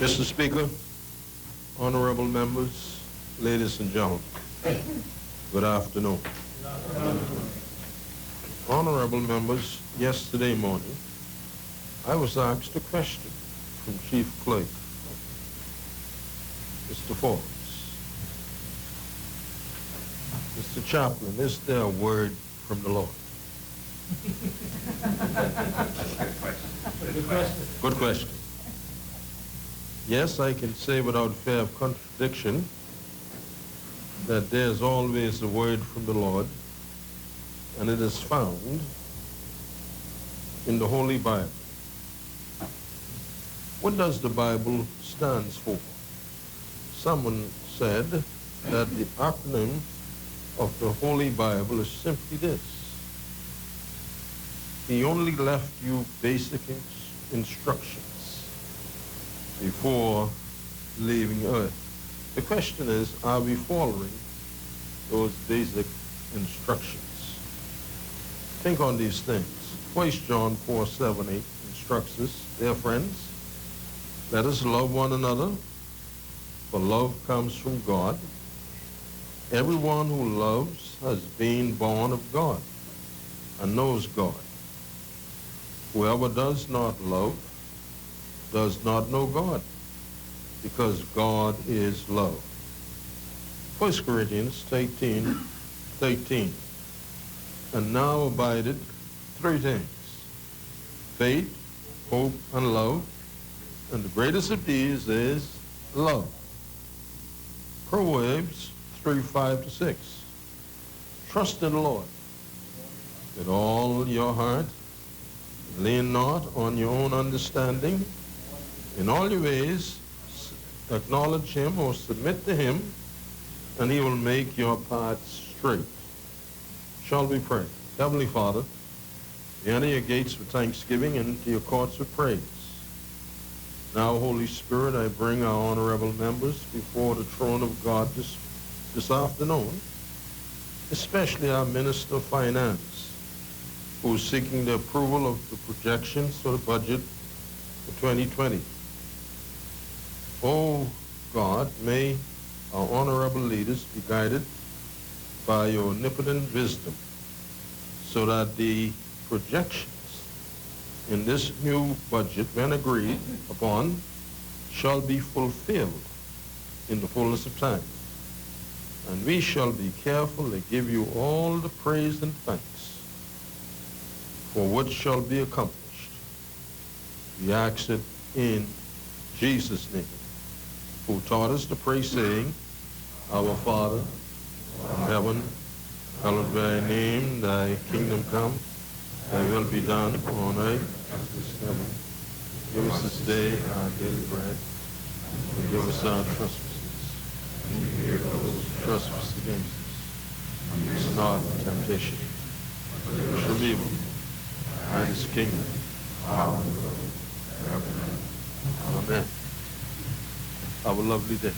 Mr. Speaker, honorable members, ladies and gentlemen, good afternoon. Honorable members, yesterday morning, I was asked a question from Chief Clerk, Mr. Forbes. Mr. Chaplain, is there a word from the Lord? Good question. Yes, I can say without fear of contradiction that there's always a word from the Lord, and it is found in the Holy Bible. What does the Bible stand for? Someone said that the acronym of the Holy Bible is simply this. He only left you basic instructions before leaving Earth. The question is, are we following those basic instructions? Think on these things. 1 John 4:7-8 instructs us, dear friends, let us love one another, for love comes from God. Everyone who loves has been born of God and knows God. Whoever does not love does not know God, because God is love. 1 Corinthians 13. And now abideth three things: faith, hope, and love. And the greatest of these is love. Proverbs 3:5-6. Trust in the Lord with all your heart. Lean not on your own understanding. In all your ways, acknowledge him or submit to him, and he will make your paths straight. Shall we pray? Heavenly Father, we enter your gates with thanksgiving and into your courts with praise. Now, Holy Spirit, I bring our honorable members before the throne of God this afternoon, especially our Minister of Finance, who is seeking the approval of the projections for the budget for 2020. Oh God, may our honorable leaders be guided by your omnipotent wisdom, so that the projections in this new budget, when agreed upon, shall be fulfilled in the fullness of time. And we shall be careful to give you all the praise and thanks for what shall be accomplished. We ask it in Jesus' name, who taught us to pray, saying, Our Father in heaven, hallowed be thy name, thy kingdom come, thy will be done on earth as it is in heaven. Give us this day our daily bread. Forgive us our trespasses, and forgive those who trespass against us. Lead us not into temptation, but deliver us from evil. Thine is the kingdom, power, and glory, forever. Amen. Have a lovely day.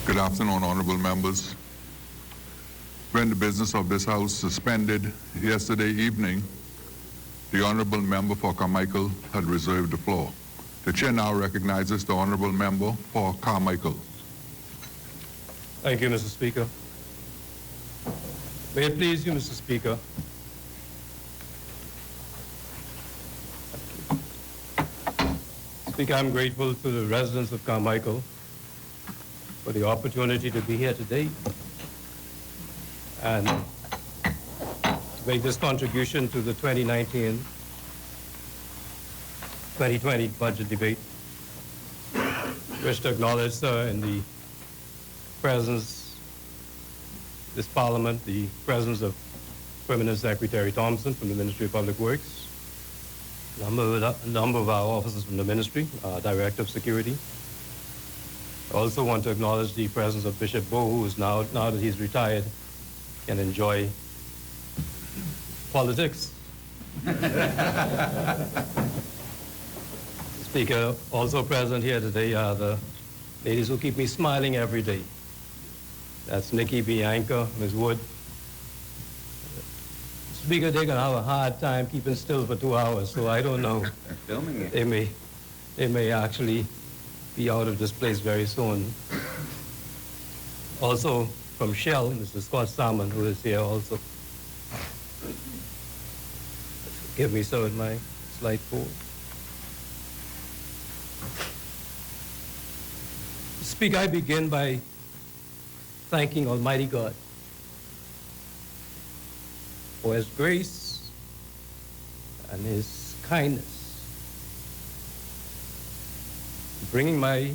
Good afternoon, honorable members. When the business of this House suspended yesterday evening, the honorable member for Carmichael had reserved the floor. The chair now recognizes the honorable member for Carmichael. Thank you, Mr. Speaker. May it please you, Mr. Speaker. Speaker, I'm grateful to the residents of Carmichael for the opportunity to be here today and to make this contribution to the 2019-2020 budget debate. I wish to acknowledge, sir, in the presence, this Parliament, the presence of Permanent Secretary Thompson from the Ministry of Public Works, a number of our officers from the ministry, Director of Security. I also want to acknowledge the presence of Bishop Bowe, who is now that he's retired, can enjoy politics. Speaker, also present here today are the ladies who keep me smiling every day. That's Nikki, Bianca, Ms. Wood. Speaker, they're going to have a hard time keeping still for 2 hours, so I don't know. Filming it. They may actually be out of this place very soon. Also from Shell, Mr. Scott Salmon, who is here also. Forgive me, sir, with my slight cold. Speaker, I begin by thanking Almighty God for His grace and His kindness, bringing my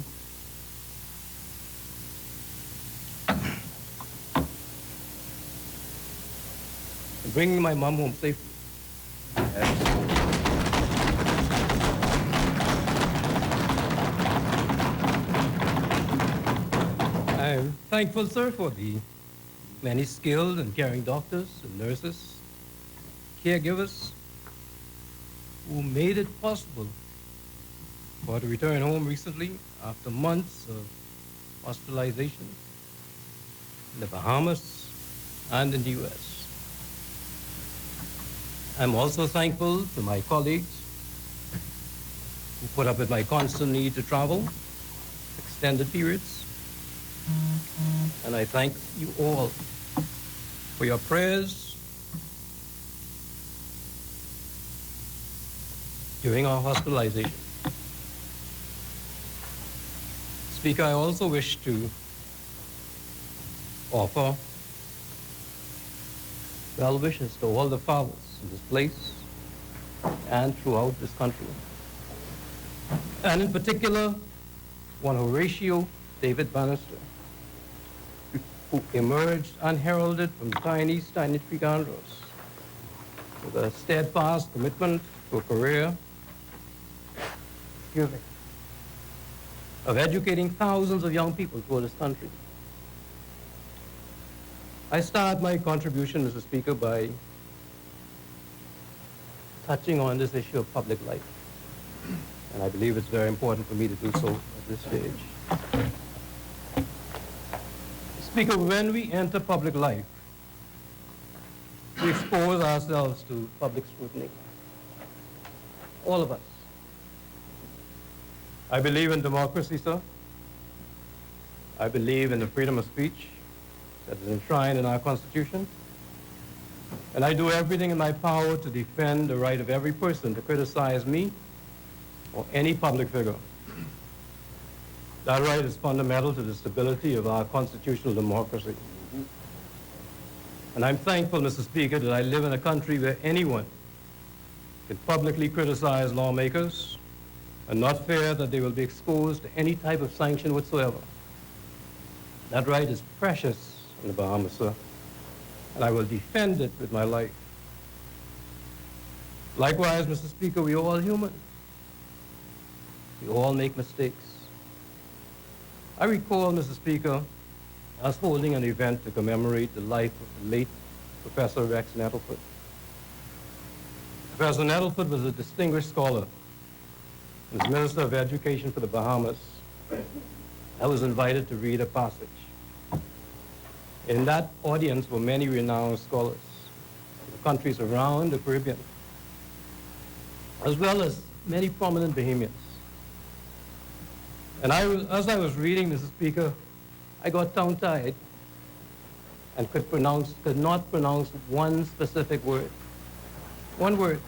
mom home safely. I'm thankful, sir, for the many skilled and caring doctors and nurses, caregivers who made it possible for her to return home recently after months of hospitalization in the Bahamas and in the U.S. I'm also thankful to my colleagues who put up with my constant need to travel extended periods. And I thank you all for your prayers during our hospitalization. Speaker, I also wish to offer well wishes to all the fathers in this place and throughout this country. And in particular, one Horatio David Bannister, who emerged unheralded from tiny Creek Andros with a steadfast commitment to a career of educating thousands of young people throughout this country. I start my contribution, Mr. Speaker, by touching on this issue of public life. And I believe it's very important for me to do so at this stage. Speaker, when we enter public life, we expose ourselves to public scrutiny. All of us. I believe in democracy, sir. I believe in the freedom of speech that is enshrined in our Constitution. And I do everything in my power to defend the right of every person to criticize me or any public figure. That right is fundamental to the stability of our constitutional democracy. And I'm thankful, Mr. Speaker, that I live in a country where anyone can publicly criticize lawmakers and not fear that they will be exposed to any type of sanction whatsoever. That right is precious in the Bahamas, sir, and I will defend it with my life. Likewise, Mr. Speaker, we are all human. We all make mistakes. I recall, Mr. Speaker, us holding an event to commemorate the life of the late Professor Rex Nettleford. Professor Nettleford was a distinguished scholar. As Minister of Education for the Bahamas, I was invited to read a passage. In that audience were many renowned scholars from the countries around the Caribbean, as well as many prominent Bahamians. And as I was reading, Mr. Speaker, I got tongue-tied and could not pronounce one specific word. One word.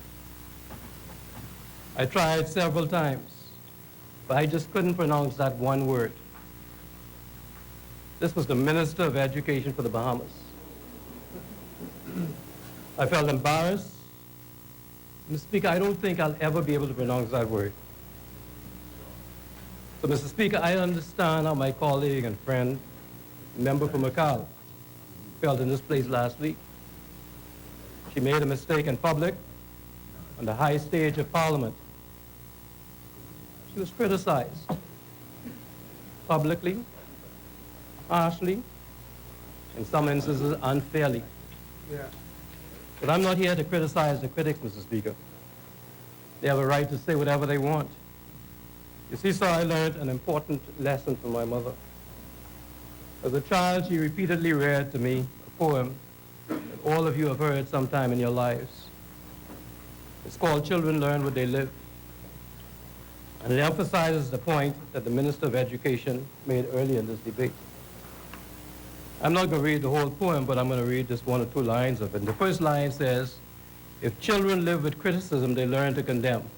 I tried several times, but I just couldn't pronounce that one word. This was the Minister of Education for the Bahamas. I felt embarrassed. Mr. Speaker, I don't think I'll ever be able to pronounce that word. So, Mr. Speaker, I understand how my colleague and friend, member from Macau, felt in this place last week. She made a mistake in public on the high stage of Parliament. She was criticized publicly, harshly, in some instances unfairly. Yeah. But I'm not here to criticize the critics, Mr. Speaker. They have a right to say whatever they want. You see, sir, I learned an important lesson from my mother. As a child, she repeatedly read to me a poem that all of you have heard sometime in your lives. It's called Children Learn What They Live. And it emphasizes the point that the Minister of Education made earlier in this debate. I'm not going to read the whole poem, but I'm going to read just one or two lines of it. And the first line says, if children live with criticism, they learn to condemn.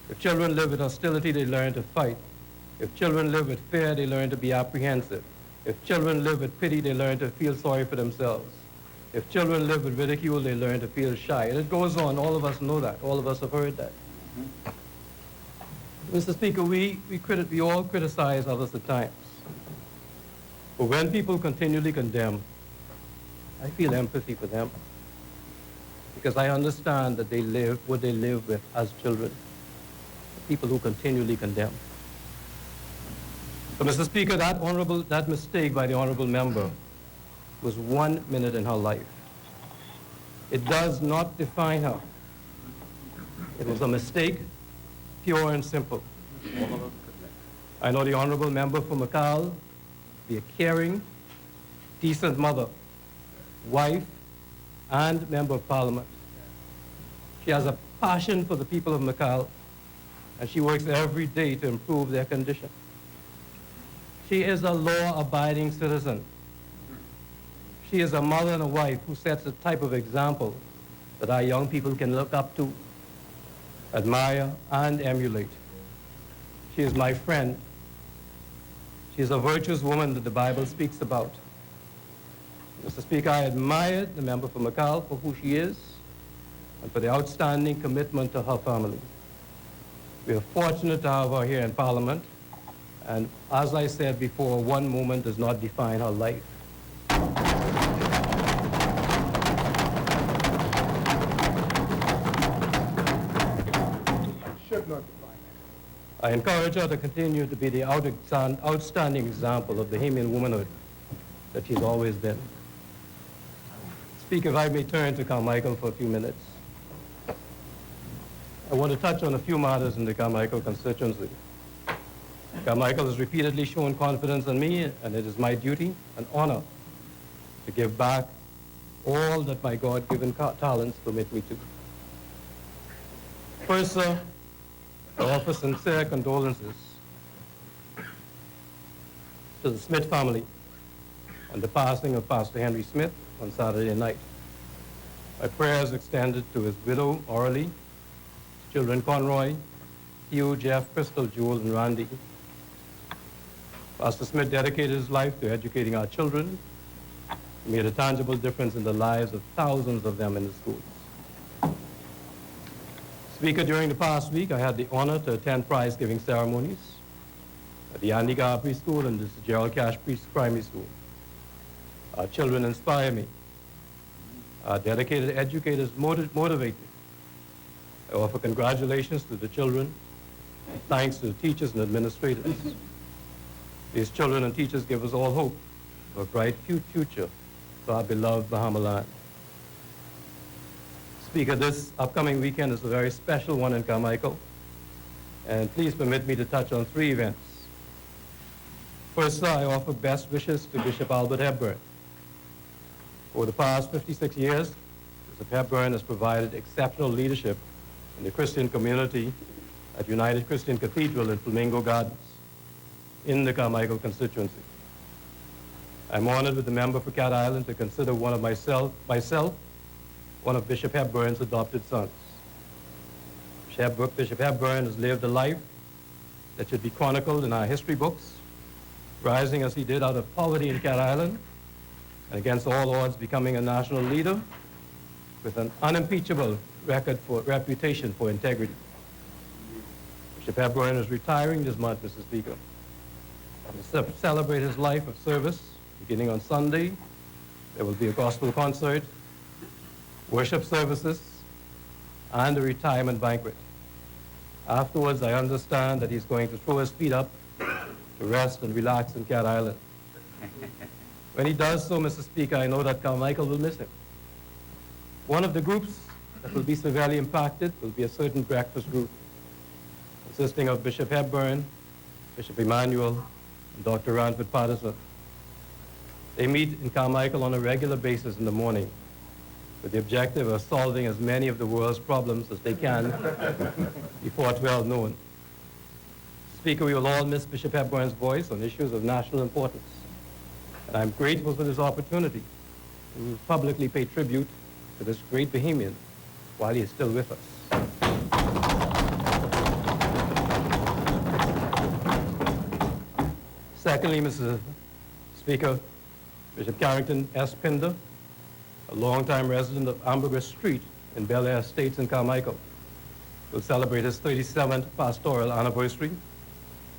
If children live with hostility, they learn to fight. If children live with fear, they learn to be apprehensive. If children live with pity, they learn to feel sorry for themselves. If children live with ridicule, they learn to feel shy. And it goes on. All of us know that. All of us have heard that. Mr. Speaker, we all criticize others at times. But when people continually condemn, I feel empathy for them because I understand that they live what they live with as children, people who continually condemn. So, Mr. Speaker, that mistake by the honorable member was 1 minute in her life. It does not define her. It was a mistake, pure and simple. I know the honorable member from McCall to be a caring, decent mother, wife, and member of parliament. She has a passion for the people of McCall, and she works every day to improve their condition. She is a law-abiding citizen. She is a mother and a wife who sets a type of example that our young people can look up to, admire, and emulate. She is my friend. She is a virtuous woman that the Bible speaks about. Mr. Speaker, I admire the member from McCall for who she is and for the outstanding commitment to her family. We are fortunate to have her here in Parliament, and as I said before, 1 moment does not define her life. Should not define it. I encourage her to continue to be the outstanding example of the Bahamian womanhood that she's always been. Speaker, if I may turn to Carmichael for a few minutes. I want to touch on a few matters in the Carmichael constituency. Carmichael has repeatedly shown confidence in me, and it is my duty and honor to give back all that my God-given talents permit me to. First, sir, I offer sincere condolences to the Smith family on the passing of Pastor Henry Smith on Saturday night. My prayers extended to his widow, Orly, his children, Conroy, Hugh, Jeff, Crystal, Jewel, and Randy. Pastor Smith dedicated his life to educating our children. He made a tangible difference in the lives of thousands of them in the schools. Speaker, during the past week, I had the honor to attend prize-giving ceremonies at the Andy Garr Preschool and the Gerald Cash Primary School. Our children inspire me. Our dedicated educators motivate me. I offer congratulations to the children, and thanks to the teachers and administrators. These children and teachers give us all hope for a bright future for our beloved Bahama land. Speaker, this upcoming weekend is a very special one in Carmichael, and please permit me to touch on 3 events. First, I offer best wishes to Bishop Albert Hepburn. Over the past 56 years, Bishop Hepburn has provided exceptional leadership in the Christian community at United Christian Cathedral in Flamingo Gardens in the Carmichael constituency. I'm honored with the member for Cat Island to consider myself, one of Bishop Hepburn's adopted sons. Bishop Hepburn has lived a life that should be chronicled in our history books, rising as he did out of poverty in Cat Island, and against all odds becoming a national leader with an unimpeachable reputation for integrity. Bishop Hepburn is retiring this month, Mr. Speaker. To celebrate his life of service, beginning on Sunday, there will be a gospel concert, worship services, and a retirement banquet. Afterwards, I understand that he's going to throw his feet up to rest and relax in Cat Island. When he does so, Mr. Speaker, I know that Carmichael will miss him. One of the groups that will be severely impacted will be a certain breakfast group. consisting of Bishop Hepburn, Bishop Emmanuel, and Dr. Ranford Patterson. They meet in Carmichael on a regular basis in the morning with the objective of solving as many of the world's problems as they can before 12 noon. Speaker, we will all miss Bishop Hepburn's voice on issues of national importance, and I'm grateful for this opportunity to publicly pay tribute to this great Bahamian while he is still with us. Secondly, Mr. Speaker, Bishop Carrington S. Pinder, a longtime resident of Ambergris Street in Bel Air Estates in Carmichael, will celebrate his 37th pastoral anniversary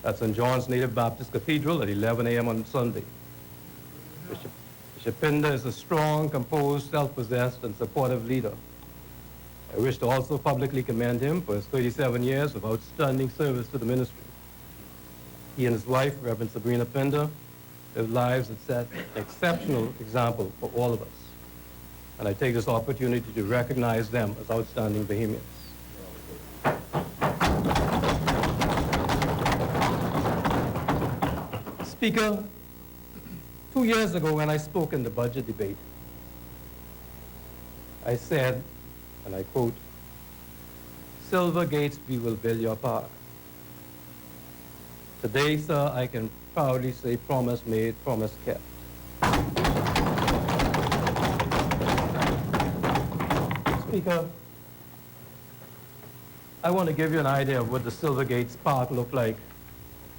at St. John's Native Baptist Cathedral at 11 a.m. on Sunday. Bishop Pinder is a strong, composed, self-possessed, and supportive leader. I wish to also publicly commend him for his 37 years of outstanding service to the ministry. He and his wife, Reverend Sabrina Pinder, live lives that set an exceptional example for all of us. And I take this opportunity to recognize them as outstanding Bahamians. Speaker, 2 years ago when I spoke in the budget debate, I said, and I quote, "Silver gates we will build your park." Today, sir, I can proudly say promise made, promise kept. Speaker, I want to give you an idea of what the Silver Gates Park looked like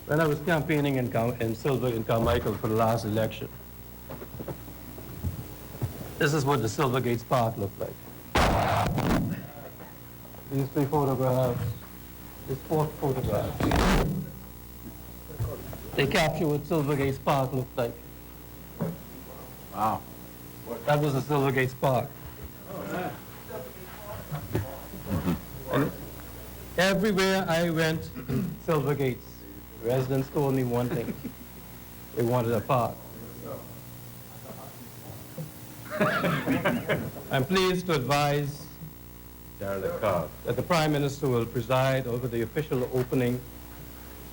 when I was campaigning in Carmichael for the last election. This is what the Silver Gates Park looked like. These 3 photographs, these 4 photographs, they capture what Silver Gates Park looked like. Wow. That was the Silver Gates Park. And everywhere I went in Silver Gates, residents told me one thing. They wanted a park. I'm pleased to advise that the Prime Minister will preside over the official opening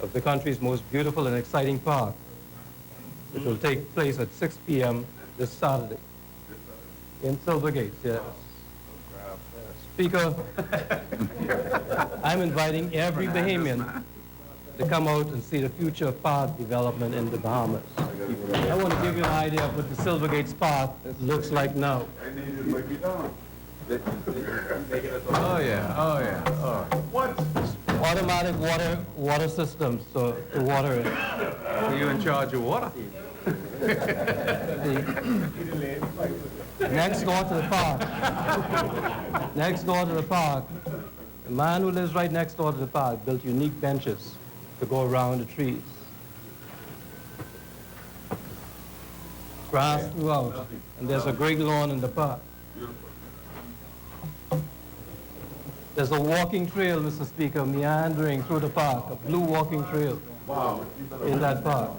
of the country's most beautiful and exciting park, which will take place at 6 p.m. this Saturday in Silver Gates, yes. Speaker, I'm inviting every Bahamian to come out and see the future park development in the Bahamas. I want to give you an idea of what the Silver Gates Park looks like now. Oh yeah. What? Automatic water systems to water it. Are you in charge of water? Next door to the park, the man who lives right next door to the park built unique benches to go around the trees. Grass throughout, and there's a great lawn in the park. There's a walking trail, Mr. Speaker, meandering through the park, a blue walking trail in that park.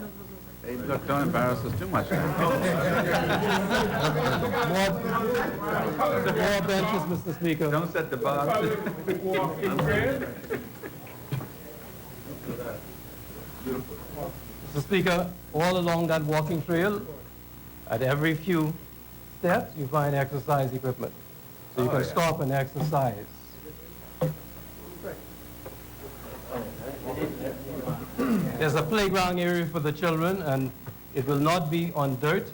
Hey, look, don't embarrass us too much. More benches, Mr. Speaker. Don't set the bar. Mr. Speaker, all along that walking trail, at every few steps, you find exercise equipment. So you can stop and exercise. There's a playground area for the children, and it will not be on dirt.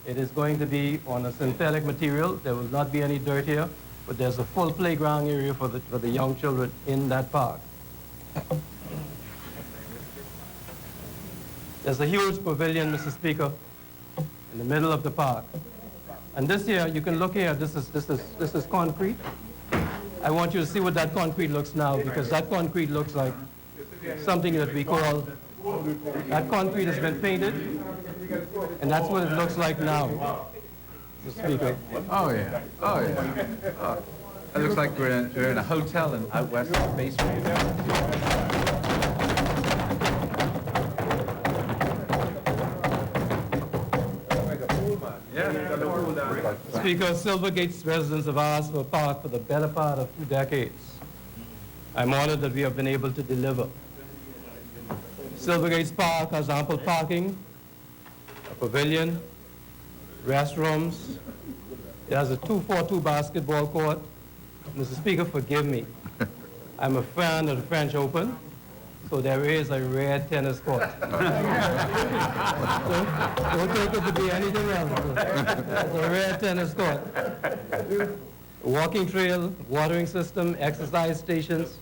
It is going to be on a synthetic material. There will not be any dirt here, but there's a full playground area for the young children in that park. There's a huge pavilion, Mr. Speaker, in the middle of the park. And this here, you can look here, this is concrete. I want you to see what that concrete looks now, because that concrete looks like something that we call, that concrete has been painted, and that's what it looks like now, Mr. Speaker. Oh yeah. It looks like we're in a hotel in out west of Bay Street. Speaker, Silver Gates residents have asked for a park for the better part of 2 decades. I'm honored that we have been able to deliver. Silvergates Park has ample parking, a pavilion, restrooms. It has a 2-4-2 basketball court. Mr. Speaker, forgive me. I'm a fan of the French Open, so there is a rare tennis court. Don't take it to be anything else. It's a rare tennis court. A walking trail, watering system, exercise stations,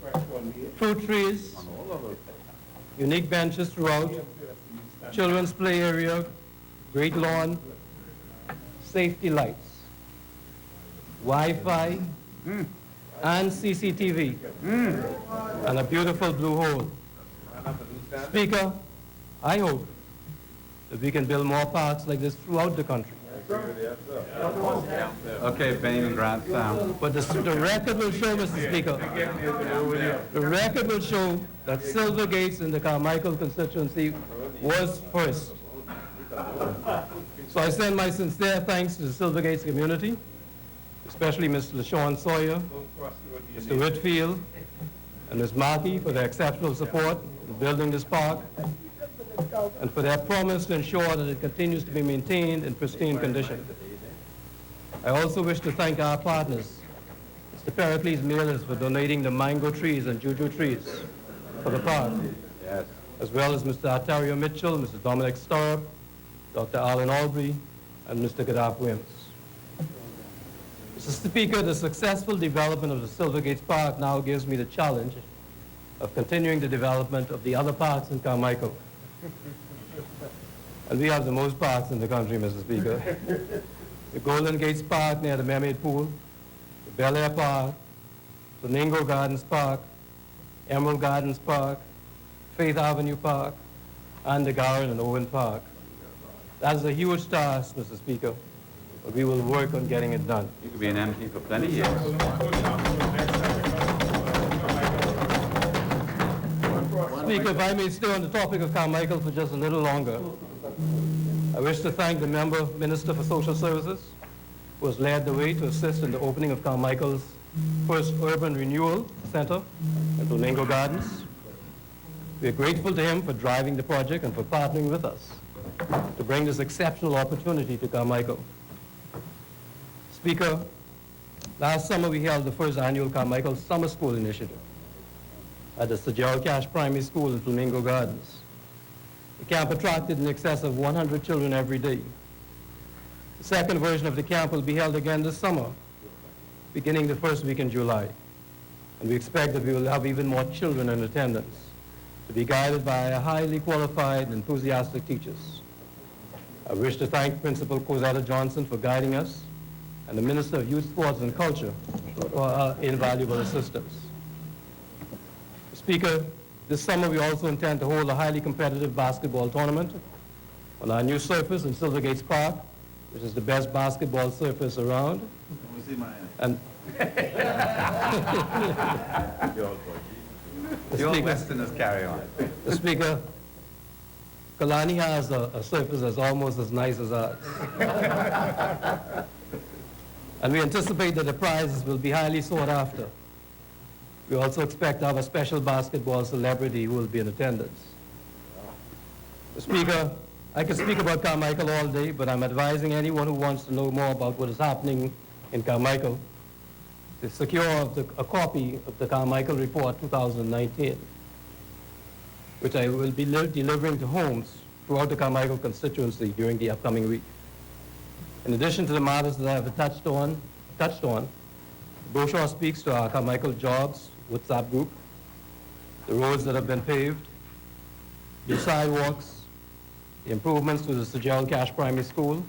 fruit trees, unique benches throughout, children's play area, great lawn, safety lights, Wi-Fi, and CCTV, and a beautiful blue hole. Speaker, I hope that we can build more parks like this throughout the country. Okay, Benny Grandstand. But the record will show, Mr. Speaker, the record will show that Silvergates in the Carmichael constituency was first. So I send my sincere thanks to the Silvergates community, especially Mr. LaShawn Sawyer, Mr. Whitfield, and Ms. Markey for their exceptional support in building this park, and for their promise to ensure that it continues to be maintained in pristine condition. I also wish to thank our partners, Mr. Pericles Mealis for donating the mango trees and juju trees for the park, as well as Mr. Artario Mitchell, Mr. Dominic Sturrup, Dr. Alan Albury, and Mr. Gadaf Wims. Mr. Speaker, the successful development of the Silvergates Park now gives me the challenge of continuing the development of the other parks in Carmichael. And we have the most parks in the country, Mr. Speaker. The Golden Gates Park near the Mermaid Pool, the Bel Air Park, Flamingo Gardens Park, Emerald Gardens Park, Faith Avenue Park, and the Gowan and Owen Park. That is a huge task, Mr. Speaker, but we will work on getting it done. You could be an MP for plenty of years. Speaker, if I may stay on the topic of Carmichael for just a little longer, I wish to thank the Minister for Social Services, who has led the way to assist in the opening of Carmichael's first urban renewal center in Flamingo Gardens. We are grateful to him for driving the project and for partnering with us to bring this exceptional opportunity to Carmichael. Speaker, last summer we held the first annual Carmichael Summer School Initiative at the Sir Gerald Cash Primary School in Flamingo Gardens. The camp attracted in excess of 100 children every day. The second version of the camp will be held again this summer, beginning the first week in July. And we expect that we will have even more children in attendance, to be guided by highly qualified and enthusiastic teachers. I wish to thank Principal Cosetta Johnson for guiding us, and the Minister of Youth, Sports and Culture for her invaluable assistance. Speaker, this summer we also intend to hold a highly competitive basketball tournament on our new surface in Silvergates Park, which is the best basketball surface around. And The old Westerners carry on. the Speaker, Kalani has a surface that's almost as nice as ours. And we anticipate that the prizes will be highly sought after. We also expect to have a special basketball celebrity who will be in attendance. Mr. Speaker, I could speak about Carmichael all day, but I'm advising anyone who wants to know more about what is happening in Carmichael to secure a copy of the Carmichael Report 2019, which I will be delivering to homes throughout the Carmichael constituency during the upcoming week. In addition to the matters that I have touched on, the brochure speaks to our Carmichael Jobs WhatsApp group, the roads that have been paved, the sidewalks, the improvements to the Sir Gerald Cash Primary School,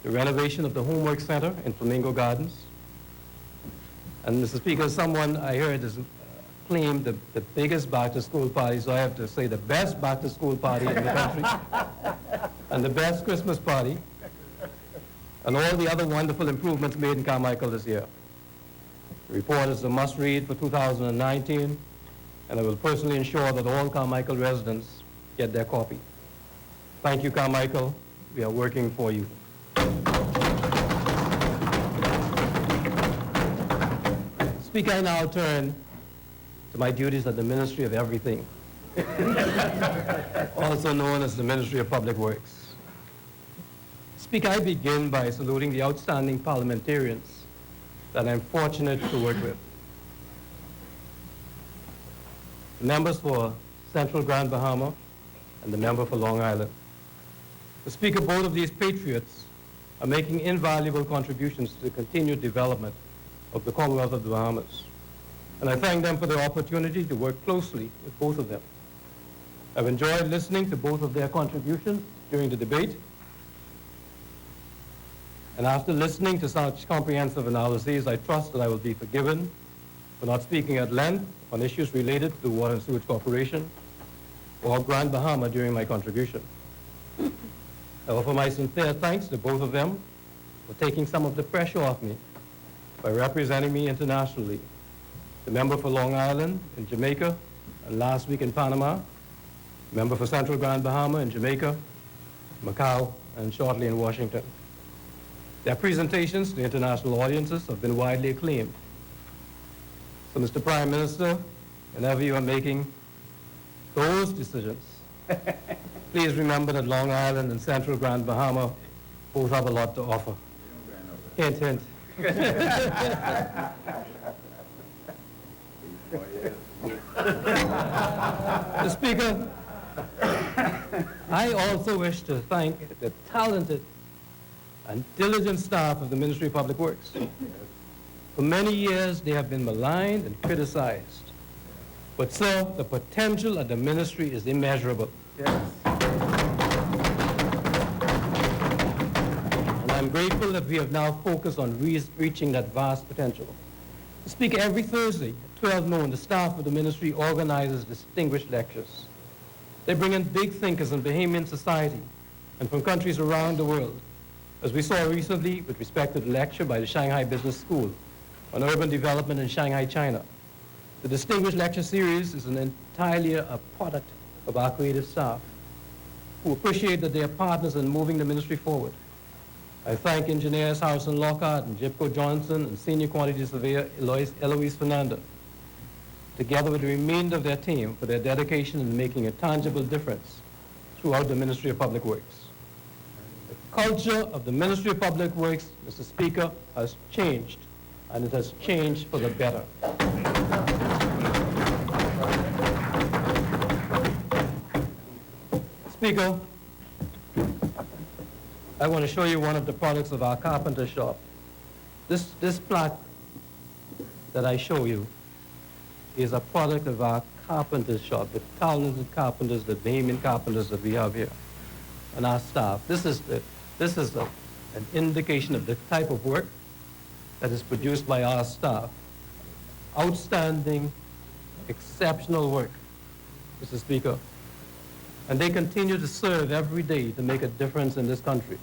the renovation of the Homework Center in Flamingo Gardens. And Mr. Speaker, someone I heard has claimed the biggest back-to-school party, so I have to say the best back-to-school party in the country, and the best Christmas party, and all the other wonderful improvements made in Carmichael this year. The report is a must-read for 2019, and I will personally ensure that all Carmichael residents get their copy. Thank you, Carmichael. We are working for you. Speaker, I now turn to my duties at the Ministry of Everything, also known as the Ministry of Public Works. Speaker, I begin by saluting the outstanding parliamentarians that I'm fortunate to work with. The members for Central Grand Bahama and the member for Long Island. The Speaker, both of these patriots are making invaluable contributions to the continued development of the Commonwealth of the Bahamas. And I thank them for the opportunity to work closely with both of them. I've enjoyed listening to both of their contributions during the debate. And after listening to such comprehensive analyses, I trust that I will be forgiven for not speaking at length on issues related to the Water and Sewage Corporation or Grand Bahama during my contribution. I offer my sincere thanks to both of them for taking some of the pressure off me by representing me internationally. The member for Long Island in Jamaica, and last week in Panama, the member for Central Grand Bahama in Jamaica, Macau, and shortly in Washington. Their presentations to international audiences have been widely acclaimed. So, Mr. Prime Minister, whenever you are making those decisions, please remember that Long Island and Central Grand Bahama both have a lot to offer. Hint, hint. Mr. Speaker, I also wish to thank the talented and diligent staff of the Ministry of Public Works. For many years, they have been maligned and criticized. But, sir, the potential at the ministry is immeasurable. Yes. And I'm grateful that we have now focused on reaching that vast potential. Speaker, every Thursday at 12 noon, the staff of the ministry organizes distinguished lectures. They bring in big thinkers in Bahamian society and from countries around the world, as we saw recently with respect to the lecture by the Shanghai Business School on urban development in Shanghai, China. The distinguished lecture series is entirely a product of our creative staff who appreciate that they are partners in moving the ministry forward. I thank engineers Harrison Lockhart and Jipko Johnson and senior quantity surveyor Eloise Fernanda, together with the remainder of their team, for their dedication in making a tangible difference throughout the Ministry of Public Works. The culture of the Ministry of Public Works, Mr. Speaker, has changed, and it has changed for the better. Speaker, I want to show you one of the products of our carpenter shop. This plaque that I show you is a product of our carpenter shop, the talented carpenters, the Bahamian carpenters that we have here, and our staff. This is an indication of the type of work that is produced by our staff. Outstanding, exceptional work, Mr. Speaker. And they continue to serve every day to make a difference in this country.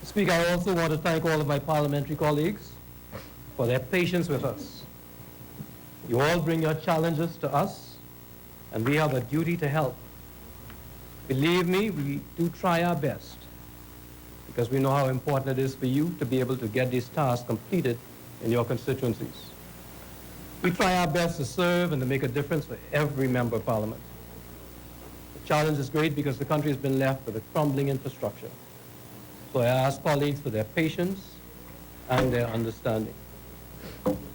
Speaker, I also want to thank all of my parliamentary colleagues for their patience with us. You all bring your challenges to us, and we have a duty to help. Believe me, we do try our best, because we know how important it is for you to be able to get these tasks completed in your constituencies. We try our best to serve and to make a difference for every member of Parliament. The challenge is great because the country has been left with a crumbling infrastructure. So I ask colleagues for their patience and their understanding.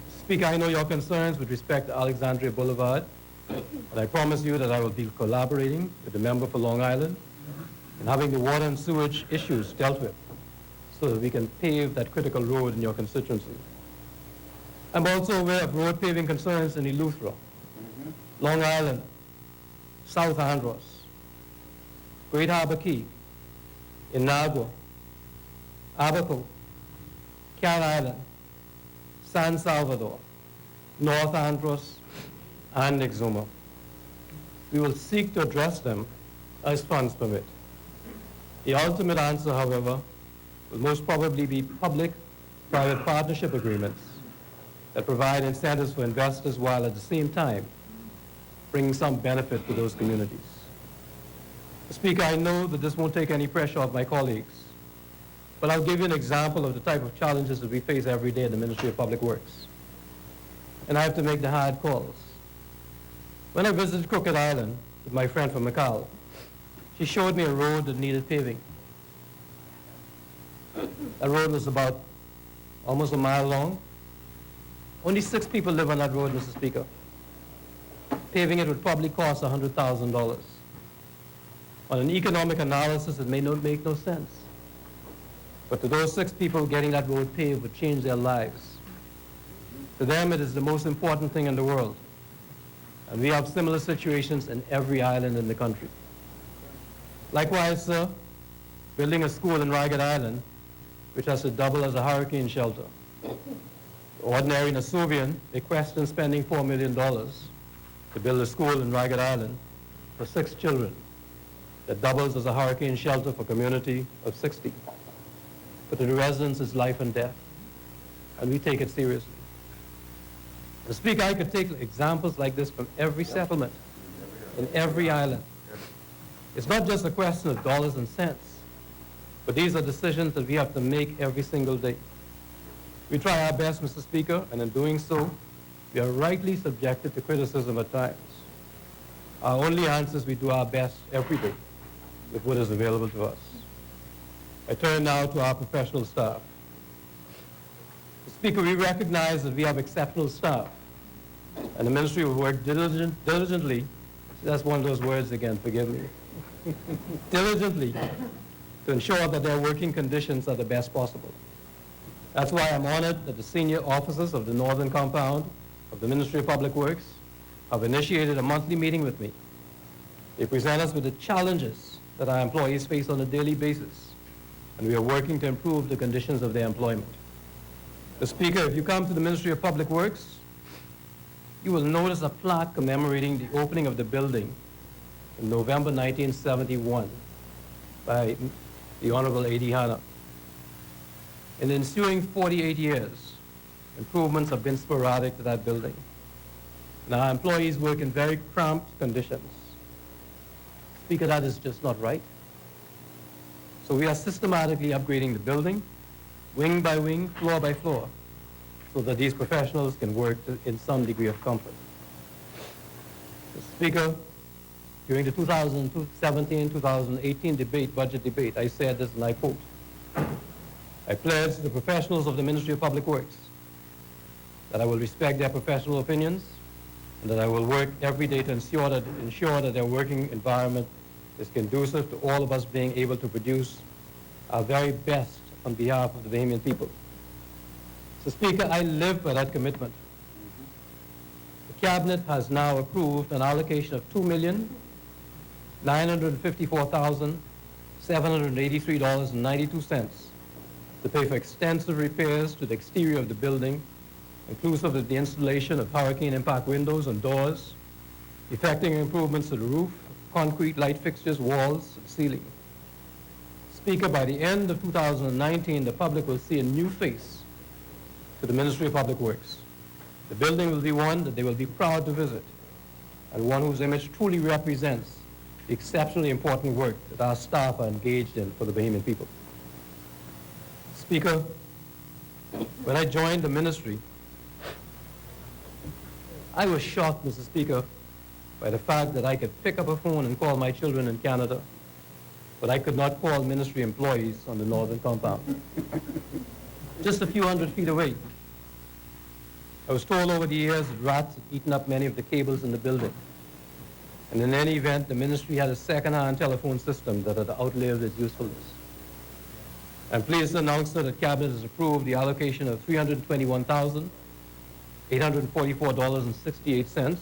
Speaker, I know your concerns with respect to Alexandria Boulevard, and I promise you that I will be collaborating with the member for Long Island in having the water and sewage issues dealt with so that we can pave that critical road in your constituency. I'm also aware of road paving concerns in Eleuthera, Long Island, South Andros, Great Harbor Key, Inagua, Abaco, Cat Island, San Salvador, North Andros, and Exuma. We will seek to address them as funds permit. The ultimate answer, however, will most probably be public-private partnership agreements that provide incentives for investors while at the same time bringing some benefit to those communities. Speaker, I know that this won't take any pressure off my colleagues, but I'll give you an example of the type of challenges that we face every day in the Ministry of Public Works. and I have to make the hard calls. When I visited Crooked Island with my friend from Macau, she showed me a road that needed paving. That road was about almost a mile long. Only 6 people live on that road, Mr. Speaker. Paving it would probably cost $100,000. On an economic analysis, it may not make no sense. But to those 6 people, getting that road paved would change their lives. To them, it is the most important thing in the world. And we have similar situations in every island in the country. Likewise, sir, building a school in Ragged Island, which has to double as a hurricane shelter. Ordinary Nasuvian, they question spending $4 million to build a school in Ragged Island for 6 children that doubles as a hurricane shelter for a community of 60. But to the residents, it's life and death, and we take it seriously. Mr. Speaker, I could take examples like this from every settlement, in every island. It's not just a question of dollars and cents, but these are decisions that we have to make every single day. We try our best, Mr. Speaker, and in doing so, we are rightly subjected to criticism at times. Our only answer is we do our best every day with what is available to us. I turn now to our professional staff. Mr. Speaker, we recognize that we have exceptional staff, and the ministry will work diligently, that's one of those words again, forgive me, diligently to ensure that their working conditions are the best possible. That's why I'm honored that the senior officers of the Northern Compound of the Ministry of Public Works have initiated a monthly meeting with me. They present us with the challenges that our employees face on a daily basis, and we are working to improve the conditions of their employment. Mr. Speaker, if you come to the Ministry of Public Works, you will notice a plaque commemorating the opening of the building in November 1971 by the Honorable A.D. Hanna. In the ensuing 48 years, improvements have been sporadic to that building. And our employees work in very cramped conditions. Speaker, that is just not right. So we are systematically upgrading the building, wing by wing, floor by floor, so that these professionals can work in some degree of comfort. Mr. Speaker, during the 2017-2018 budget debate, I said this, and I quote, I pledge to the professionals of the Ministry of Public Works that I will respect their professional opinions and that I will work every day to ensure that their working environment is conducive to all of us being able to produce our very best on behalf of the Bahamian people. So, Speaker, I live by that commitment. The Cabinet has now approved an allocation of $2,954,783.92 to pay for extensive repairs to the exterior of the building, inclusive of the installation of hurricane impact windows and doors, effecting improvements to the roof, concrete light fixtures, walls, and ceiling. Speaker, by the end of 2019, the public will see a new face to the Ministry of Public Works. The building will be one that they will be proud to visit, and one whose image truly represents the exceptionally important work that our staff are engaged in for the Bahamian people. Speaker, when I joined the ministry, I was shocked, Mr. Speaker, by the fact that I could pick up a phone and call my children in Canada, but I could not call ministry employees on the Northern Compound. Just a few hundred feet away. I was told over the years that rats had eaten up many of the cables in the building. And in any event, the ministry had a second-hand telephone system that had outlived its usefulness. I'm pleased to announce that Cabinet has approved the allocation of $321,844.68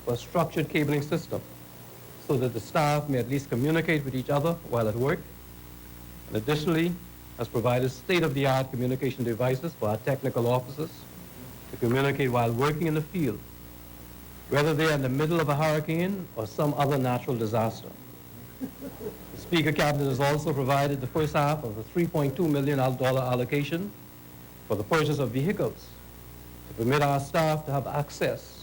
for a structured cabling system so that the staff may at least communicate with each other while at work, and additionally has provided state-of-the-art communication devices for our technical officers to communicate while working in the field, whether they are in the middle of a hurricane or some other natural disaster. The Speaker, Cabinet has also provided the first half of a $3.2 million allocation for the purchase of vehicles to permit our staff to have access,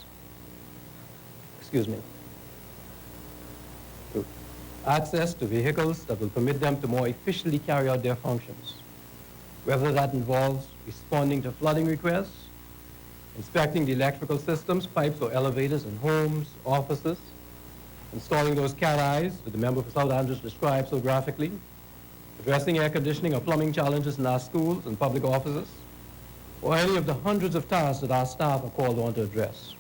to vehicles that will permit them to more efficiently carry out their functions, whether that involves responding to flooding requests, inspecting the electrical systems, pipes or elevators in homes, offices, installing those cat eyes that the member for South Andrews described so graphically, addressing air conditioning or plumbing challenges in our schools and public offices, or any of the hundreds of tasks that our staff are called on to address.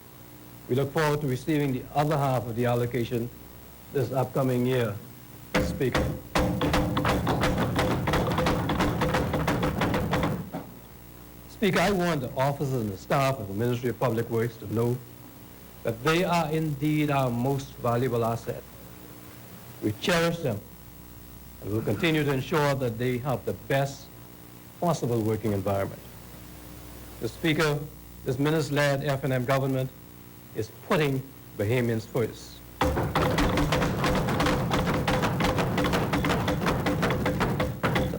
We look forward to receiving the other half of the allocation this upcoming year, Speaker. Speaker, I want the officers and the staff of the Ministry of Public Works to know that they are indeed our most valuable asset. We cherish them and will continue to ensure that they have the best possible working environment. Mr. Speaker, this minister-led F&M government is putting Bahamians first. To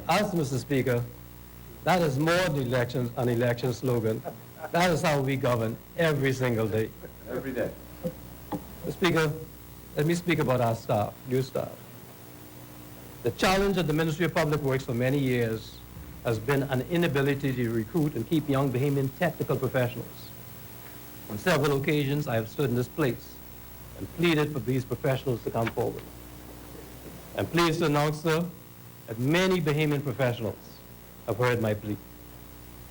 us, Mr. Speaker, that is more than an election slogan. That is how we govern every single day. Every day. Mr. Speaker, let me speak about our staff, new staff. The challenge at the Ministry of Public Works for many years has been an inability to recruit and keep young Bahamian technical professionals. On several occasions, I have stood in this place and pleaded for these professionals to come forward. I'm pleased to announce, sir, that many Bahamian professionals have heard my plea.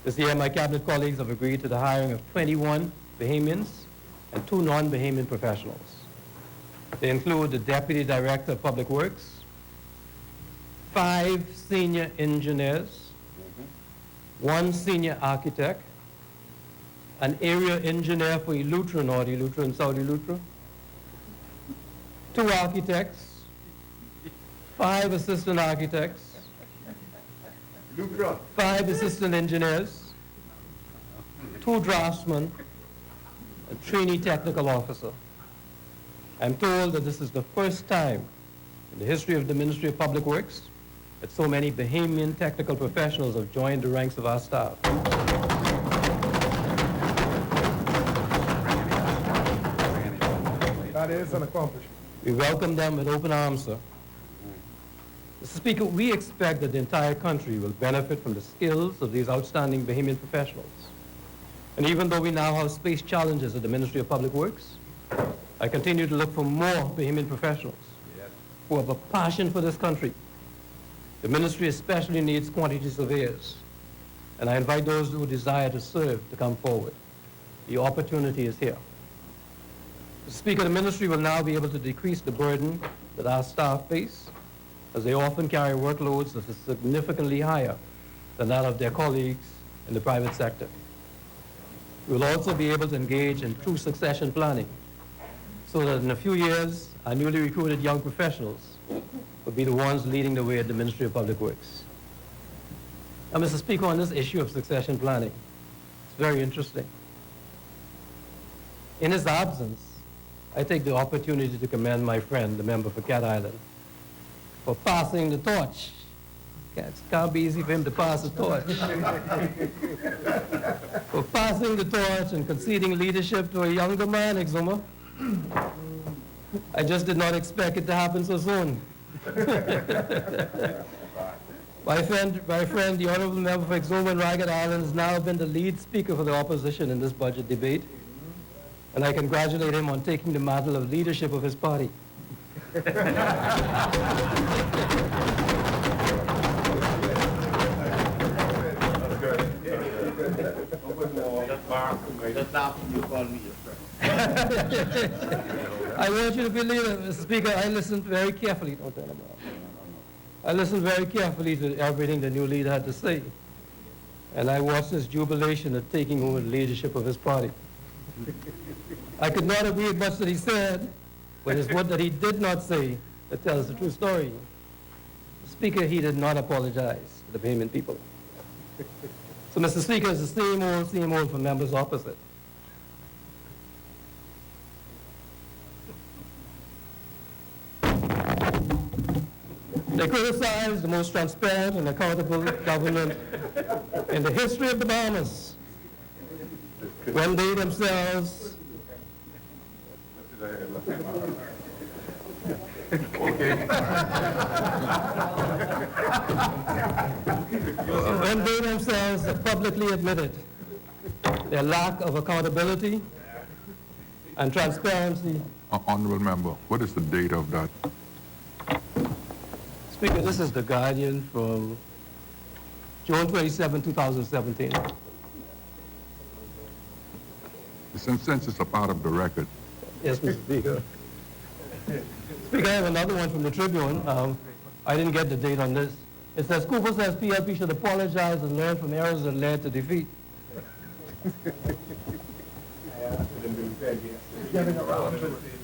This year, my cabinet colleagues have agreed to the hiring of 21 Bahamians and 2 non-Bahamian professionals. They include the Deputy Director of Public Works, 5 senior engineers, 1 senior architect, an area engineer for Elutra, North Elutra and South Elutra, 2 architects, 5 assistant architects, 5 assistant engineers, 2 draftsmen, a trainee technical officer. I'm told that this is the first time in the history of the Ministry of Public Works that so many Bahamian technical professionals have joined the ranks of our staff. That is an accomplishment. We welcome them with open arms, sir. Mr. Speaker, we expect that the entire country will benefit from the skills of these outstanding Bahamian professionals. And even though we now have space challenges at the Ministry of Public Works, I continue to look for more Bahamian professionals who have a passion for this country. The ministry especially needs quantity surveyors, and I invite those who desire to serve to come forward. The opportunity is here. Mr. Speaker, the ministry will now be able to decrease the burden that our staff face, as they often carry workloads that are significantly higher than that of their colleagues in the private sector. We will also be able to engage in true succession planning so that in a few years, our newly recruited young professionals will be the ones leading the way at the Ministry of Public Works. Now, Mr. Speaker, on this issue of succession planning, it's very interesting. In his absence, I take the opportunity to commend my friend, the member for Cat Island, for passing the torch. It can't be easy for him to pass the torch. For passing the torch and conceding leadership to a younger man, Exuma. I just did not expect it to happen so soon. My friend, the Honorable Member for Exuma and Ragged Island, has now been the lead speaker for the opposition in this budget debate, and I congratulate him on taking the mantle of leadership of his party. I want you to believe it, Mr. Speaker, I listened very carefully. Don't tell him that. I listened very carefully to everything the new leader had to say. And I watched his jubilation at taking over the leadership of his party. I could not agree with much that he said, but it's what that he did not say that tells the true story. Speaker, he did not apologize to the Bahamian people. So, Mr. Speaker, it's the same old for members opposite. They criticize the most transparent and accountable government in the history of the Bahamas when they themselves when they themselves have publicly admitted their lack of accountability and transparency. Honorable member, what is the date of that? Speaker, this is the Guardian from June 27, 2017. Since it's a part of the record, Yes, Mr. Speaker. Speaker, I have another one from the Tribune. I didn't get the date on this. It says, Cooper says PLP should apologize and learn from errors that led to defeat.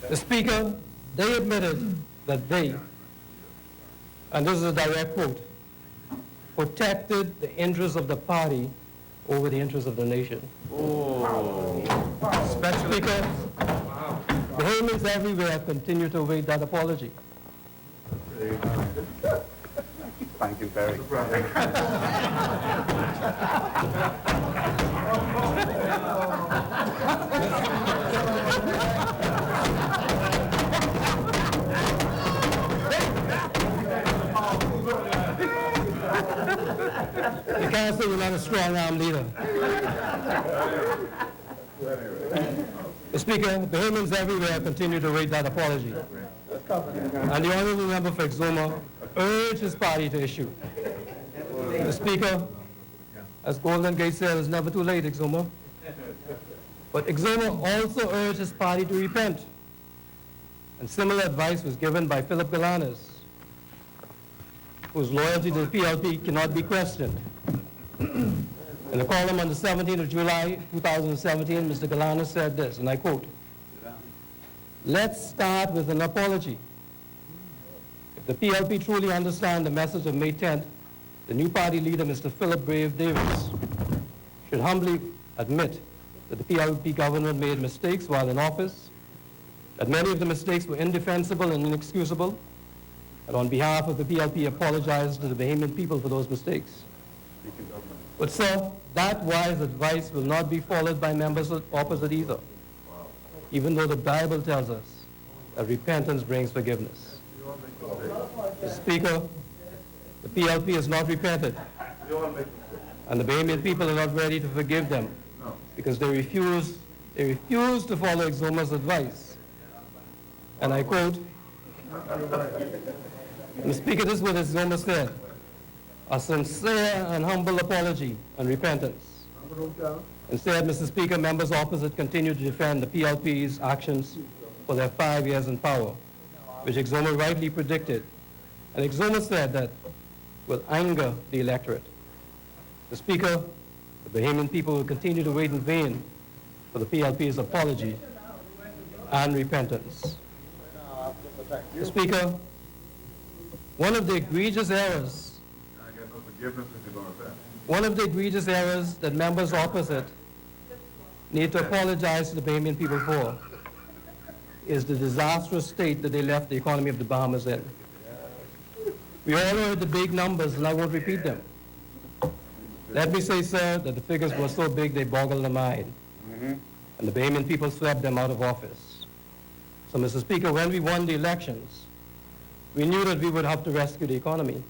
The Speaker, they admitted that they, and this is a direct quote, protected the interests of the party over the interests of the nation. Speaker, Bahamians everywhere continue to await that apology. Thank you very much. You can't say you're not a strong-arm leader. Mr. Speaker, Bahamians everywhere continue to await that apology. And the honorable member for Exuma urged his party to issue. Mr. Speaker, as Golden Gate said, it's never too late, Exuma. But Exuma also urged his party to repent. And similar advice was given by Philip Galanis, whose loyalty to the PLP cannot be questioned. In a column on the 17th of July, 2017, Mr. Galanis said this, and I quote, "Let's start with an apology. If the PLP truly understand the message of May 10th, the new party leader, Mr. Philip Brave Davis, should humbly admit that the PLP government made mistakes while in office, that many of the mistakes were indefensible and inexcusable, and on behalf of the PLP apologize to the Bahamian people for those mistakes. But sir, that wise advice will not be followed by members opposite either, even though the Bible tells us that repentance brings forgiveness. Mr. Speaker, the PLP has not repented, and the Bahamian people are not ready to forgive them because they refuse to follow Exuma's advice. And I quote, Mr. Speaker, this is what Exuma said, "A sincere and humble apology and repentance." Instead, Mr. Speaker, members opposite continue to defend the PLP's actions for their 5 years in power, which Exuma rightly predicted. And Exuma said that will anger the electorate. Mr. Speaker, the Bahamian people will continue to wait in vain for the PLP's apology and repentance. Mr. Speaker, one of the egregious errors that members opposite need to apologize to the Bahamian people for is the disastrous state that they left the economy of the Bahamas in. We all heard the big numbers, and I won't repeat them. Let me say, sir, that the figures were so big they boggled the mind, and the Bahamian people swept them out of office. So, Mr. Speaker, when we won the elections, we knew that we would have to rescue the economy.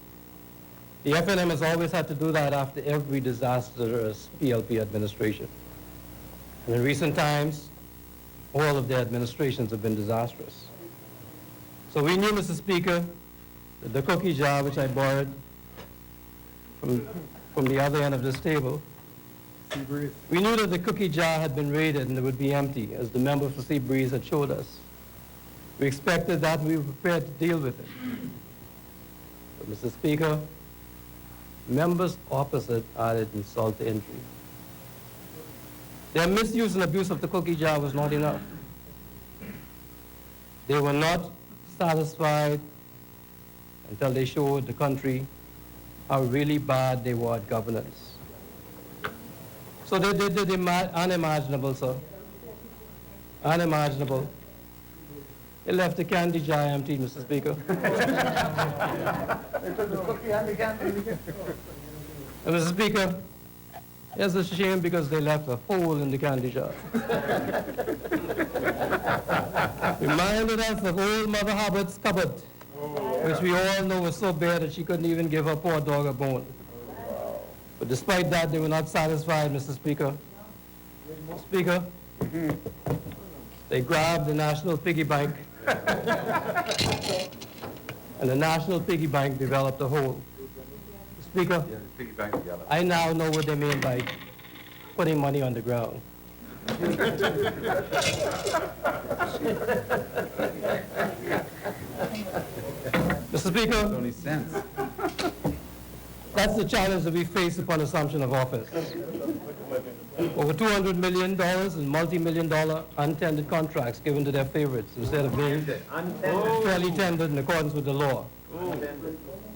The FNM has always had to do that after every disastrous PLP administration. And in recent times, all of their administrations have been disastrous. So we knew, Mr. Speaker, that the cookie jar, which I borrowed from the other end of this table, we knew that the cookie jar had been raided and it would be empty, as the member for Sea Breeze had showed us. We expected that and we were prepared to deal with it. But, Mr. Speaker, members opposite added insult to injury. Their misuse and abuse of the cookie jar was not enough. They were not satisfied until they showed the country how really bad they were at governance. So they did the unimaginable, sir. Unimaginable. They left the candy jar empty, Mr. Speaker. They took the cookie and the candy. And Mr. Speaker, it's a shame because they left a hole in the candy jar. Reminded us of old Mother Hubbard's cupboard, which we all know was so bare that she couldn't even give her poor dog a bone. But despite that, they were not satisfied, Mr. Speaker. Speaker, they grabbed the National Piggy Bank, and the National Piggy Bank developed a hole. Speaker, Piggy bank together. I now know what they mean by putting money on the ground. Mr. Speaker, Only sense. that's the challenge that we face upon assumption of office. Over $200 million in multi-million dollar untended contracts given to their favorites instead of being fairly tendered in accordance with the law.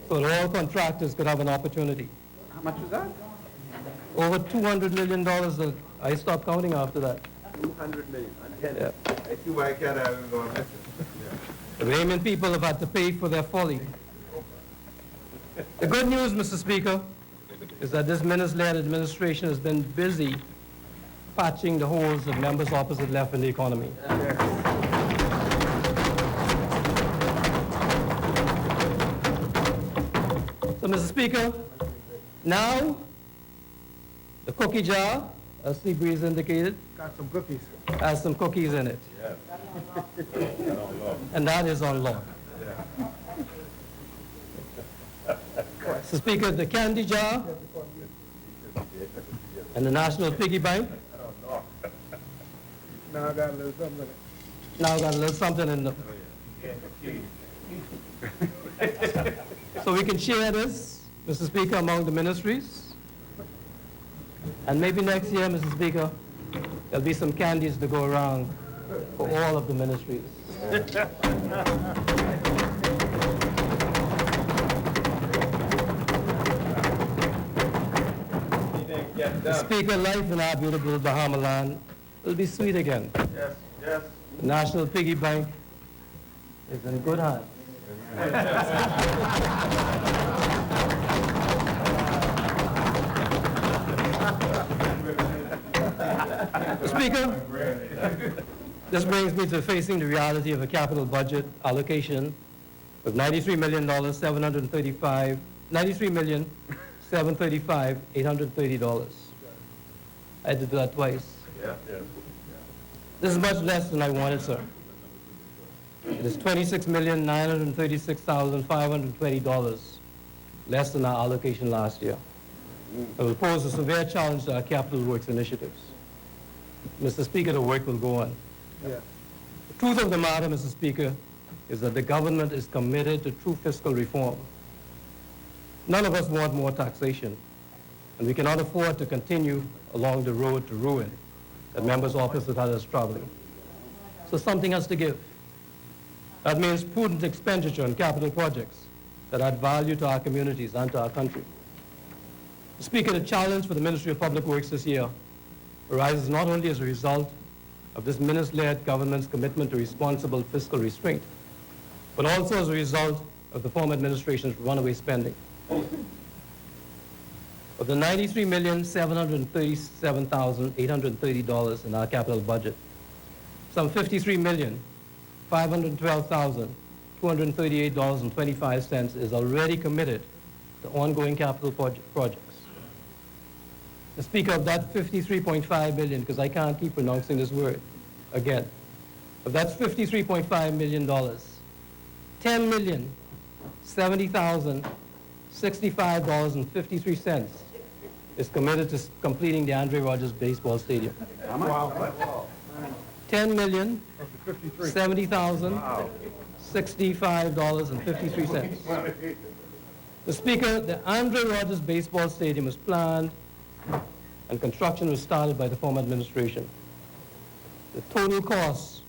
So that all contractors could have an opportunity. How much was that? Over $200 million that I stopped counting after that. 200 million, unintended. Yeah. I see why I can't have it going missing. The Rayman people have had to pay for their folly. The good news, Mr. Speaker, is that this minister-led administration has been busy patching the holes that members opposite left in the economy. So, Mr. Speaker, now the cookie jar, as Steve Breeze indicated, Got some cookies. has some cookies in it. And that is on lock. Mr. Speaker, the candy jar and the National Piggy Bank Now I got a little something in it. now got a little something in them. So we can share this, Mr. Speaker, among the ministries. And maybe next year, Mr. Speaker, there'll be some candies to go around for all of the ministries. Speaker, life in our beautiful Bahama land will be sweet again. Yes, yes. The National Piggy Bank is in good hands. Speaker, this brings me to facing the reality of a capital budget allocation of $93,735,830. I had to do that twice. This is much less than I wanted, sir. It is $26,936,520 less than our allocation last year. It will pose a severe challenge to our capital works initiatives. Mr. Speaker, the work will go on. Yeah. The truth of the matter, Mr. Speaker, is that the government is committed to true fiscal reform. None of us want more taxation, and we cannot afford to continue along the road to ruin that members opposite us are traveling. So something has to give. That means prudent expenditure on capital projects that add value to our communities and to our country. Mr. Speaker, the challenge for the Ministry of Public Works this year arises not only as a result of this minister-led government's commitment to responsible fiscal restraint, but also as a result of the former administration's runaway spending. Of the $93,737,830 in our capital budget, some $53,512,238.25 is already committed to ongoing capital projects. The Speaker, of that $53.5 million, because I can't keep pronouncing this word again, of that $53.5 million, $10,070,065.53 is committed to completing the Andre Rogers Baseball Stadium. $10,070,065.53. The Speaker, the Andre Rogers Baseball Stadium was planned and construction was started by the former administration. The total cost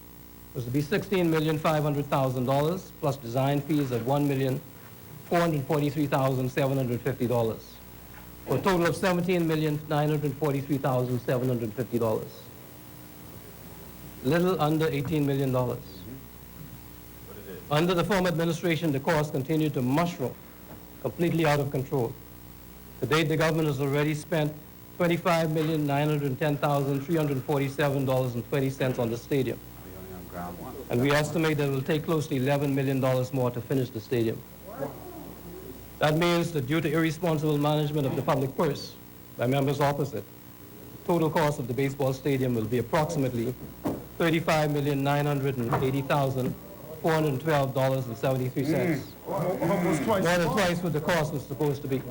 was to be $16,500,000 plus design fees of $1,443,750, for a total of $17,943,750. Little under $18 million. Under the former administration, the cost continued to mushroom, completely out of control. To date, the government has already spent $25,910,347.20 on the stadium. And we estimate that it will take close to $11 million more to finish the stadium. That means that due to irresponsible management of the public purse by members opposite, total cost of the baseball stadium will be approximately $35,980,412.73. Almost twice. More than twice what the cost was supposed to be.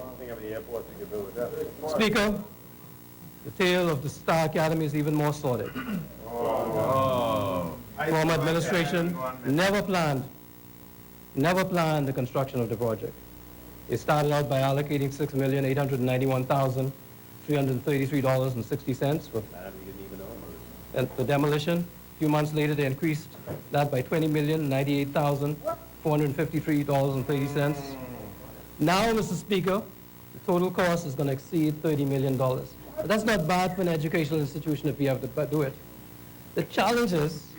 Speaker, the tale of the Star Academy is even more sordid. Former administration never planned the construction of the project. It started out by allocating $6,891,333.60 for demolition. A few months later, they increased that by $20,098,453.30. Now, Mr. Speaker, the total cost is going to exceed $30 million. But that's not bad for an educational institution if we have to do it. The challenge is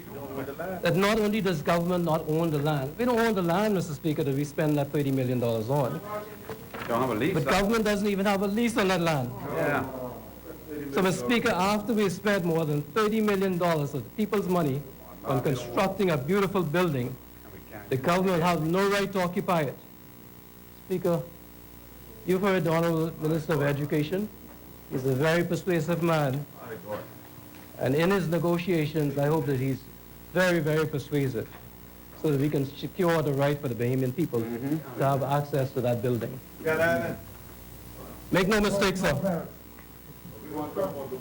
that not only does government not own the land, we don't own the land, Mr. Speaker, that we spend that $30 million on. Don't have a lease. But government doesn't even have a lease on that land. Yeah. So, Mr. Speaker, after we've spent more than $30 million of the people's money on constructing a beautiful building, the government has no right to occupy it. Speaker, you've heard the Honorable Minister of Education. He's a very persuasive man. And in his negotiations, I hope that he's very, very persuasive so that we can secure the right for the Bahamian people to have access to that building. Make no mistake, sir.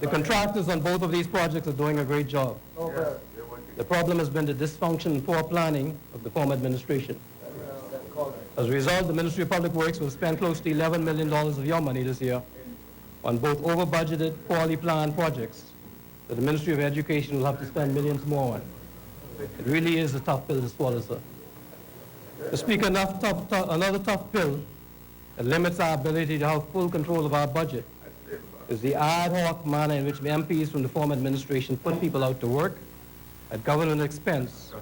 The contractors on both of these projects are doing a great job. The problem has been the dysfunction and poor planning of the former administration. As a result, the Ministry of Public Works will spend close to $11 million of your money this year on both over-budgeted, poorly planned projects that the Ministry of Education will have to spend millions more on. It really is a tough pill to swallow, sir. Mr. Speaker, another tough pill that limits our ability to have full control of our budget is the ad hoc manner in which MPs from the former administration put people out to work at government expense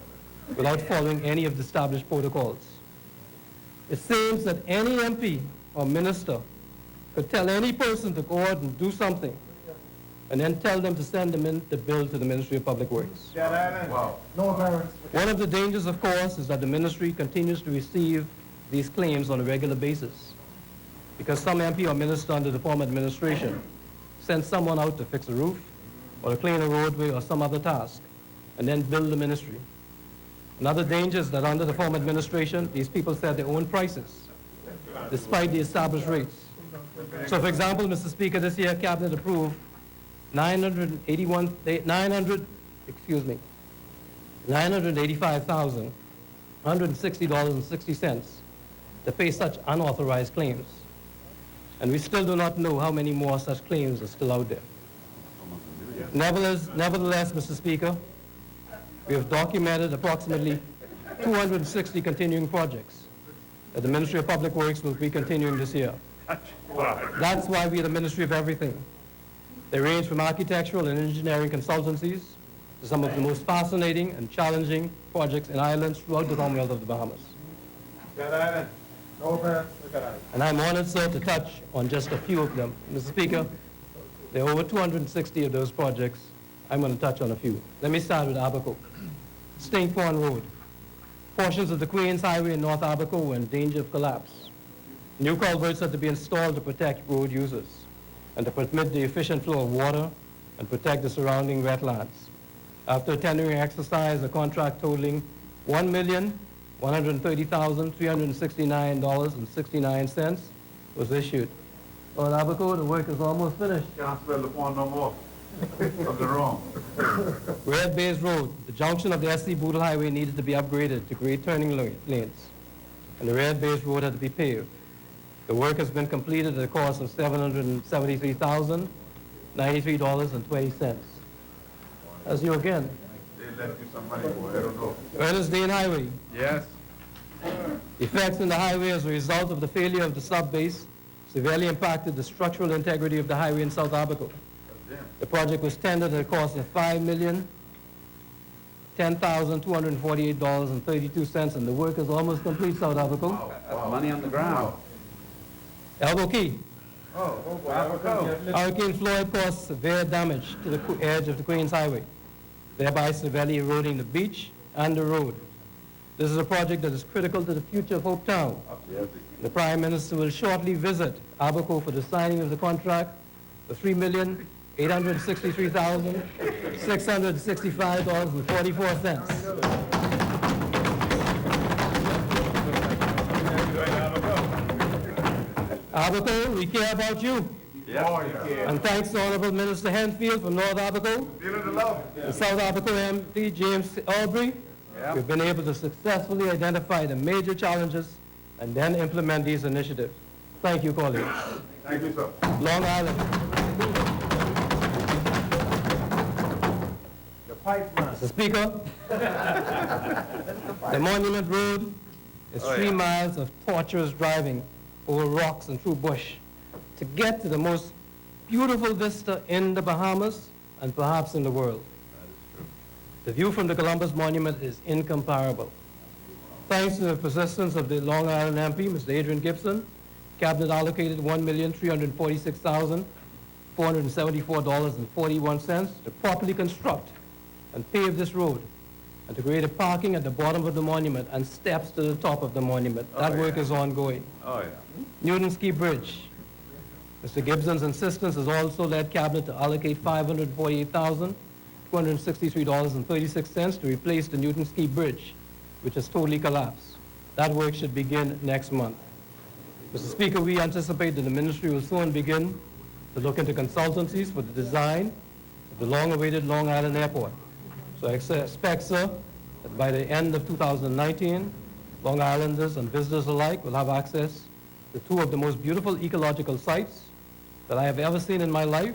without following any of the established protocols. It seems that any MP or minister could tell any person to go out and do something and then tell them to send them in the bill to the Ministry of Public Works. Wow. No appearance. One of the dangers, of course, is that the ministry continues to receive these claims on a regular basis because some MP or minister under the former administration sends someone out to fix a roof or to clean a roadway or some other task and then bill the ministry. Another danger is that under the former administration, these people set their own prices despite the established rates. So, for example, Mr. Speaker, this year Cabinet approved $985,160.60 to pay such unauthorized claims. And we still do not know how many more such claims are still out there. Nevertheless, Mr. Speaker, we have documented approximately 260 continuing projects that the Ministry of Public Works will be continuing this year. That's why we are the Ministry of Everything. They range from architectural and engineering consultancies to some of the most fascinating and challenging projects in islands throughout the Commonwealth of the Bahamas. No appearance. And I'm honored, sir, to touch on just a few of them. Mr. Speaker, there are over 260 of those projects. I'm going to touch on a few. Let me start with Abaco. Stink Pond Road. Portions of the Queens Highway in North Abaco were in danger of collapse. New culverts had to be installed to protect road users and to permit the efficient flow of water and protect the surrounding wetlands. After a tendering exercise, a contract totaling $1,130,369.69 was issued. On Abaco, the work is almost finished. Can't spell the phone no more. Something wrong. Red Bays Road, the junction of the SC Boodle Highway needed to be upgraded to great turning lanes, and the Red Bays Road had to be paved. The work has been completed at a cost of $773,093.20. As you again. They left you some money, boy. I don't know. Ernest Dean Highway. Yes. Effects in the highway as a result of the failure of the sub-base severely impacted the structural integrity of the highway in South Abaco. The project was tendered at a cost of $5,010,248.32, and the work is almost complete, South Abaco. That's money on the ground. Elbow Key. Oh, boy. Abaco. Hurricane Floyd caused severe damage to the edge of the Queens Highway, thereby severely eroding the beach and the road. This is a project that is critical to the future of Hope Town. The Prime Minister will shortly visit Abaco for the signing of the contract for $3,000,000 $863,665.44. Abaco, we care about you. And thanks to Honorable Minister Henfield from North Abaco, Feeling the love. and South Abaco MP James Aubrey, we've been able to successfully identify the major challenges and then implement these initiatives. Thank you, colleagues. Thank you, sir. Long Island. The pipeline. Mr. Speaker, the Monument Road is 3 miles of torturous driving over rocks and through bush to get to the most beautiful vista in the Bahamas and perhaps in the world. The view from the Columbus Monument is incomparable. Thanks to the persistence of the Long Island MP, Mr. Adrian Gibson, Cabinet allocated $1,346,474.41 to properly construct and pave this road and to create a parking at the bottom of the monument and steps to the top of the monument. That work is ongoing. Oh, yeah. Newton's Key Bridge. Mr. Gibson's insistence has also led Cabinet to allocate $548,263.36 to replace the Newton's Key Bridge, which has totally collapsed. That work should begin next month. Mr. Speaker, we anticipate that the ministry will soon begin to look into consultancies for the design of the long-awaited Long Island Airport. So I expect, sir, that by the end of 2019, Long Islanders and visitors alike will have access to 2 of the most beautiful ecological sites that I have ever seen in my life,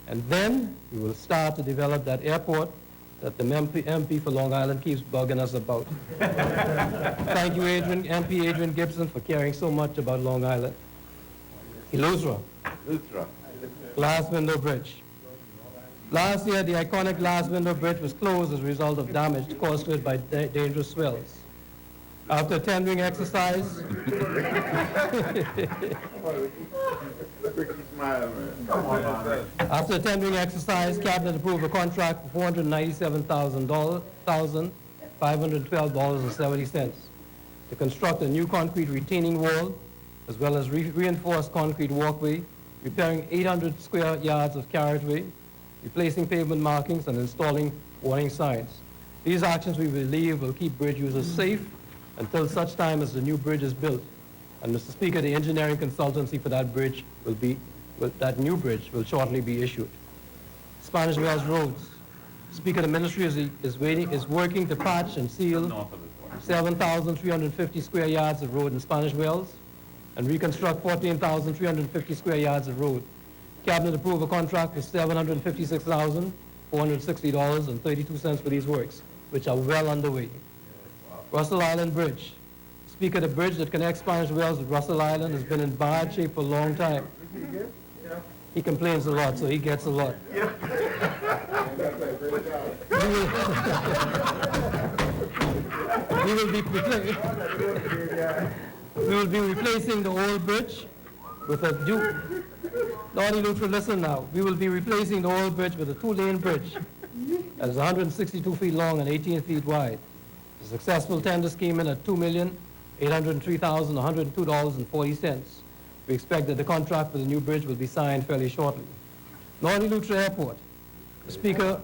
and then we will start to develop that airport that the MP for Long Island keeps bugging us about. Thank you, MP Adrian Gibson, for caring so much about Long Island. Eleuthera, Glass Window Bridge. Last year, the iconic Glass Window Bridge was closed as a result of damage caused to it by dangerous swells. After a tendering exercise, after a tendering exercise, Cabinet approved a contract for $497,512.70 to construct a new concrete retaining wall, as well as reinforced concrete walkway, repairing 800 square yards of carriageway, replacing pavement markings, and installing warning signs. These actions, we believe, will keep bridge users safe until such time as the new bridge is built. And Mr. Speaker, the engineering consultancy for that bridge that new bridge will shortly be issued. Spanish Wells Roads. Speaker, the ministry is working to patch and seal 7,350 square yards of road in Spanish Wells and reconstruct 14,350 square yards of road. Cabinet approved a contract for $756,460.32 for these works, which are well underway. Russell Island Bridge. Speaker, the bridge that connects Spanish Wells with Russell Island has been in bad shape for a long time. He complains a lot, so he gets a lot. We will be replacing the old bridge with a new... Lord Eleuthera, listen now. We will be replacing the old bridge with a 2-lane bridge that is 162 feet long and 18 feet wide. The successful tender came in at $2,803,102.40. We expect that the contract for the new bridge will be signed fairly shortly. Lord Eleuthera Airport. Speaker,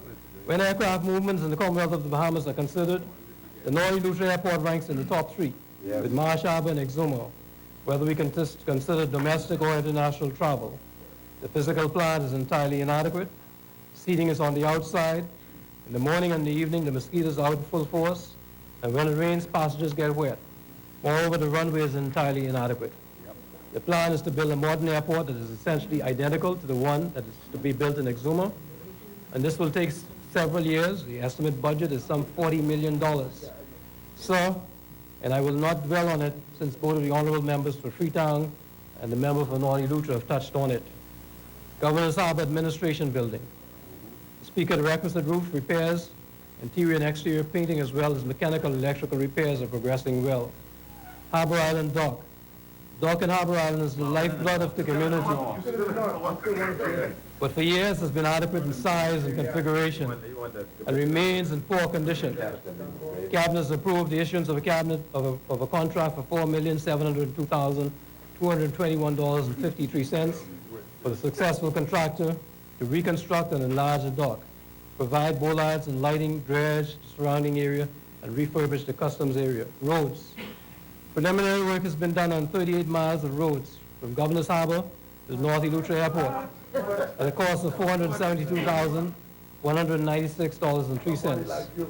when aircraft movements in the Commonwealth of the Bahamas are considered, the North Eleuthera Airport ranks in the top 3, with Marsh Harbor and Exuma, whether we consider domestic or international travel. The physical plant is entirely inadequate. Seating is on the outside. In the morning and the evening, the mosquitoes are out in full force, and when it rains, passengers get wet. Moreover, the runway is entirely inadequate. The plan is to build a modern airport that is essentially identical to the one that is to be built in Exuma, and this will take several years. The estimate budget is some $40 million. Sir, and I will not dwell on it since both of the honorable members for Freetown and the member for North Eleuthera have touched on it. Governor's Harbor Administration Building. Speaker, the requisite roof repairs, interior and exterior painting, as well as mechanical and electrical repairs are progressing well. Harbor Island Dock. Dock in Harbor Island is the lifeblood of the community, but for years has been adequate in size and configuration and remains in poor condition. Cabinet has approved the issuance of a contract for $4,702,221.53 for the successful contractor to reconstruct and enlarge the dock, provide bollards and lighting, dredge the surrounding area, and refurbish the customs area. Roads. Preliminary work has been done on 38 miles of roads from Governor's Harbor to North Eleuthera Airport at a cost of $472,196.03.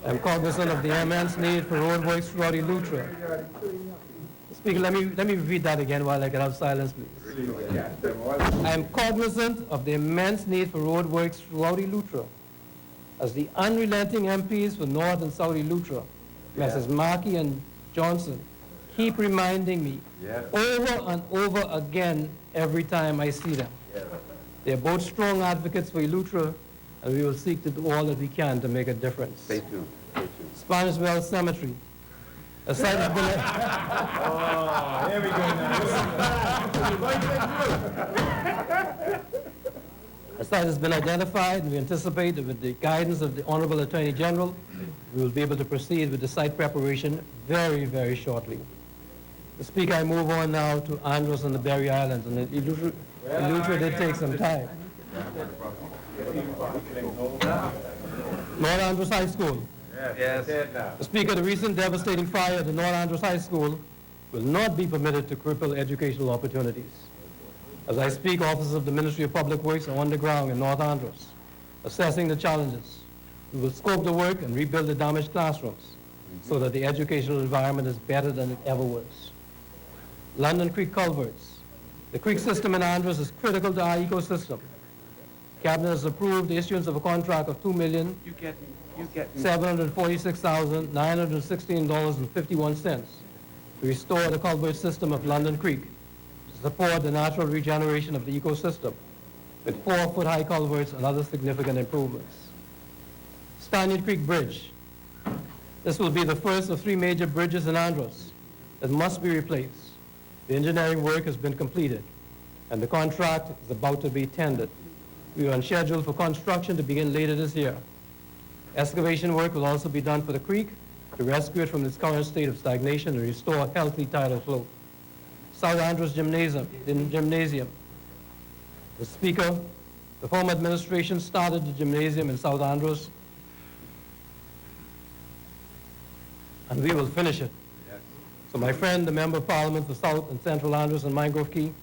I'm cognizant of the immense need for roadworks throughout Eleuthera. Speaker, let me repeat that again while I get out silence, please. I am cognizant of the immense need for roadworks throughout Eleuthera, as the unrelenting MPs for North and South Eleuthera, Messrs. Markey and Johnson, keep reminding me over and over again every time I see them. They are both strong advocates for Eleuthera, and we will seek to do all that we can to make a difference. Stay tuned. Spanish Well Cemetery. A site has been... Here we go A site has been identified, and we anticipate that with the guidance of the Honorable Attorney General, we will be able to proceed with the site preparation very, very shortly. Mr. Speaker, I move on now to Andros and the Berry Islands, and Eleuthera did take some time. North Andros High School. Yes. Mr. Speaker, the recent devastating fire at the North Andros High School will not be permitted to cripple educational opportunities. As I speak, officers of the Ministry of Public Works are on the ground in North Andros, assessing the challenges. We will scope the work and rebuild the damaged classrooms so that the educational environment is better than it ever was. London Creek culverts. The creek system in Andros is critical to our ecosystem. Cabinet has approved the issuance of a contract of $2,746,916.51 to restore the culvert system of London Creek to support the natural regeneration of the ecosystem with 4-foot-high culverts and other significant improvements. Stanyard Creek Bridge. This will be the first of 3 major bridges in Andros that must be replaced. The engineering work has been completed, and the contract is about to be tendered. We are on schedule for construction to begin later this year. Excavation work will also be done for the creek to rescue it from its current state of stagnation and restore a healthy tidal flow. South Andros Gymnasium. Mr. Speaker, the former administration started the gymnasium in South Andros, and we will finish it. So my friend, the Member of Parliament for South and Central Andros and Mangrove Key,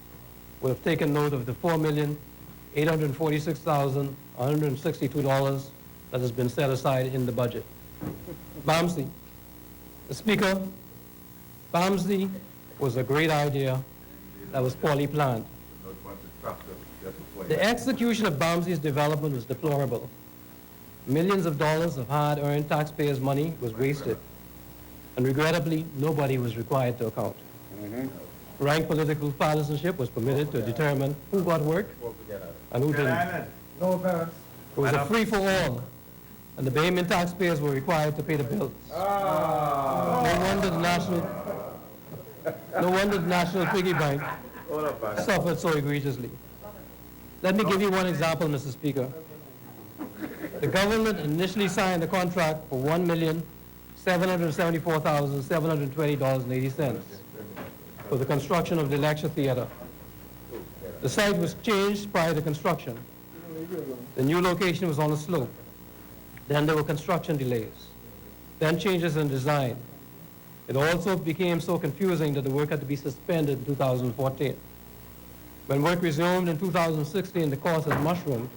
will have taken note of the $4,846,162 that has been set aside in the budget. Barmsey. The Speaker, Barmsey was a great idea that was poorly planned. The execution of Barmsey's development was deplorable. Millions of dollars of hard-earned taxpayers' money was wasted, and regrettably, nobody was required to account. Rank political partisanship was permitted to determine who got work and who didn't. No parents. It was a free-for-all, and the Bahamian taxpayers were required to pay the bills. No wonder the National Piggy Bank suffered so egregiously. Let me give you one example, Mr. Speaker. The government initially signed a contract for $1,774,720.80 for the construction of the lecture theater. The site was changed prior to construction. The new location was on a slope. Then there were construction delays. Then changes in design. It also became so confusing that the work had to be suspended in 2014. When work resumed in 2016, the cost had mushroomed.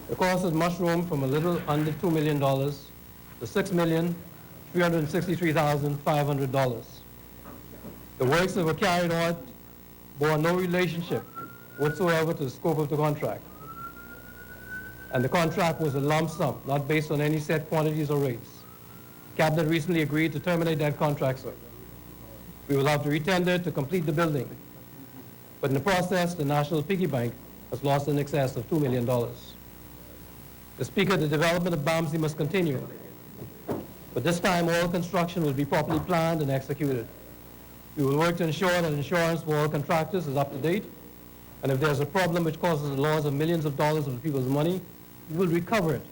The cost had mushroomed from a little under $2 million to $6,363,500. The works that were carried out bore no relationship whatsoever to the scope of the contract. And the contract was a lump sum, not based on any set quantities or rates. Cabinet recently agreed to terminate that contract, sir. We will have to retender to complete the building. But in the process, the National Piggy Bank has lost in excess of $2 million. The Speaker, the development of Barmsey must continue. But this time, all construction will be properly planned and executed. We will work to ensure that insurance for all contractors is up to date. And if there's a problem which causes the loss of millions of dollars of people's money, we will recover it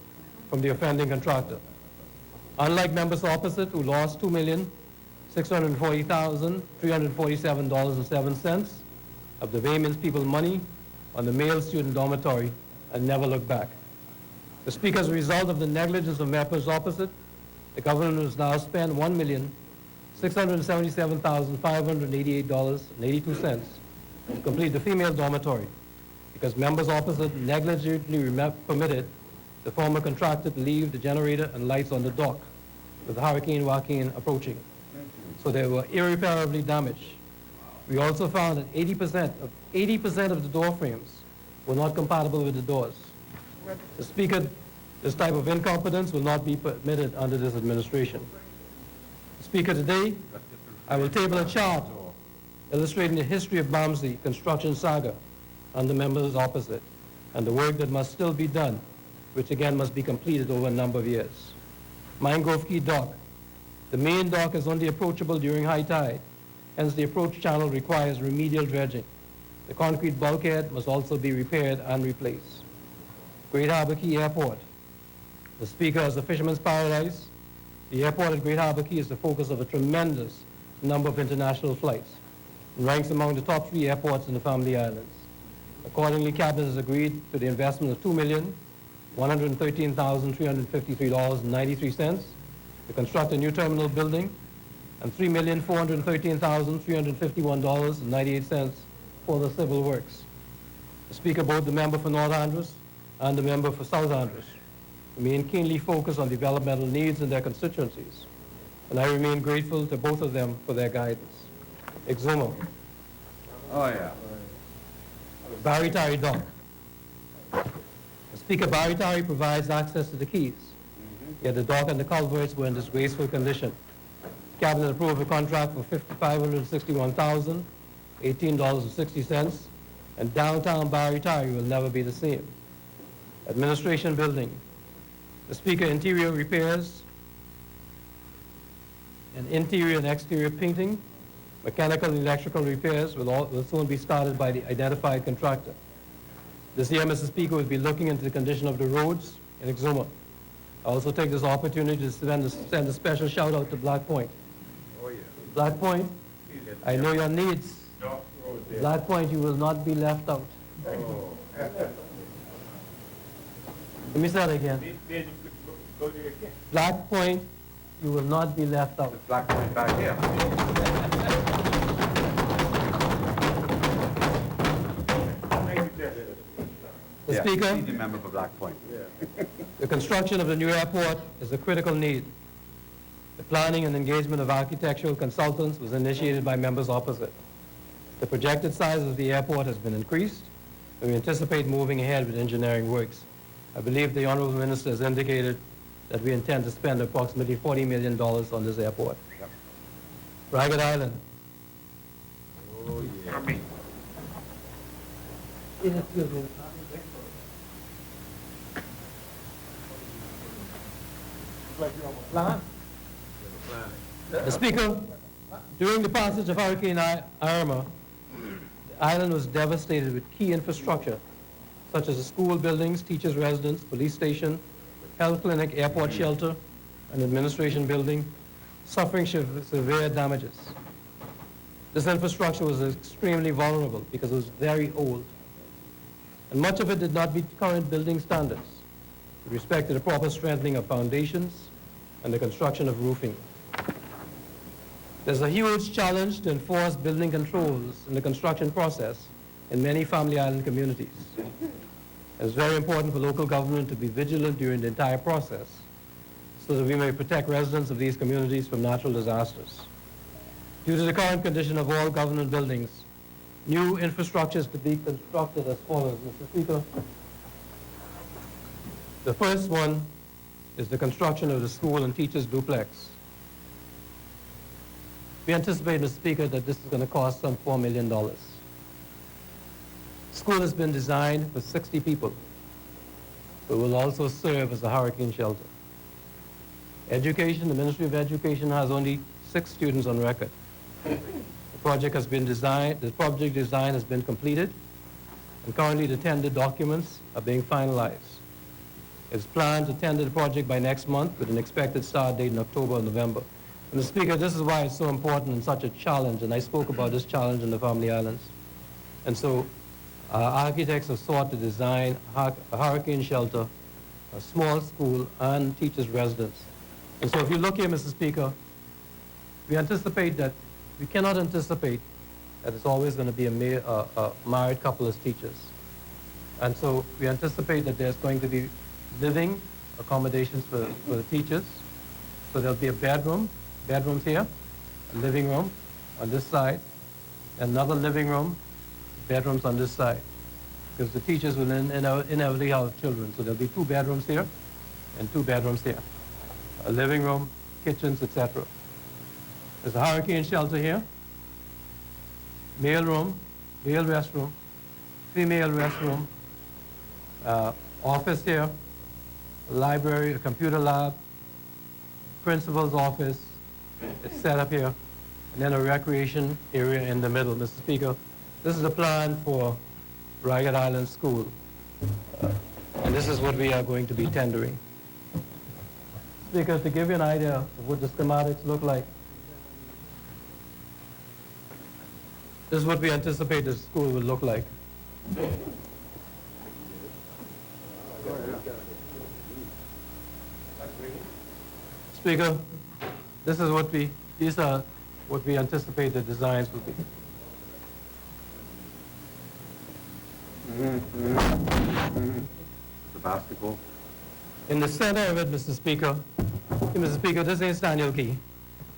from the offending contractor. Unlike members opposite who lost $2,640,347.07 of the Bahamian people's money on the male student dormitory and never looked back. The Speaker, as a result of the negligence of members opposite, the government has now spent $1,677,588.82 to complete the female dormitory because members opposite negligently permitted the former contractor to leave the generator and lights on the dock with Hurricane Joaquin approaching. So they were irreparably damaged. We also found that 80% of the door frames were not compatible with the doors. The Speaker, this type of incompetence will not be permitted under this administration. Speaker, today, I will table a chart illustrating the history of Barnsley construction saga under members opposite and the work that must still be done, which again must be completed over a number of years. Mangrove Key Dock. The main dock is only approachable during high tide, hence the approach channel requires remedial dredging. The concrete bulkhead must also be repaired and replaced. Great Harbor Key Airport. The Speaker, as a fisherman's paradise, the airport at Great Harbor Key is the focus of a tremendous number of international flights and ranks among the top 3 airports in the Family Islands. Accordingly, Cabinet has agreed to the investment of $2,113,353.93 to construct a new terminal building and $3,413,351.98 for the civil works. The Speaker, both the member for North Andros and the member for South Andros remain keenly focused on developmental needs in their constituencies, and I remain grateful to both of them for their guidance. Exuma. Oh, yeah. Barry Tari Dock. The Speaker, Barry Tari provides access to the quays, yet the dock and the culverts were in disgraceful condition. Cabinet approved a contract for $561,018.60, and downtown Barry Tari will never be the same. Administration building. The Speaker, interior repairs and interior and exterior painting, mechanical and electrical repairs will soon be started by the identified contractor. This year, Mr. Speaker, will be looking into the condition of the roads in Exuma. I also take this opportunity to send a special shout out to Black Point. Oh, yeah. Black Point, I know your needs. Black Point, you will not be left out. Oh. Let me say that again. Go there again. Black Point, you will not be left out. Black point back here. The Yeah, Speaker, senior member for Black Point. the construction of the new airport is a critical need. The planning and engagement of architectural consultants was initiated by members opposite. The projected size of the airport has been increased, and we anticipate moving ahead with engineering works. I believe the Honorable Minister has indicated that we intend to spend approximately $40 million on this airport. Yep. Ragged Island. Oh, yeah. Like you're on a plan? The Speaker, during the passage of Hurricane Irma, the island was devastated with key infrastructure, such as the school buildings, teachers' residence, police station, health clinic, airport shelter, and administration building, suffering severe damages. This infrastructure was extremely vulnerable because it was very old, and much of it did not meet current building standards with respect to the proper strengthening of foundations and the construction of roofing. There's a huge challenge to enforce building controls in the construction process in many Family Island communities. It's very important for local government to be vigilant during the entire process so that we may protect residents of these communities from natural disasters. Due to the current condition of all government buildings, new infrastructure is to be constructed as follows, Mr. Speaker. The first one is the construction of the school and teachers duplex. We anticipate, Mr. Speaker, that this is going to cost some $4 million. School has been designed for 60 people, but will also serve as a hurricane shelter. Education, the Ministry of Education has only 6 students on record. The project design has been completed, and currently the tender documents are being finalized. It's planned to tender the project by next month with an expected start date in October or November. And Mr. Speaker, this is why it's so important and such a challenge, and I spoke about this challenge in the Family Islands. And so Architects have sought to design a hurricane shelter, a small school, and teachers' residence. And so if you look here, Mr. Speaker, we cannot anticipate that it's always going to be a married couple as teachers. And so we anticipate that there's going to be living accommodations for the teachers. So there'll be bedrooms here, a living room on this side, another living room, bedrooms on this side. Because the teachers will inevitably have children. So there'll be 2 bedrooms here and 2 bedrooms here. A living room, kitchens, etc. There's a hurricane shelter here, male room, male restroom, female restroom, office here, a library, a computer lab, principal's office. It's set up here, and then a recreation area in the middle. Mr. Speaker, this is the plan for Ragged Island School, and this is what we are going to be tendering. Speaker, to give you an idea of what the schematics look like, this is what we anticipate the school will look like. Speaker, these are what we anticipate the designs will be. The basketball. In the center of it, Mr. Speaker, this ain't Daniel Key.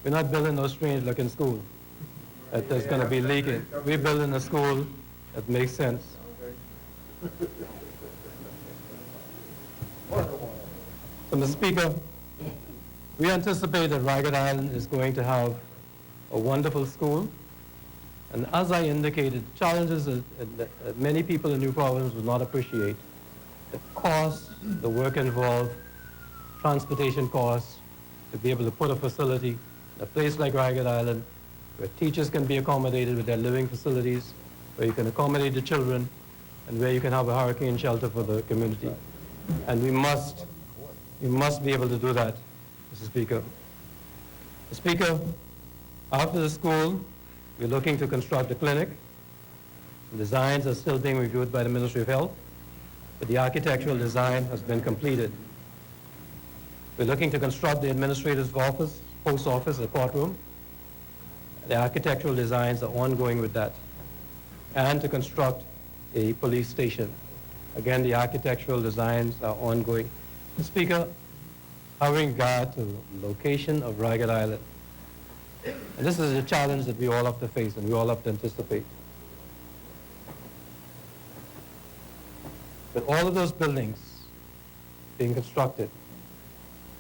We're not building no strange-looking school that's going to be leaking. We're building a school that makes sense. So, Mr. Speaker, we anticipate that Ragged Island is going to have a wonderful school. And as I indicated, challenges that many people in New Providence will not appreciate. The cost, the work involved, transportation costs, to be able to put a facility in a place like Ragged Island, where teachers can be accommodated with their living facilities, where you can accommodate the children, and where you can have a hurricane shelter for the community. And we must be able to do that, Mr. Speaker. Mr. Speaker, after the school, we're looking to construct a clinic. Designs are still being reviewed by the Ministry of Health, but the architectural design has been completed. We're looking to construct the administrative office, post office, a courtroom. The architectural designs are ongoing with that. And to construct a police station. Again, the architectural designs are ongoing. Mr. Speaker, having regard to the location of Ragged Island, and this is a challenge that we all have to face and we all have to anticipate. With all of those buildings being constructed,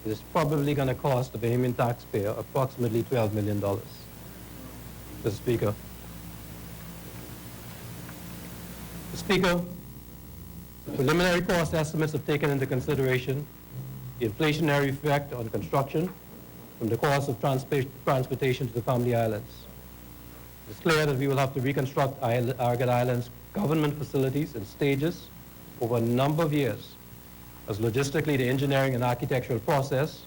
it is probably going to cost the Bahamian taxpayer approximately $12 million. Mr. Speaker. Mr. Speaker, preliminary cost estimates have taken into consideration the inflationary effect on construction from the cost of transportation to the family islands. It's clear that we will have to reconstruct Ragged Island's government facilities in stages over a number of years, as logistically the engineering and architectural process,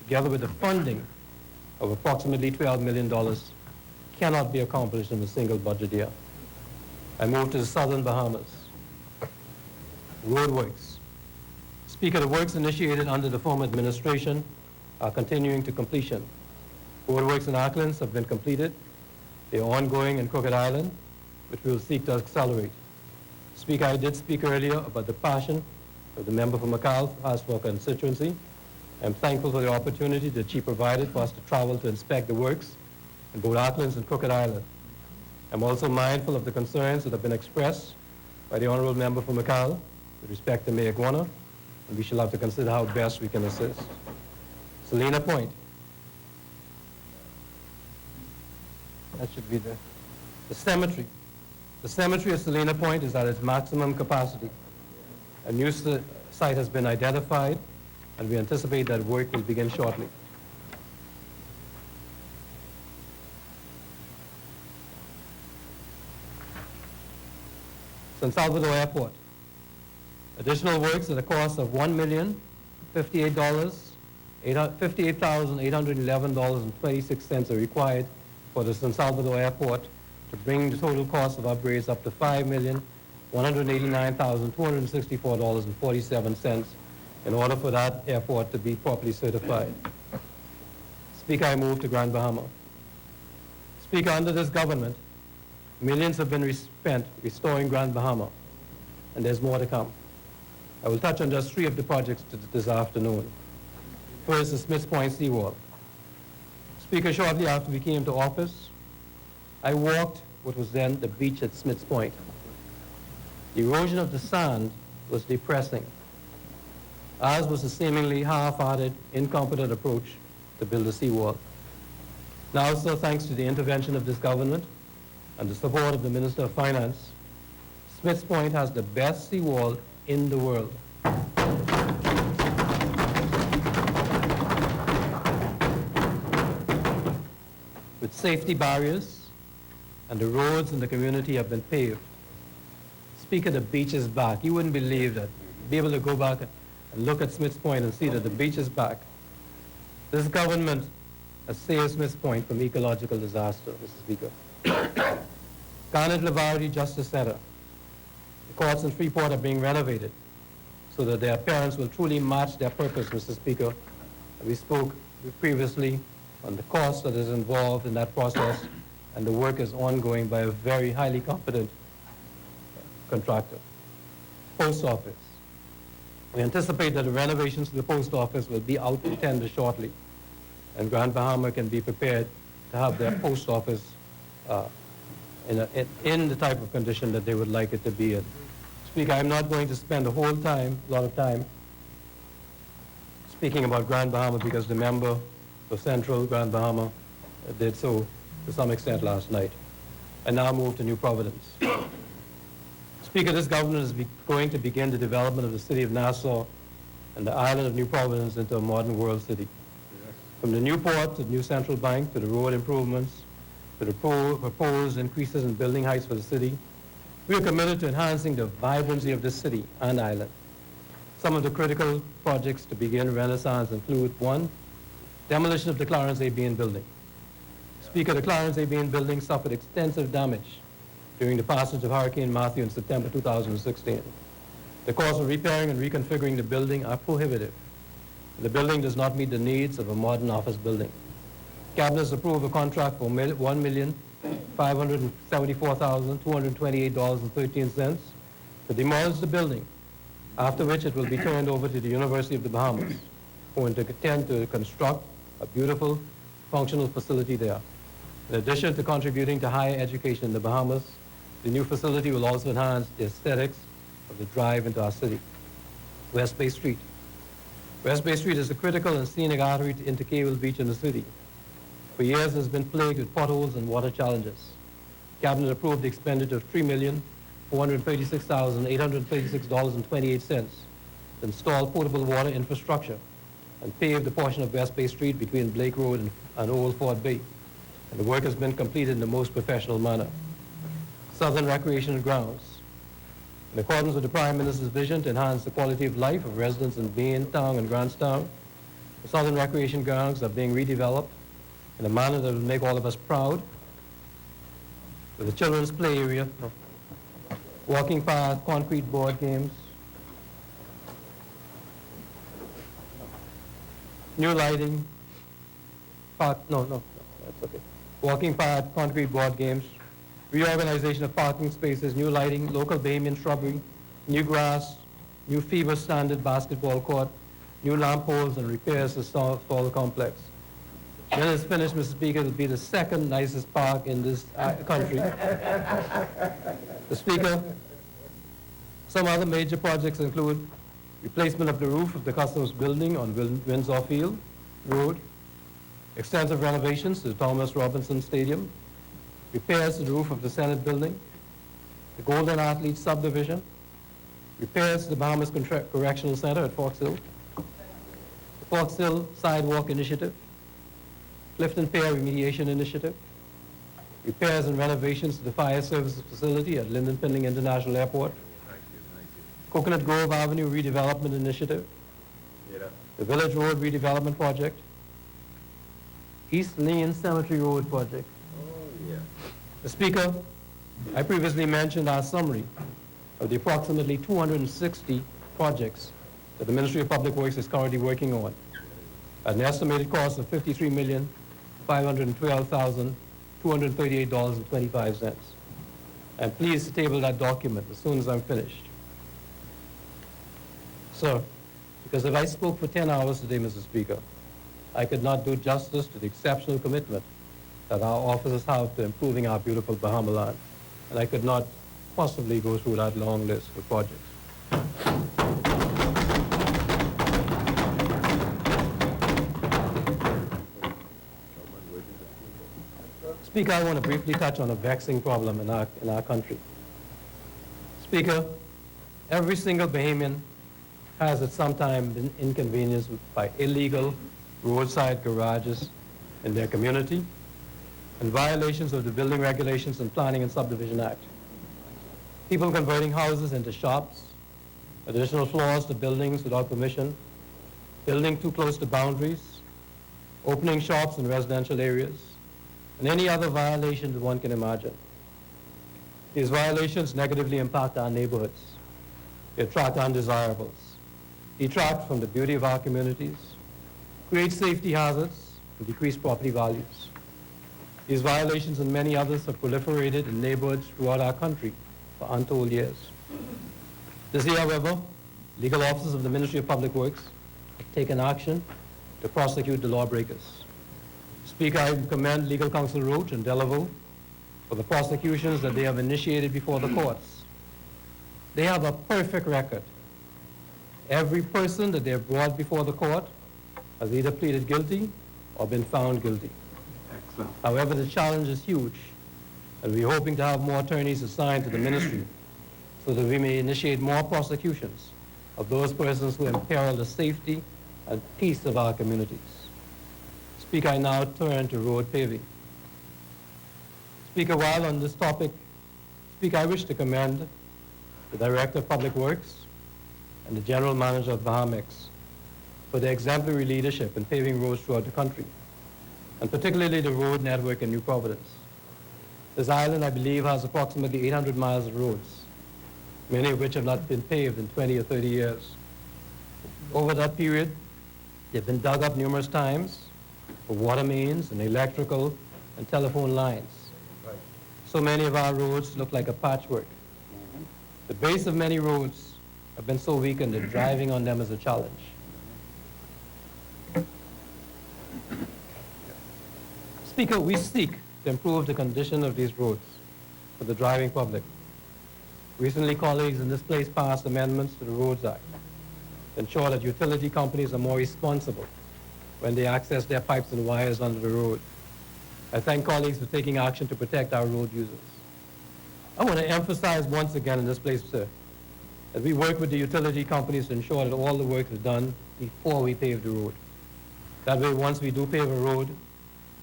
together with the funding of approximately $12 million, cannot be accomplished in a single budget year. I move to the southern Bahamas. Roadworks. Speaker, the works initiated under the former administration are continuing to completion. Roadworks in Auckland have been completed. They are ongoing in Crooked Island, which we will seek to accelerate. Speaker, I did speak earlier about the passion of the member from Macau as for constituency. I'm thankful for the opportunity that she provided for us to travel to inspect the works in both Auckland and Crooked Island. I'm also mindful of the concerns that have been expressed by the honorable member from Macau with respect to Mayor Guana, and we shall have to consider how best we can assist. Selena Point. That should be the cemetery. The cemetery of Selena Point is at its maximum capacity. A new site has been identified, and we anticipate that work will begin shortly. San Salvador Airport. Additional works at a cost of $58,811.26 are required for the San Salvador Airport to bring the total cost of upgrades up to $5,250,000. $189,264.47 in order for that airport to be properly certified. Speaker, I move to grant Bahama. Speaker, under this government, millions have been spent restoring Grand Bahama, and there's more to come. I will touch on just 3 of the projects this afternoon. First, the Smiths Point seawall. Speaker, shortly after we came to office, I walked what was then the beach at Smiths Point. The erosion of the sand was depressing, as was the seemingly half-hearted, incompetent approach to build a seawall. Now, sir, thanks to the intervention of this government and the support of the Minister of Finance, Smiths Point has the best seawall in the world. With safety barriers, and the roads in the community have been paved. Speaker, the beach is back. You wouldn't believe that. Be able to go back and look at Smiths Point and see that the beach is back. This government has saved Smiths Point from ecological disaster, Mr. Speaker. Garnet Lavardi Justice Center. The courts in Freeport are being renovated so that their appearance will truly match their purpose, Mr. Speaker. We spoke previously on the cost that is involved in that process, and the work is ongoing by a very highly competent contractor. Post office. We anticipate that the renovations to the post office will be out to tender shortly, and Grand Bahama can be prepared to have their post office in the type of condition that they would like it to be in. Speaker, I'm not going to spend a lot of time speaking about Grand Bahama because the member for Central Grand Bahama did so to some extent last night. I now move to New Providence. Speaker, this government is going to begin the development of the city of Nassau and the island of New Providence into a modern world city. From the new port to the new central bank to the road improvements to the proposed increases in building heights for the city, we are committed to enhancing the vibrancy of this city and island. Some of the critical projects to begin Renaissance include: 1, demolition of the Clarence A. Bean building. Speaker, the Clarence A. Bean building suffered extensive damage during the passage of Hurricane Matthew in September 2016. The cost of repairing and reconfiguring the building are prohibitive. The building does not meet the needs of a modern office building. Cabinet has approved a contract for $1,574,228.13 to demolish the building, after which it will be turned over to the University of the Bahamas, who intend to construct a beautiful, functional facility there. In addition to contributing to higher education in the Bahamas, the new facility will also enhance the aesthetics of the drive into our city. West Bay Street. West Bay Street is a critical and scenic artery into Cable Beach in the city. For years, it has been plagued with potholes and water challenges. Cabinet approved the expenditure of $3,436,836.28 to install potable water infrastructure and pave the portion of West Bay Street between Blake Road and Old Fort Bay. And the work has been completed in the most professional manner. Southern Recreational Grounds. In accordance with the Prime Minister's vision to enhance the quality of life of residents in Baintown and Grantstown, the Southern Recreation Grounds are being redeveloped in a manner that will make all of us proud, with a children's play area, walking path, concrete board games, new lighting, that's okay. Walking path, concrete board games, reorganization of parking spaces, new lighting, local Bahamian shrubbery, new grass, new FIBA standard basketball court, new lamp poles, and repairs to stall the complex. When it's finished, Mr. Speaker, it will be the second nicest park in this country. The Speaker, some other major projects include replacement of the roof of the Customs building on Windsor Field Road, extensive renovations to the Thomas Robinson Stadium, repairs to the roof of the Senate building, the Golden Athletes subdivision, repairs to the Bahamas Correctional Center at Fox Hill, the Fox Hill Sidewalk Initiative, Clifton Pier Remediation Initiative, repairs and renovations to the Fire Services Facility at Lyndon Pinling International Airport, Coconut Grove Avenue Redevelopment Initiative, the Village Road Redevelopment Project, East Lane Cemetery Road Project. Mr. Speaker, I previously mentioned our summary of the approximately 260 projects that the Ministry of Public Works is currently working on at an estimated cost of $53,512,238.25. I'm pleased to table that document as soon as I'm finished. Sir, because if I spoke for 10 hours today, Mr. Speaker, I could not do justice to the exceptional commitment that our officers have to improving our beautiful Bahama land, and I could not possibly go through that long list of projects. Speaker, I want to briefly touch on a vexing problem in our country. Speaker, every single Bahamian has at some time been inconvenienced by illegal roadside garages in their community and violations of the Building Regulations and Planning and Subdivision Act. People converting houses into shops, additional floors to buildings without permission, building too close to boundaries, opening shops in residential areas, and any other violation that one can imagine. These violations negatively impact our neighborhoods. They attract undesirables, detract from the beauty of our communities, create safety hazards, and decrease property values. These violations and many others have proliferated in neighborhoods throughout our country for untold years. This year, however, legal officers of the Ministry of Public Works have taken action to prosecute the lawbreakers. Speaker, I commend Legal Counsel Roach and Delaveau for the prosecutions that they have initiated before the courts. They have a perfect record. Every person that they have brought before the court has either pleaded guilty or been found guilty. Excellent. However, the challenge is huge, and we're hoping to have more attorneys assigned to the ministry so that we may initiate more prosecutions of those persons who imperil the safety and peace of our communities. Speaker, I now turn to road paving. Speaker, while on this topic, Speaker, I wish to commend the Director of Public Works and the General Manager of Bahamex for their exemplary leadership in paving roads throughout the country, and particularly the road network in New Providence. This island, I believe, has approximately 800 miles of roads, many of which have not been paved in 20 or 30 years. Over that period, they've been dug up numerous times for water mains and electrical and telephone lines. So many of our roads look like a patchwork. The base of many roads have been so weakened that driving on them is a challenge. Speaker, we seek to improve the condition of these roads for the driving public. Recently, colleagues in this place passed amendments to the Roads Act to ensure that utility companies are more responsible when they access their pipes and wires under the road. I thank colleagues for taking action to protect our road users. I want to emphasize once again in this place, sir, that we work with the utility companies to ensure that all the work is done before we pave the road. That way, once we do pave a road,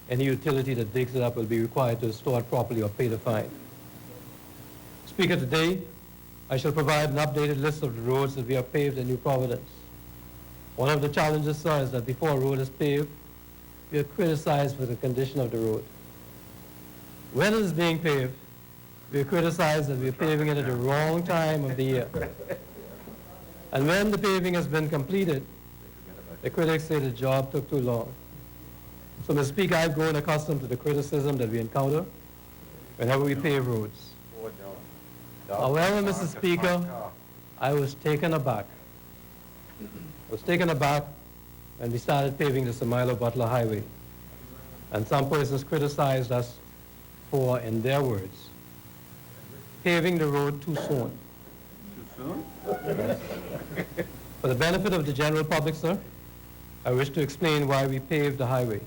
any utility that digs it up will be required to restore it properly or pay the fine. Speaker, today, I shall provide an updated list of the roads that we have paved in New Providence. One of the challenges, sir, is that before a road is paved, we are criticized for the condition of the road. When it is being paved, we are criticized that we are paving it at the wrong time of the year. And when the paving has been completed, the critics say the job took too long. So, Mr. Speaker, I've grown accustomed to the criticism that we encounter whenever we pave roads. However, Mr. Speaker, I was taken aback. When we started paving the Samilo Butler Highway. And some persons criticized us for, in their words, paving the road too soon. Too soon? For the benefit of the general public, sir, I wish to explain why we paved the highway.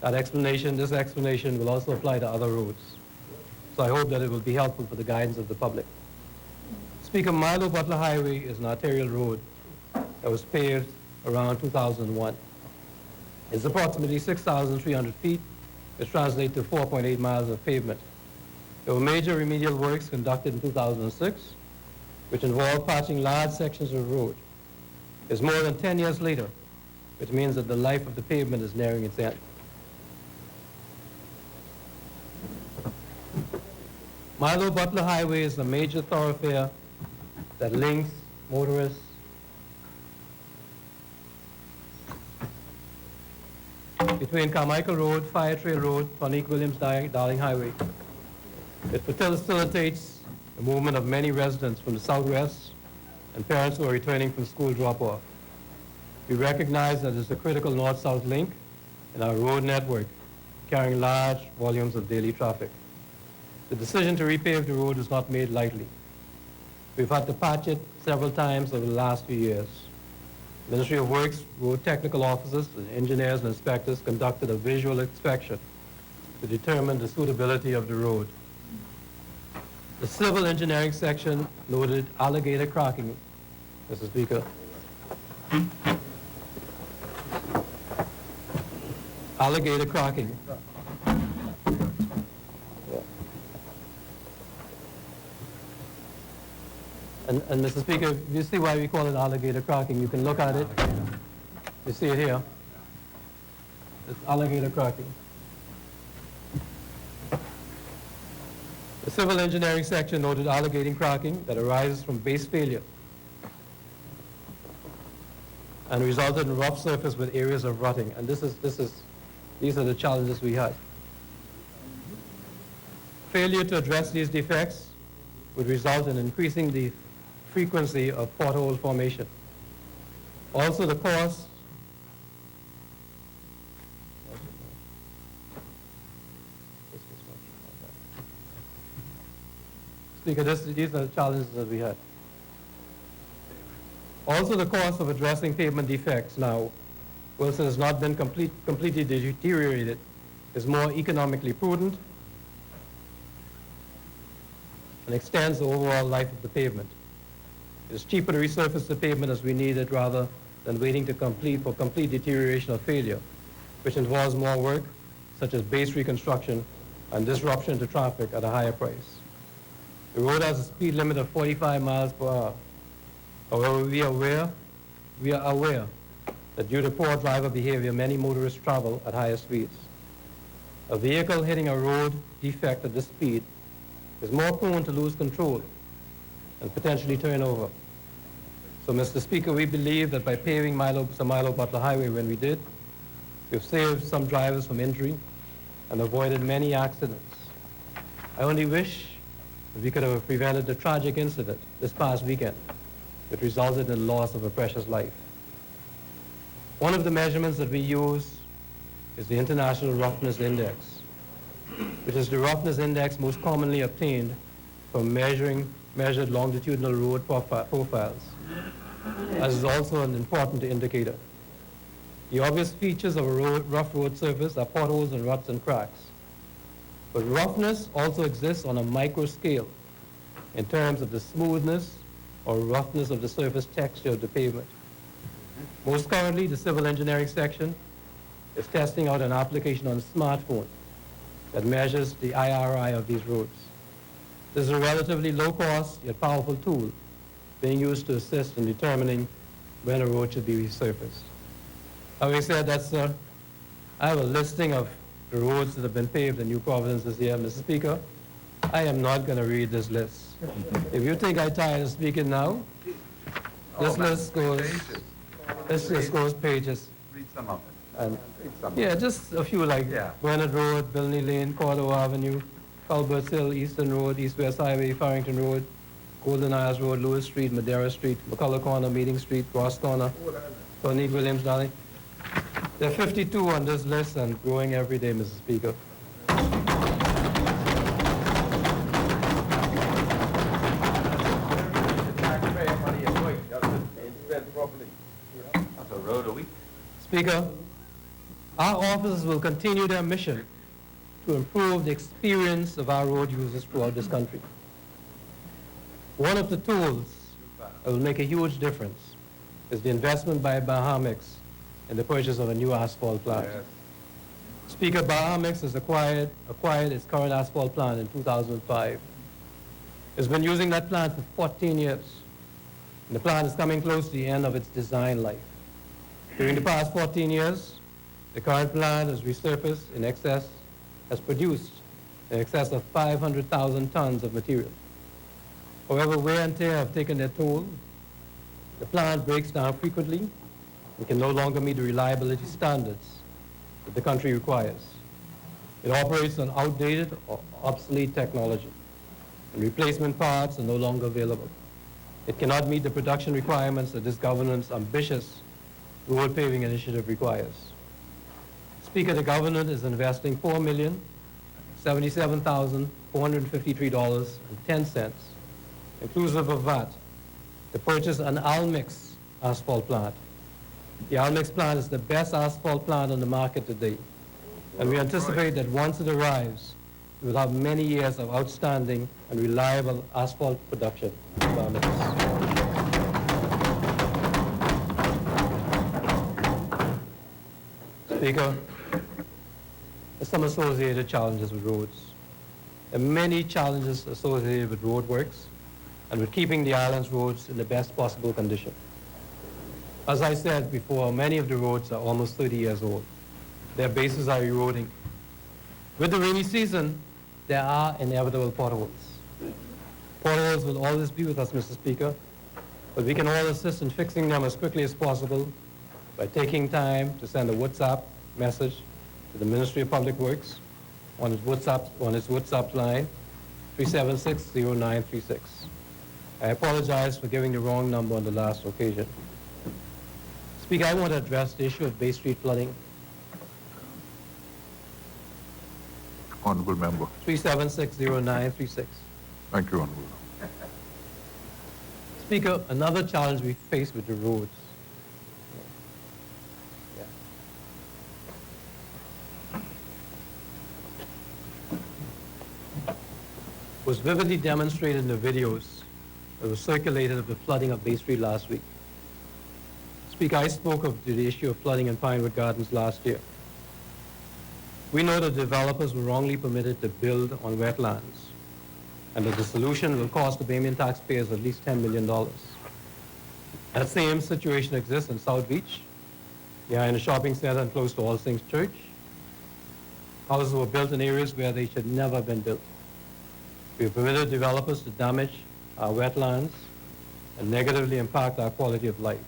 This explanation will also apply to other roads. So I hope that it will be helpful for the guidance of the public. Speaker, Milo Butler Highway is an arterial road that was paved around 2001. It's approximately 6,300 feet, which translates to 4.8 miles of pavement. There were major remedial works conducted in 2006, which involved patching large sections of road. It's more than 10 years later, which means that the life of the pavement is nearing its end. Milo Butler Highway is a major thoroughfare that links motorists between Carmichael Road, Fire Trail Road, Tonique Williams Darling Highway. It facilitates the movement of many residents from the southwest and parents who are returning from school drop-off. We recognize that it's a critical north-south link in our road network, carrying large volumes of daily traffic. The decision to repave the road was not made lightly. We've had to patch it several times over the last few years. Ministry of Works road technical officers, engineers, and inspectors conducted a visual inspection to determine the suitability of the road. The civil engineering section noted alligator cracking, Mr. Speaker. Alligator cracking. And Mr. Speaker, you see why we call it alligator cracking. You can look at it. You see it here. It's alligator cracking. The civil engineering section noted alligator cracking that arises from base failure and resulted in rough surface with areas of rutting. And these are the challenges we had. Failure to address these defects would result in increasing the frequency of pothole formation. Also, the cost Speaker, these are the challenges that we had. Also, the cost of addressing pavement defects now, whilst it has not been completely deteriorated, is more economically prudent and extends the overall life of the pavement. It is cheaper to resurface the pavement as we need it rather than waiting for complete deterioration or failure, which involves more work, such as base reconstruction and disruption to traffic at a higher price. The road has a speed limit of 45 miles per hour. However, we are aware that due to poor driver behavior, many motorists travel at higher speeds. A vehicle hitting a road defect at this speed is more prone to lose control and potentially turn over. So, Mr. Speaker, we believe that by paving Milo Butler Highway when we did, we've saved some drivers from injury and avoided many accidents. I only wish that we could have prevented the tragic incident this past weekend, which resulted in the loss of a precious life. One of the measurements that we use is the International Roughness Index, which is the roughness index most commonly obtained from measured longitudinal road profiles, as is also an important indicator. The obvious features of a rough road surface are potholes and ruts and cracks. But roughness also exists on a micro scale in terms of the smoothness or roughness of the surface texture of the pavement. Most currently, the civil engineering section is testing out an application on a smartphone that measures the IRI of these roads. This is a relatively low-cost yet powerful tool being used to assist in determining when a road should be resurfaced. Having said that, sir, I have a listing of the roads that have been paved in New Providence this year. Mr. Speaker, I am not going to read this list. If you think I'm tired of speaking now, this list goes pages. Read some of it. And Read some yeah, just a few like Yeah. Bernard Road, Bilney Lane, Cordova Avenue, Culbert's Hill, Eastern Road, East-West Highway, Farrington Road, Golden Isles Road, Lewis Street, Madera Street, McCullough Corner, Meeting Street, Ross Corner, Tonique Williams, Darling. There are 52 on this list and growing every day, Mr. Speaker. That's a road a week. Speaker, our officers will continue their mission to improve the experience of our road users throughout this country. One of the tools that will make a huge difference is the investment by Bahamix in the purchase of a new asphalt plant. Yes. Speaker, Bahamix has acquired its current asphalt plant in 2005. It's been using that plant for 14 years. And the plant is coming close to the end of its design life. During the past 14 years, the current plant has resurfaced in excess, has produced in excess of 500,000 tons of material. However, wear and tear have taken their toll. The plant breaks down frequently and can no longer meet the reliability standards that the country requires. It operates on outdated or obsolete technology, and replacement parts are no longer available. It cannot meet the production requirements that this government's ambitious road paving initiative requires. Speaker, the government is investing $4,077,453.10, inclusive of VAT, to purchase an Almix asphalt plant. The Almix plant is the best asphalt plant on the market today, and we anticipate that once it arrives, we will have many years of outstanding and reliable asphalt production of Almix. Speaker, there's some associated challenges with roads. There are many challenges associated with road works and with keeping the island's roads in the best possible condition. As I said before, many of the roads are almost 30 years old. Their bases are eroding. With the rainy season, there are inevitable potholes. Potholes will always be with us, Mr. Speaker, but we can all assist in fixing them as quickly as possible by taking time to send a WhatsApp message to the Ministry of Public Works on its WhatsApp line, 376-0936. I apologize for giving the wrong number on the last occasion. Speaker, I want to address the issue of Bay Street flooding. Honorable Member. 376-0936. Thank you, Honorable. Speaker, another challenge we face with the roads was vividly demonstrated in the videos that were circulated of the flooding of Bay Street last week. Speaker, I spoke of the issue of flooding in Pinewood Gardens last year. We know that developers were wrongly permitted to build on wetlands, and that the solution will cost the Bahamian taxpayers at least $10 million. That same situation exists in South Beach, behind a shopping center and close to All Saints Church. Houses were built in areas where they should never have been built. We have permitted developers to damage our wetlands and negatively impact our quality of life.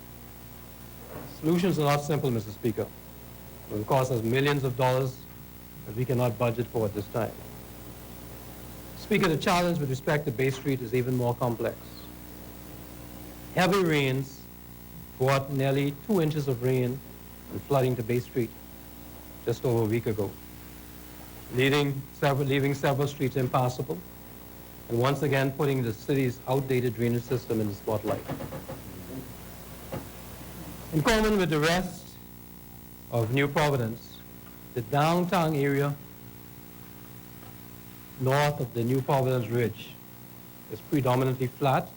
Solutions are not simple, Mr. Speaker. It will cost us millions of dollars that we cannot budget for at this time. Speaker, the challenge with respect to Bay Street is even more complex. Heavy rains brought nearly 2 inches of rain and flooding to Bay Street just over a week ago, leaving several streets impassable, and once again putting the city's outdated drainage system in the spotlight. In common with the rest of New Providence, the downtown area north of the New Providence Ridge is predominantly flat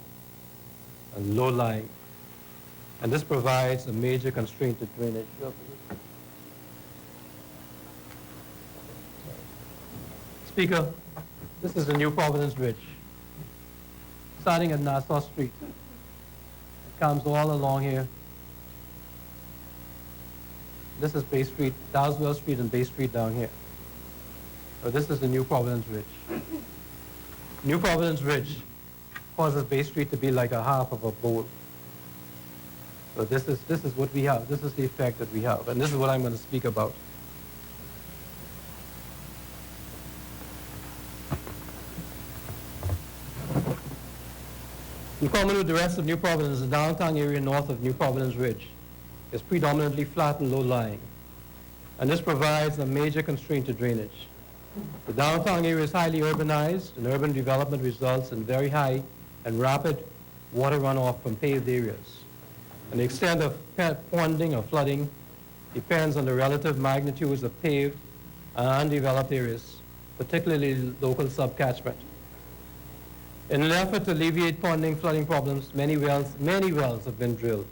and low-lying, and this provides a major constraint to drainage. Speaker, this is the New Providence Ridge, starting at Nassau Street. It comes all along here. This is Bay Street, Dowswell Street and Bay Street down here. So this is the New Providence Ridge. New Providence Ridge causes Bay Street to be like a half of a bowl. So this is what we have. This is the effect that we have, and this is what I'm going to speak about. In common with the rest of New Providence, the downtown area north of New Providence Ridge is predominantly flat and low-lying, and this provides a major constraint to drainage. The downtown area is highly urbanized, and urban development results in very high and rapid water runoff from paved areas. And the extent of ponding or flooding depends on the relative magnitudes of paved and undeveloped areas, particularly local subcatchment. In an effort to alleviate ponding flooding problems, many wells have been drilled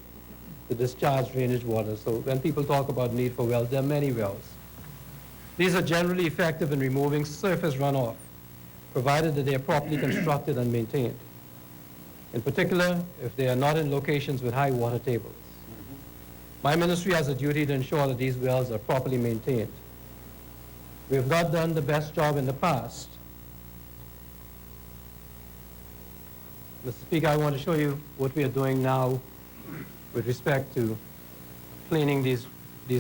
to discharge drainage water. So when people talk about need for wells, there are many wells. These are generally effective in removing surface runoff, provided that they are properly constructed and maintained. In particular, if they are not in locations with high water tables. My ministry has a duty to ensure that these wells are properly maintained. We have not done the best job in the past Mr. Speaker, I want to show you what we are doing now with respect to cleaning these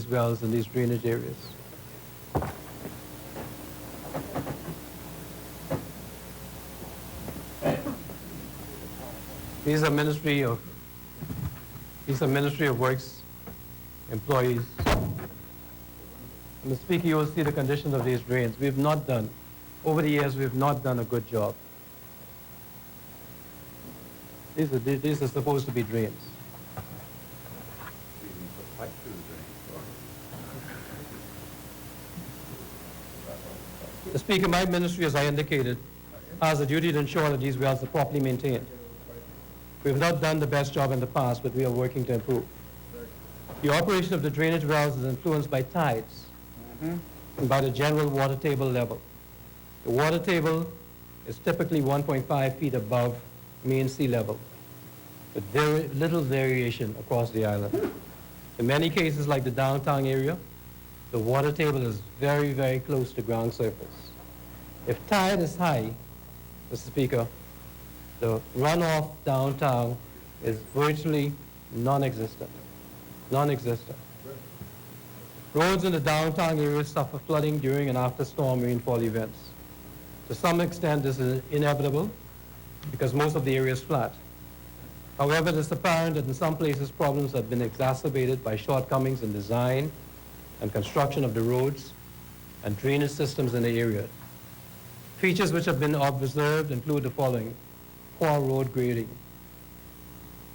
wells and these drainage areas. These are Ministry of Works employees. Mr. Speaker, you will see the condition of these drains. We have not done, over the years, we have not done a good job. These are supposed to be drains. Mr. Speaker, my ministry, as I indicated, has a duty to ensure that these wells are properly maintained. We have not done the best job in the past, but we are working to improve. The operation of the drainage wells is influenced by tides and by the general water table level. The water table is typically 1.5 feet above mean sea level, with very little variation across the island. In many cases, like the downtown area, the water table is very, very close to ground surface. If tide is high, Mr. Speaker, the runoff downtown is virtually non-existent. Non-existent. Roads in the downtown area suffer flooding during and after storm rainfall events. To some extent, this is inevitable because most of the area is flat. However, it is apparent that in some places problems have been exacerbated by shortcomings in design and construction of the roads and drainage systems in the area. Features which have been observed include the following: poor road grading,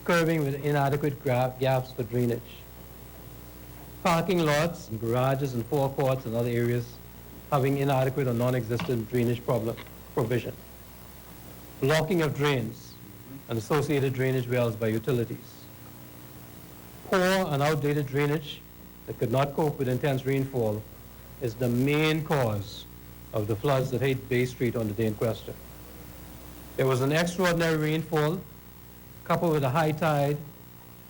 curbing with inadequate gaps for drainage, parking lots and garages and forecourts and other areas having inadequate or non-existent drainage provision, blocking of drains and associated drainage wells by utilities, poor and outdated drainage that could not cope with intense rainfall is the main cause of the floods that hit Bay Street on the day in question. There was an extraordinary rainfall coupled with a high tide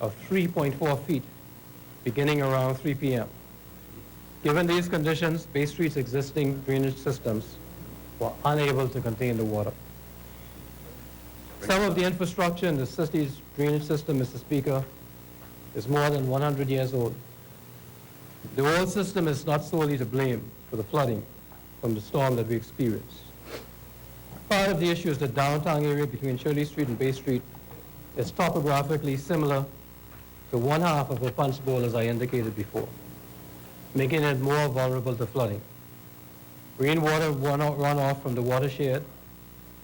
of 3.4 feet beginning around 3 p.m. Given these conditions, Bay Street's existing drainage systems were unable to contain the water. Some of the infrastructure in the city's drainage system, Mr. Speaker, is more than 100 years old. The old system is not solely to blame for the flooding from the storm that we experienced. Part of the issue is the downtown area between Shirley Street and Bay Street is topographically similar to one half of a punch bowl, as I indicated before, making it more vulnerable to flooding. Rainwater runoff from the watershed,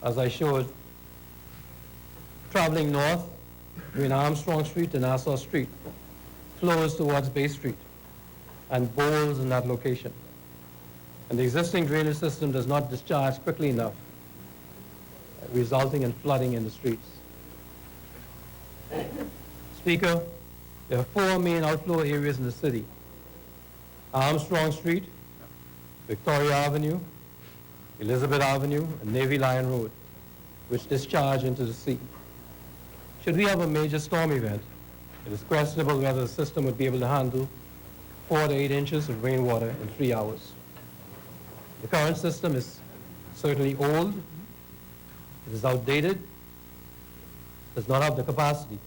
as I showed, traveling north between Armstrong Street and Nassau Street, flows towards Bay Street and bowls in that location. And the existing drainage system does not discharge quickly enough, resulting in flooding in the streets. Speaker, there are 4 main outflow areas in the city: Armstrong Street, Victoria Avenue, Elizabeth Avenue, and Navy Lion Road, which discharge into the sea. Should we have a major storm event, it is questionable whether the system would be able to handle 4 to 8 inches of rainwater in 3 hours. The current system is certainly old, it is outdated, does not have the capacity,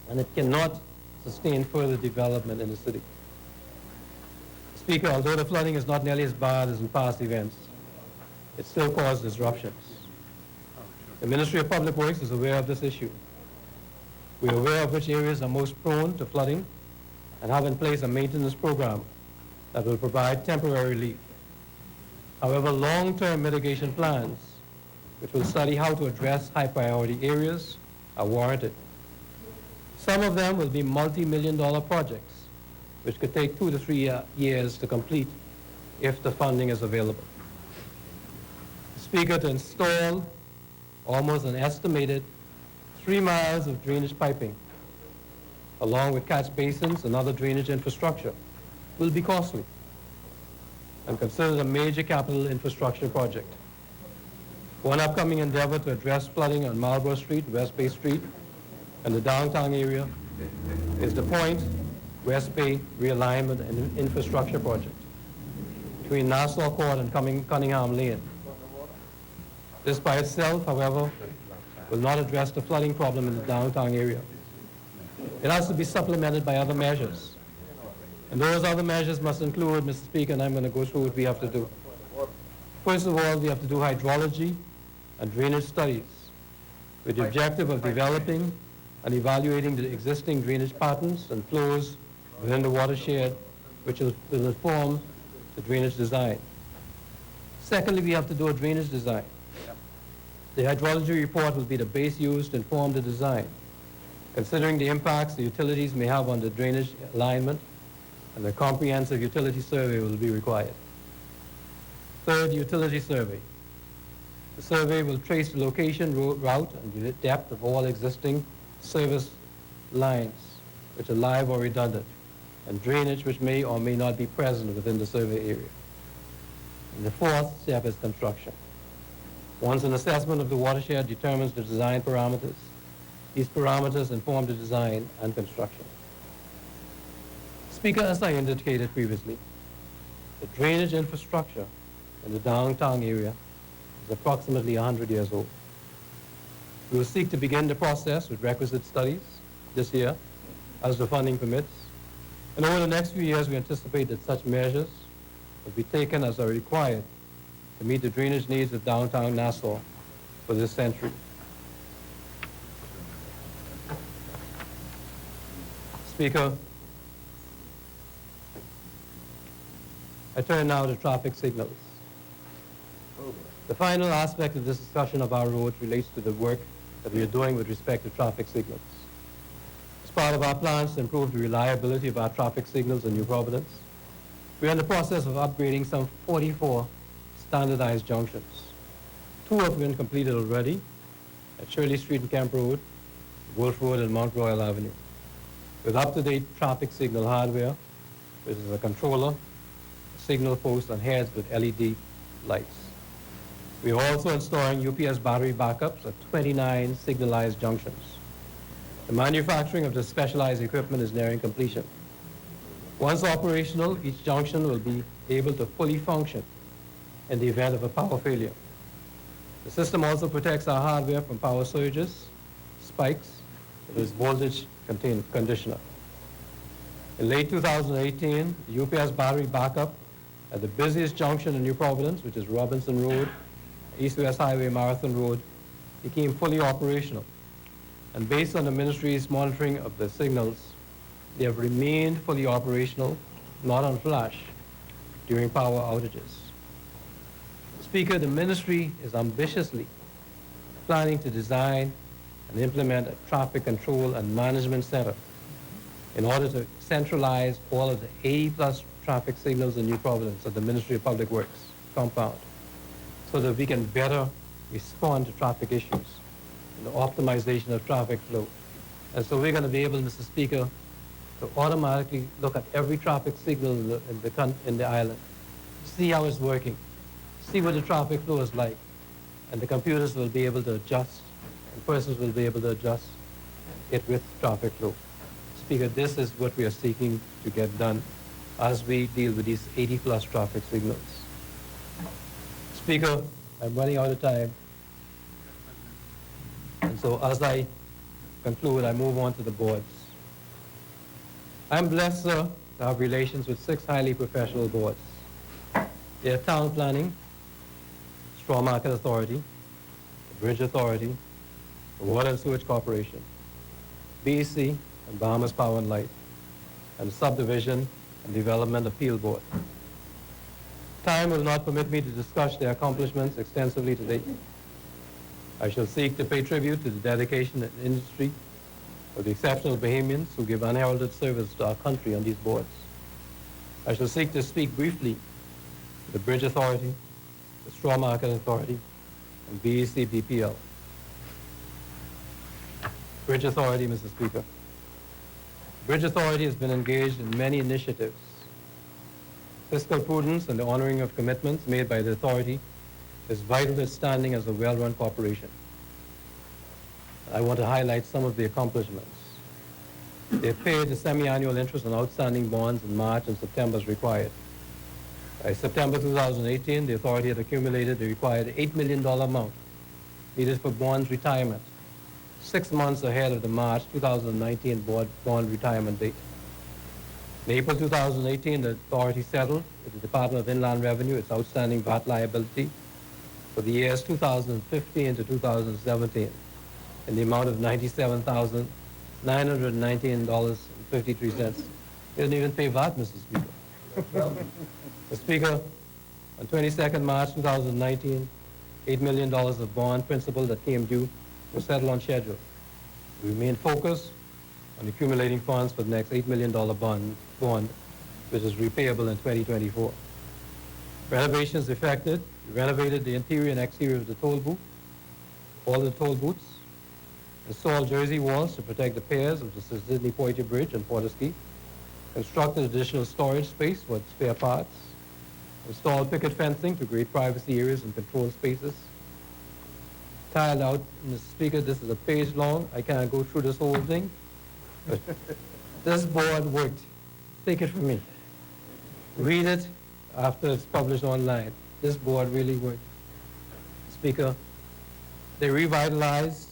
and it cannot sustain further development in the city. Speaker, although the flooding is not nearly as bad as in past events, it still caused disruptions. The Ministry of Public Works is aware of this issue. We are aware of which areas are most prone to flooding and have in place a maintenance program that will provide temporary relief. However, long-term mitigation plans, which will study how to address high-priority areas, are warranted. Some of them will be multi-million-dollar projects, which could take 2 to 3 years to complete if the funding is available. Speaker, to install almost an estimated 3 miles of drainage piping, along with catch basins and other drainage infrastructure, will be costly and considered a major capital infrastructure project. One upcoming endeavor to address flooding on Marlborough Street, West Bay Street, and the downtown area is the Point West Bay Realignment and Infrastructure Project between Nassau Court and Cunningham Lane. This by itself, however, will not address the flooding problem in the downtown area. It has to be supplemented by other measures. And those other measures must include, Mr. Speaker, and I'm going to go through what we have to do. First of all, we have to do hydrology and drainage studies with the objective of developing and evaluating the existing drainage patterns and flows within the watershed, which will inform the drainage design. Secondly, we have to do a drainage design. The hydrology report will be the base used to inform the design, considering the impacts the utilities may have on the drainage alignment, and a comprehensive utility survey will be required. Third, utility survey. The survey will trace the location, route, and the depth of all existing service lines, which are live or redundant, and drainage which may or may not be present within the survey area. And the fourth step is construction. Once an assessment of the watershed determines the design parameters, these parameters inform the design and construction. Speaker, as I indicated previously, the drainage infrastructure in the downtown area is approximately 100 years old. We will seek to begin the process with requisite studies this year as the funding permits. And over the next few years, we anticipate that such measures will be taken as are required to meet the drainage needs of downtown Nassau for this century. Speaker, I turn now to traffic signals. The final aspect of this discussion of our roads relates to the work that we are doing with respect to traffic signals. As part of our plans to improve the reliability of our traffic signals in New Providence, we are in the process of upgrading some 44 standardized junctions. 2 have been completed already at Shirley Street and Camp Road, Wolf Road, and Mount Royal Avenue, with up-to-date traffic signal hardware, which is a controller, a signal post, and heads with LED lights. We are also installing UPS battery backups at 29 signalized junctions. The manufacturing of this specialized equipment is nearing completion. Once operational, each junction will be able to fully function in the event of a power failure. The system also protects our hardware from power surges, spikes, with its voltage conditioner. In late 2018, the UPS battery backup at the busiest junction in New Providence, which is Robinson Road, East-West Highway, Marathon Road, became fully operational. And based on the ministry's monitoring of the signals, they have remained fully operational, not on flash, during power outages. Speaker, the ministry is ambitiously planning to design and implement a traffic control and management center in order to centralize all of the 80+ traffic signals in New Providence at the Ministry of Public Works compound, so that we can better respond to traffic issues and the optimization of traffic flow. And so we're going to be able, Mr. Speaker, to automatically look at every traffic signal in the island, see how it's working, see what the traffic flow is like, and the computers will be able to adjust, and persons will be able to adjust it with traffic flow. Speaker, this is what we are seeking to get done as we deal with these 80+ traffic signals. Speaker, I'm running out of time. And so as I conclude, I move on to the boards. I'm blessed, sir, to have relations with 6 highly professional boards. They are Town Planning, Straw Market Authority, the Bridge Authority, the Water and Sewage Corporation, BEC, and Bahamas Power and Light, and the Subdivision and Development Appeal Board. Time will not permit me to discuss their accomplishments extensively today. I shall seek to pay tribute to the dedication and industry of the exceptional Bahamians who give unheralded service to our country on these boards. I shall seek to speak briefly to the Bridge Authority, the Straw Market Authority, and BEC BPL. Bridge Authority, Mr. Speaker. Bridge Authority has been engaged in many initiatives. Fiscal prudence and the honoring of commitments made by the authority is vital to its standing as a well-run corporation. I want to highlight some of the accomplishments. They paid the semi-annual interest on outstanding bonds in March and September as required. By September 2018, the authority had accumulated the required $8 million amount needed for bonds retirement 6 months ahead of the March 2019 bond retirement date. In April 2018, the authority settled with the Department of Inland Revenue its outstanding VAT liability for the years 2015 to 2017 in the amount of $97,919.53. They didn't even pay VAT, Mr. Speaker. Mr. Speaker, on 22nd March 2019, $8 million of bond principal that came due was settled on schedule. We remain focused on accumulating funds for the next $8 million bond, which is repayable in 2024. Renovations effected. We renovated the interior and exterior of the toll booth, all the toll booths, installed jersey walls to protect the piers of the Sydney Poitier Bridge and Fortescue, constructed additional storage space for spare parts, installed picket fencing to create privacy areas and control spaces, tiled out. Mr. Speaker, this is a page long. I can't go through this whole thing, but this board worked. Take it from me. Read it after it's published online. This board really worked. Speaker, they revitalized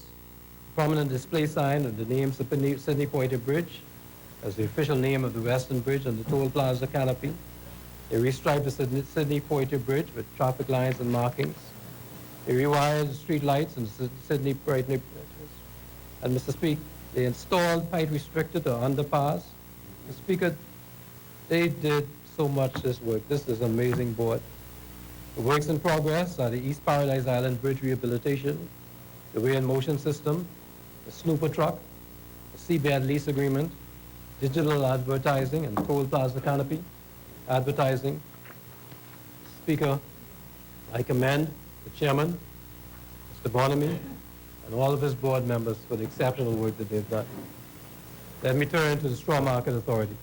prominent display sign of the name Sydney Poitier Bridge as the official name of the Western Bridge and the toll plaza canopy. They restriped the Sydney Poitier Bridge with traffic lines and markings. They rewired the street lights in Sydney Poitier Bridge. And Mr. Speaker, they installed height restricted or underpass. Mr. Speaker, they did so much this work. This is an amazing board. The works in progress are the East Paradise Island Bridge rehabilitation, the way in motion system, the snooper truck, the seabed lease agreement, digital advertising and toll plaza canopy advertising. Speaker, I commend the chairman, Mr. Bonamy, and all of his board members for the exceptional work that they've done. Let me turn to the Straw Market Authority.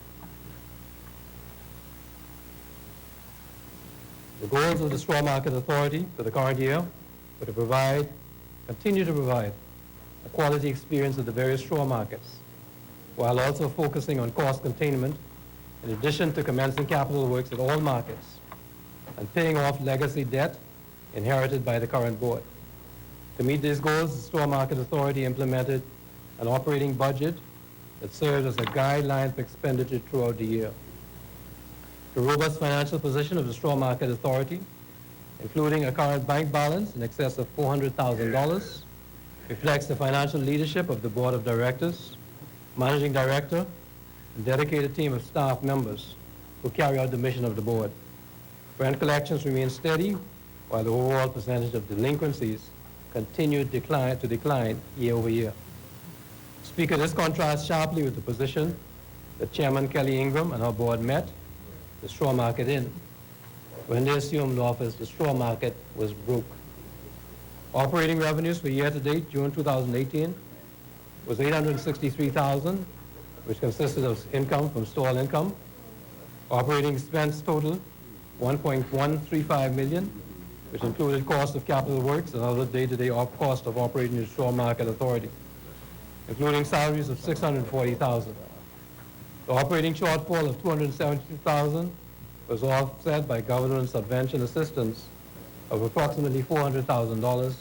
The goals of the Straw Market Authority for the current year were to continue to provide a quality experience at the various straw markets, while also focusing on cost containment, in addition to commencing capital works at all markets and paying off legacy debt inherited by the current board. To meet these goals, the Straw Market Authority implemented an operating budget that served as a guideline for expenditure throughout the year. The robust financial position of the Straw Market Authority, including a current bank balance in excess of $400,000, reflects the financial leadership of the Board of Directors, Managing Director, and dedicated team of staff members who carry out the mission of the board. Rent collections remain steady, while the overall percentage of delinquencies continued to decline year over year. Speaker, this contrasts sharply with the position that Chairman Kelly Ingram and her board met the straw market in. When they assumed office, the straw market was broke. Operating revenues for year-to-date, June 2018, was $863,000, which consisted of income from stall income. Operating expense total, $1.135 million, which included cost of capital works and other day-to-day cost of operating the Straw Market Authority, including salaries of $640,000. The operating shortfall of $272,000 was offset by government subvention assistance of approximately $400,000,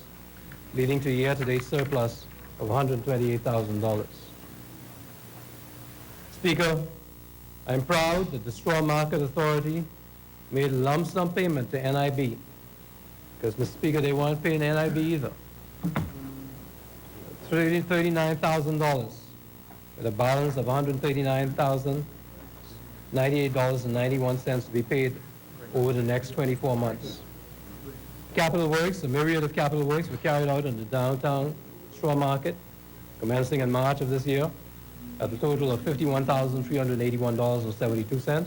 leading to a year-to-date surplus of $128,000. Speaker, I'm proud that the Straw Market Authority made a lump sum payment to NIB, because, Mr. Speaker, they weren't paying NIB either. $39,000 with a balance of $139,098.91 to be paid over the next 24 months. Capital works, a myriad of capital works were carried out in the downtown straw market, commencing in March of this year, at a total of $51,381.72.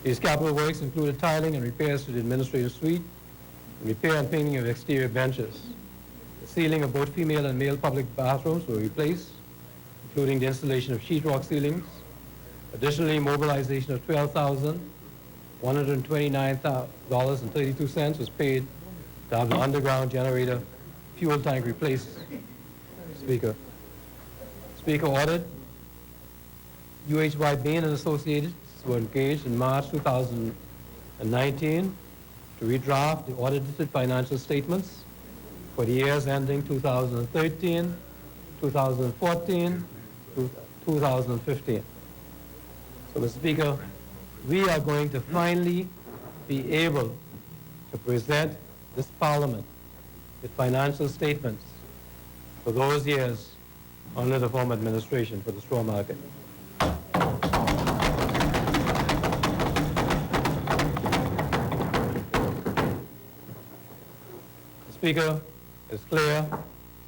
These capital works included tiling and repairs to the administrative suite, and repair and painting of exterior benches. The ceiling of both female and male public bathrooms were replaced, including the installation of sheetrock ceilings. Additionally, mobilization of $12,129.32 was paid to have the underground generator fuel tank replaced. Speaker, ordered. UHY Bain and Associates were engaged in March 2019 to redraft the audited financial statements for the years ending 2013, 2014 to 2015. So, Mr. Speaker, we are going to finally be able to present this Parliament with financial statements for those years under the former administration for the straw market. Speaker, it's clear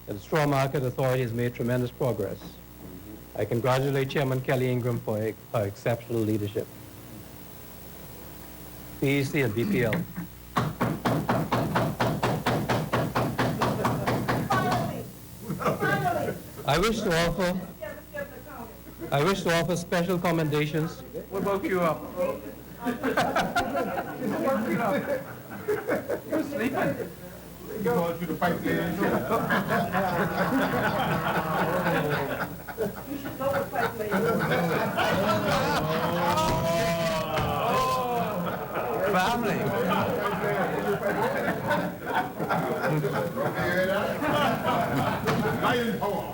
that the straw market authority has made tremendous progress. I congratulate Chairman Kelly Ingram for her exceptional leadership. PEC and BPL. I wish to offer special commendations. What woke you up? What woke you up? You were sleeping. Going through the pipeline. Family. Iron power.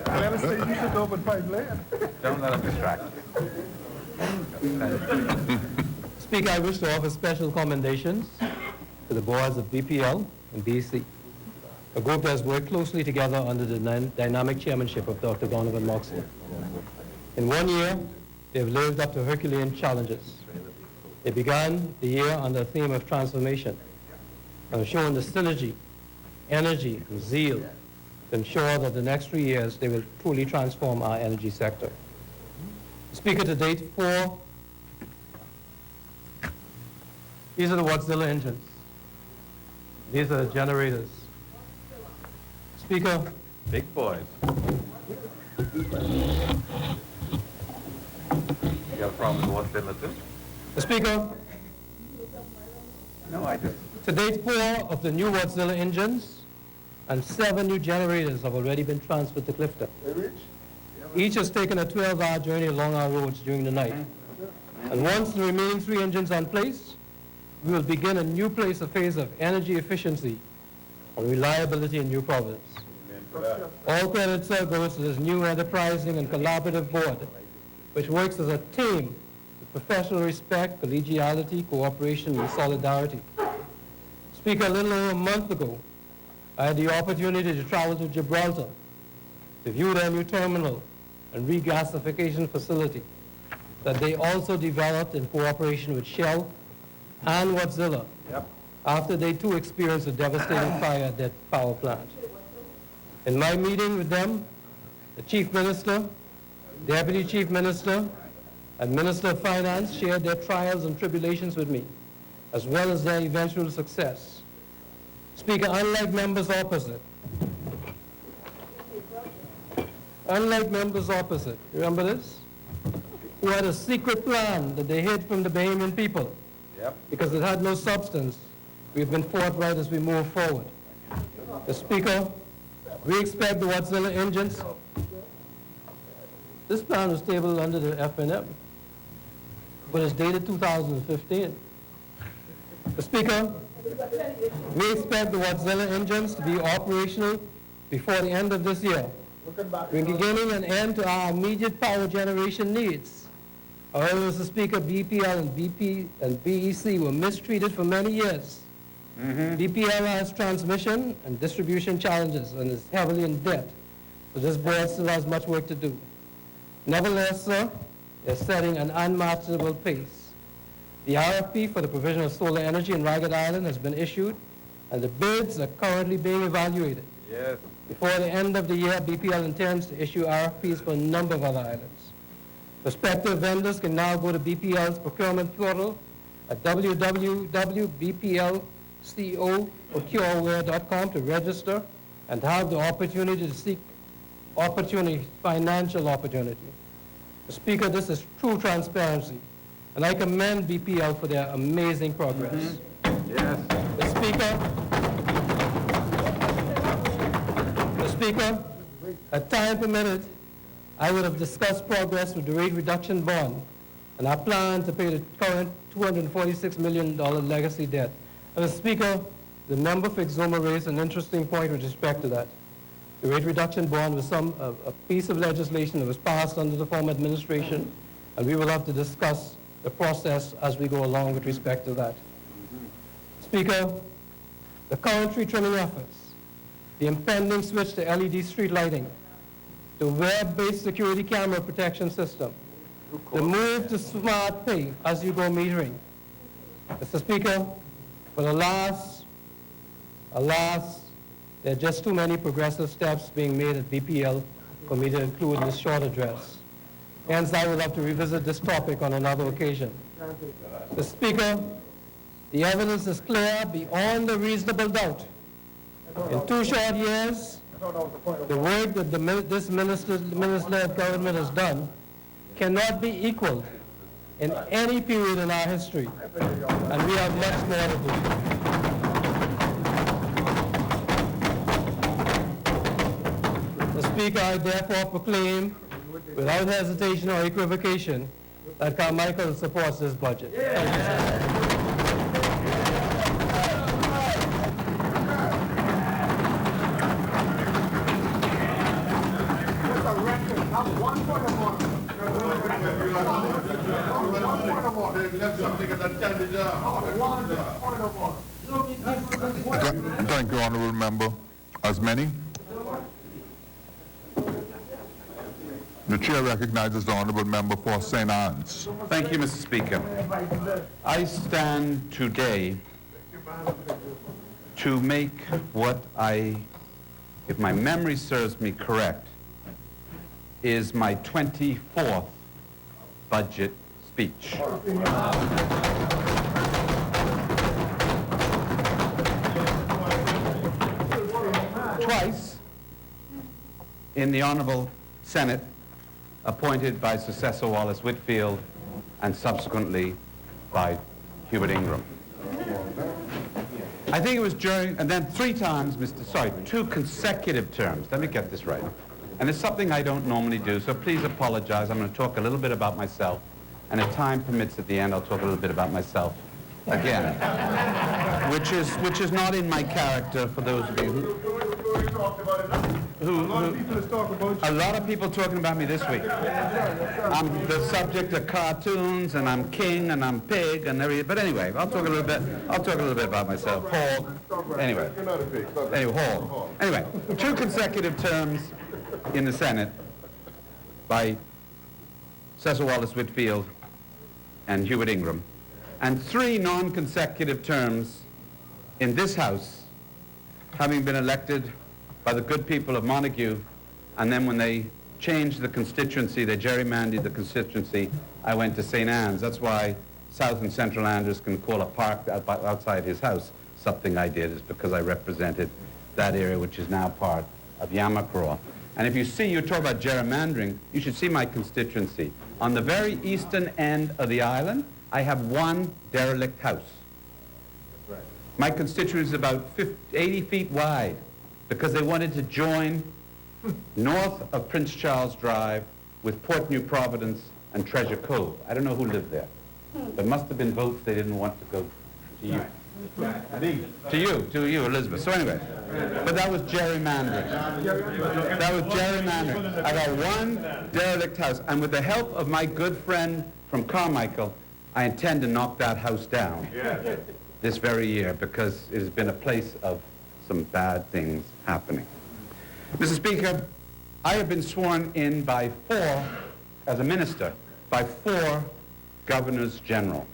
Let us say you should go with pipeline. Don't let them distract you. Speaker, I wish to offer special commendations to the boards of BPL and BEC, a group that has worked closely together under the dynamic chairmanship of Dr. Donovan Moxley. In 1 year, they have lived up to Herculean challenges. They began the year under a theme of transformation and have shown the synergy, energy, and zeal to ensure that the next 3 years they will truly transform our energy sector. Speaker, to date, these are the Wattzilla engines. These are the generators. Speaker, Big boys. You got a problem with what's in the too? Speaker, No, I just. to date, 4 of the new Wattzilla engines and 7 new generators have already been transferred to Clifton. Each has taken a 12-hour journey along our roads during the night. And once the remaining 3 engines are in place, we will begin a new phase of energy efficiency and reliability in New Providence. All credit, sir, goes to this new enterprising and collaborative board, which works as a team with professional respect, collegiality, cooperation, and solidarity. Speaker, a little over a month ago, I had the opportunity to travel to Gibraltar to view their new terminal and regasification facility that they also developed in cooperation with Shell and Wattzilla after they too experienced a devastating fire at their power plant. In my meeting with them, the Chief Minister, Deputy Chief Minister, and Minister of Finance shared their trials and tribulations with me, as well as their eventual success. Speaker, unlike members opposite, remember this? Who had a secret plan that they hid from the Bahamian people because it had no substance, we've been forthright as we move forward. The Speaker, we expect the Wattzilla engines. This plan was tabled under the FNM, but it's dated 2015. The Speaker, we expect the Wattzilla engines to be operational before the end of this year, beginning an end to our immediate power generation needs. However, Mr. Speaker, BPL and BEC were mistreated for many years. BPL has transmission and distribution challenges and is heavily in debt, so this board still has much work to do. Nevertheless, sir, they're setting an unmatchable pace. The RFP for the provision of solar energy in Ragged Island has been issued, and the bids are currently being evaluated. Yes. Before the end of the year, BPL intends to issue RFPs for a number of other islands. Prospective vendors can now go to BPL's procurement portal at www.bplcoprocureware.com to register and have the opportunity to seek financial opportunity. Mr. Speaker, this is true transparency, and I commend BPL for their amazing progress. Yes. Mr. Speaker, at time permitted, I would have discussed progress with the rate reduction bond and our plan to pay the current $246 million legacy debt. And Mr. Speaker, the member for Exuma raised an interesting point with respect to that. The rate reduction bond was a piece of legislation that was passed under the former administration, and we will have to discuss the process as we go along with respect to that. Speaker, the current tree trimming efforts, the impending switch to LED street lighting, the web-based security camera protection system, the move to smart pay as you go metering. Mr. Speaker, for alas, there are just too many progressive steps being made at BPL for me to include in this short address. Hence, I will have to revisit this topic on another occasion. Mr. Speaker, the evidence is clear beyond a reasonable doubt. In 2 short years, the work that this minister-led government has done cannot be equaled in any period in our history, and we have much more to do. Mr. Speaker, I therefore proclaim, without hesitation or equivocation, that Carmichael supports this budget. Thank you, sir. Thank you, Honorable Member. As many? The Chair recognizes the Honorable Member for St. Anne's. Thank you, Mr. Speaker. I stand today to make what if my memory serves me correct, is my 24th budget speech. Twice in the Honorable Senate, appointed by Sir Cecil Wallace Whitfield and subsequently by Hubert Ingram. I think it was during, and then 3 times, 2 consecutive terms. Let me get this right. And it's something I don't normally do, so please apologize. I'm going to talk a little bit about myself, and if time permits at the end, I'll talk a little bit about myself again, which is not in my character for those of you who a lot of people talking about me this week. I'm the subject of cartoons, and I'm king, and I'm pig, and everything. But anyway, I'll talk a little bit about myself. Hall. Anyway, Hall. Anyway, 2 consecutive terms in the Senate by Cecil Wallace Whitfield and Hubert Ingram, and 3 non-consecutive terms in this House, having been elected by the good people of Montague, and then when they changed the constituency, they gerrymandered the constituency, I went to St. Anne's. That's why South and Central Anders can call a park outside his house. Something I did is because I represented that area, which is now part of Yamacraw. And if you talk about gerrymandering, you should see my constituency. On the very eastern end of the island, I have 1 derelict house. My constituency is about 80 feet wide, because they wanted to join north of Prince Charles Drive with Port New Providence and Treasure Cove. I don't know who lived there. There must have been votes they didn't want to go to you. To you, Elizabeth. So anyway, but that was gerrymandering. I got 1 derelict house, and with the help of my good friend from Carmichael, I intend to knock that house down this very year, because it has been a place of some bad things happening. Mr. Speaker, I have been sworn in by 4, as a minister, by 4 governors general.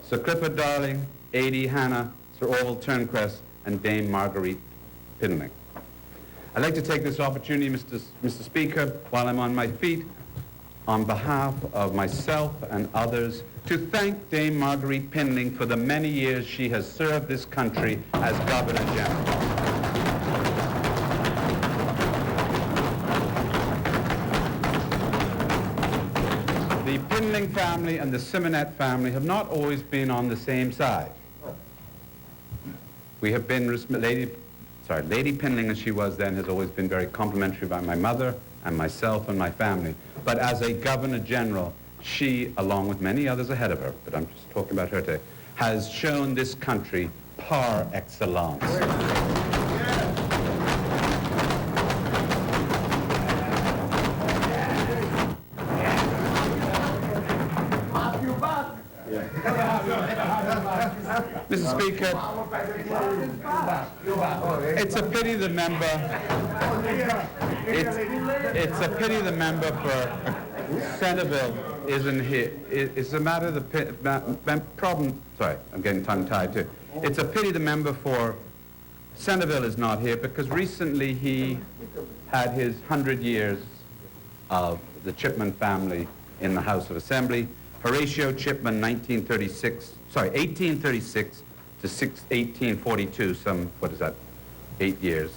Sir Clifford Darling, A.D. Hanna, Sir Orville Turnquest, and Dame Marguerite Pinling. I'd like to take this opportunity, Mr. Speaker, while I'm on my feet, on behalf of myself and others, to thank Dame Marguerite Pinling for the many years she has served this country as Governor General. The Pinling family and the Simonet family have not always been on the same side. We have been, Lady Pinling as she was then has always been very complimentary by my mother and myself and my family. But as a Governor General, she, along with many others ahead of her, but I'm just talking about her today, has shown this country par excellence. Mr. Speaker, it's a pity the member, it's a pity the member for Centerville isn't here. It's a matter of the problem, sorry, I'm getting tongue-tied too. It's a pity the member for Centerville is not here because recently he had his 100 years of the Chipman family in the House of Assembly. Horatio Chipman, 1836 to 1842, some, what is that, 6 years.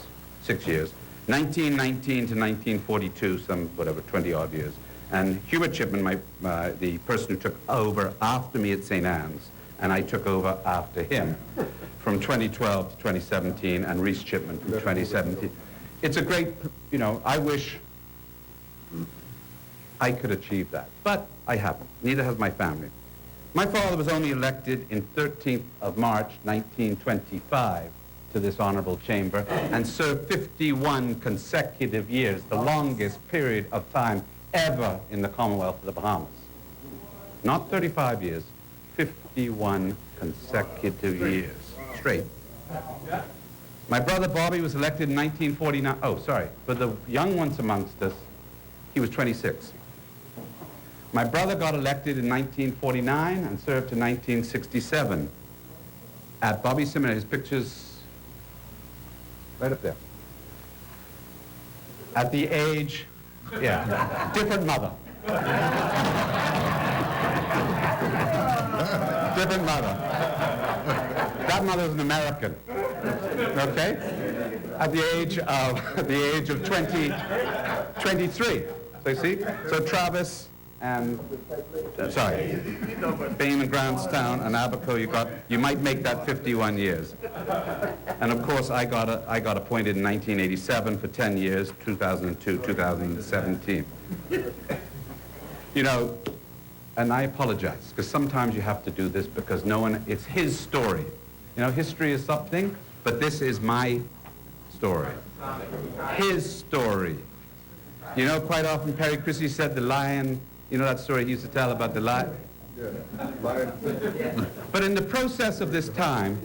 1919 to 1942, some, whatever, 20-odd years. And Hubert Chipman, the person who took over after me at St. Anne's, and I took over after him from 2012 to 2017, and Reese Chipman from 2017. It's a great, you know, I wish I could achieve that, but I haven't. Neither has my family. My father was only elected in 13th of March, 1925, to this honorable chamber, and served 51 consecutive years, the longest period of time ever in the Commonwealth of the Bahamas. Not 35 years, 51 consecutive years, straight. My brother Bobby was elected in 1949. Oh, sorry, for the young ones amongst us, he was 26. My brother got elected in 1949 and served to 1967 at Bobby Seminary. His picture's right up there. At the age, yeah, different mother. Different mother. That mother was an American, okay? At the age of 23. So you see? So Travis and, sorry, Bain and Grantstown and Abaco, you might make that 51 years. And of course, I got appointed in 1987 for 10 years, 2002, 2017. You know, and I apologize, because sometimes you have to do this because it's his story. You know, history is something, but this is my story. His story. You know, quite often Perry Christie said the lion, you know that story he used to tell about the lion? But in the process of this time,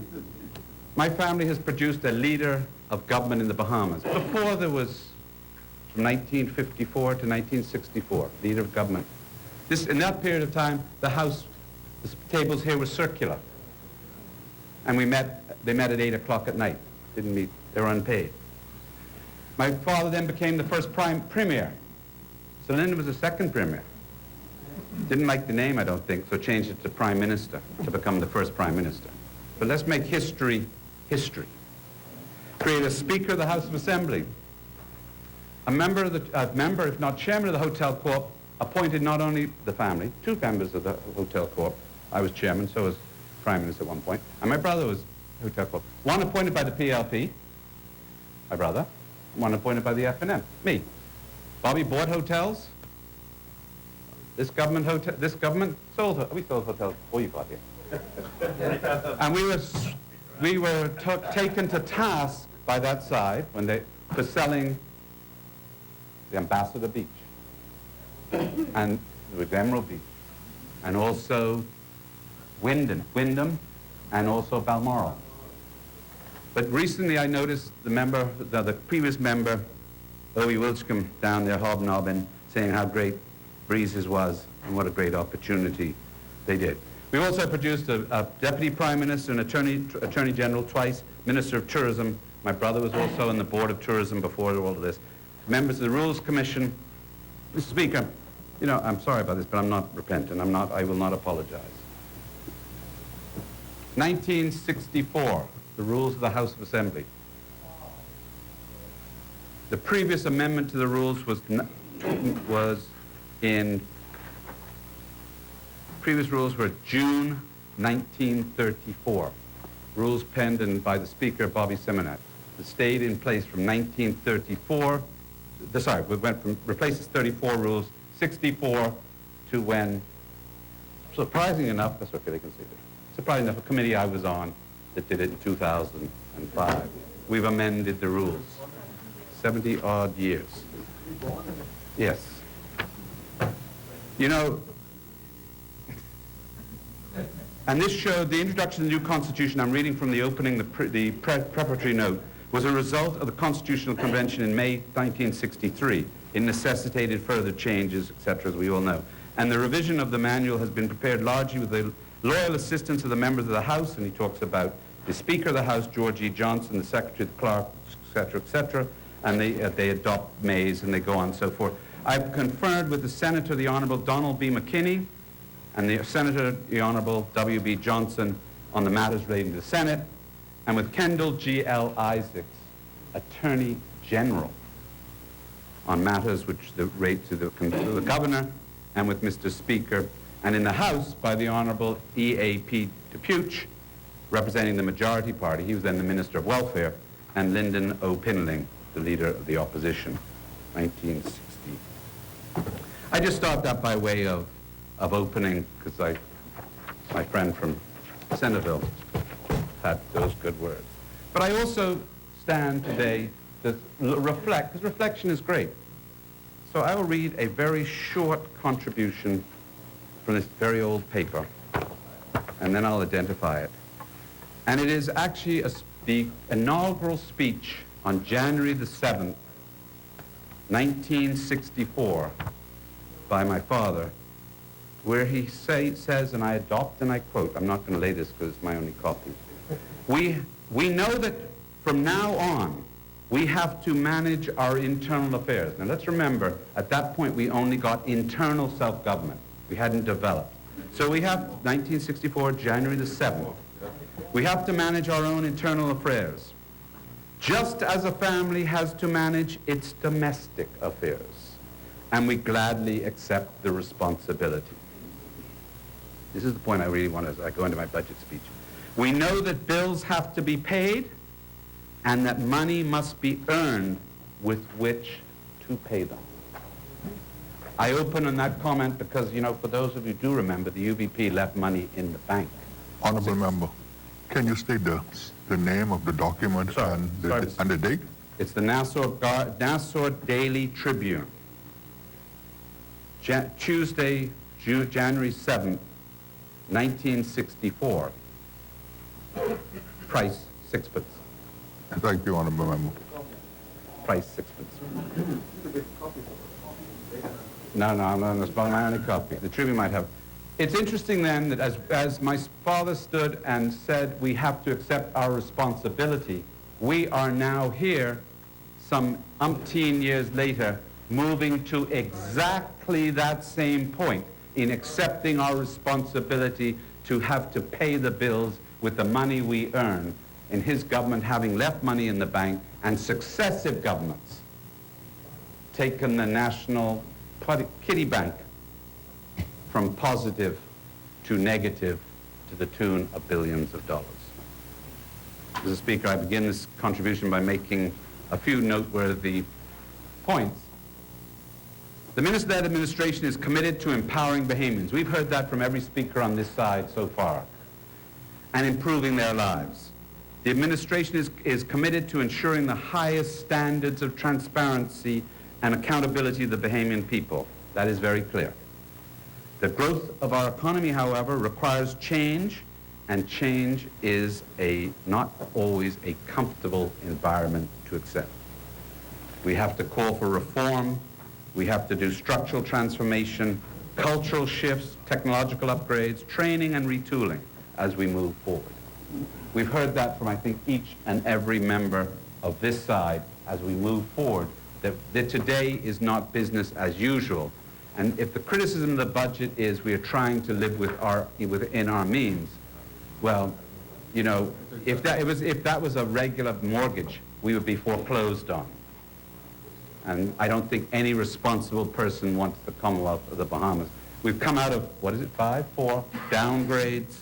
my family has produced a leader of government in the Bahamas. Before there was, from 1954 to 1964, leader of government. In that period of time, the tables here were circular. And they met at 8 o'clock at night. Didn't meet, they were unpaid. My father then became the first premier. So Lyndon was the second premier. Didn't like the name, I don't think, so changed it to prime minister to become the first prime minister. But let's make history history. Create a speaker of the House of Assembly. A member, if not chairman of the Hotel Corp, appointed not only the family, 2 members of the Hotel Corp. I was chairman, so was prime minister at one point, and my brother was Hotel Corp. One appointed by the PLP, my brother, one appointed by the FNM, me. Bobby bought hotels. This government sold, we sold hotels before you got here. And we were taken to task by that side for selling the Ambassador Beach and with Emerald Beach, and also Wyndham, and also Balmoral. But recently I noticed the previous member, Owie Wilchcombe, down there hobnobbing, saying how great Breezes was and what a great opportunity they did. We also produced a Deputy Prime Minister and Attorney General twice, Minister of Tourism. My brother was also on the Board of Tourism before all of this. Members of the Rules Commission. Mr. Speaker, you know, I'm sorry about this, but I'm not repentant. I will not apologize. 1964, the rules of the House of Assembly. The previous amendment to the rules previous rules were June 1934. Rules penned by the Speaker, Bobby Seminat. It stayed in place from 1934. We went from replaces 34 rules, 64 to when, surprisingly enough, that's okay, they can see it. Surprisingly enough, a committee I was on that did it in 2005. We've amended the rules. 70-odd years. Yes. You know, and this showed the introduction of the new Constitution, I'm reading from the opening, the preparatory note, was a result of the Constitutional Convention in May 1963. It necessitated further changes, etc., as we all know. And the revision of the manual has been prepared largely with the loyal assistance of the members of the House, and he talks about the Speaker of the House, George E. Johnson, the Secretary of the Clerk, etc., and they adopt Mays, and they go on and so forth. I've conferred with the Senator, the Honorable Donald B. McKinney, and the Senator, the Honorable W.B. Johnson, on the matters relating to the Senate, and with Kendall G.L. Isaacs, Attorney General, on matters which relate to the Governor, and with Mr. Speaker, and in the House by the Honorable E.A.P. DePuch, representing the majority party. He was then the Minister of Welfare, and Lyndon O. Pinling, the Leader of the Opposition, 1960. I just start that by way of opening, because my friend from Centerville had those good words. But I also stand today to reflect, because reflection is great. So I will read a very short contribution from this very old paper, and then I'll identify it. And it is actually the inaugural speech on January the 7th, 1964, by my father, where he says, and I adopt and I quote, I'm not going to lay this because it's my only copy. We know that from now on, we have to manage our internal affairs. Now let's remember, at that point we only got internal self-government. We hadn't developed. So we have 1964, January the 7th. We have to manage our own internal affairs, just as a family has to manage its domestic affairs. And we gladly accept the responsibility. This is the point I really want as I go into my budget speech. We know that bills have to be paid and that money must be earned with which to pay them. I open on that comment because, you know, for those of you who do remember, the UVP left money in the bank. Honorable member, can you state the name of the document and the date? It's the Nassau Daily Tribune. Tuesday, January 7th, 1964. Price, sixpence. Thank you, honorable member. Price, sixpence. No, that's my only copy. The Tribune might have. It's interesting then that as my father stood and said we have to accept our responsibility, we are now here, some umpteen years later, moving to exactly that same point in accepting our responsibility to have to pay the bills with the money we earn, in his government having left money in the bank, and successive governments taken the national kitty bank from positive to negative to the tune of billions of dollars. Mr. Speaker, I begin this contribution by making a few noteworthy points. The Minister-led administration is committed to empowering Bahamians. We've heard that from every speaker on this side so far, and improving their lives. The administration is committed to ensuring the highest standards of transparency and accountability of the Bahamian people. That is very clear. The growth of our economy, however, requires change, and change is not always a comfortable environment to accept. We have to call for reform. We have to do structural transformation, cultural shifts, technological upgrades, training and retooling as we move forward. We've heard that from, I think, each and every member of this side as we move forward, that today is not business as usual. And if the criticism of the budget is we are trying to live within our means, well, you know, if that was a regular mortgage, we would be foreclosed on. And I don't think any responsible person wants the Commonwealth of the Bahamas. We've come out of, 4 downgrades,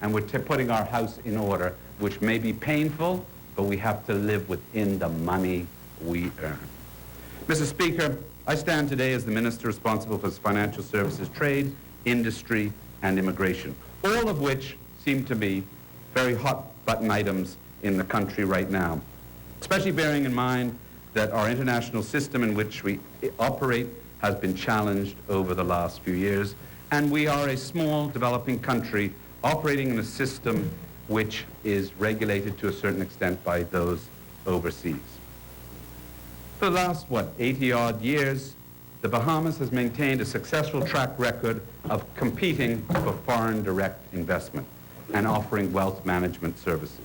and we're putting our house in order, which may be painful, but we have to live within the money we earn. Mr. Speaker, I stand today as the Minister responsible for financial services, trade, industry, and immigration, all of which seem to be very hot button items in the country right now, especially bearing in mind that our international system in which we operate has been challenged over the last few years, and we are a small developing country operating in a system which is regulated to a certain extent by those overseas. For the last, 80-odd years, the Bahamas has maintained a successful track record of competing for foreign direct investment and offering wealth management services.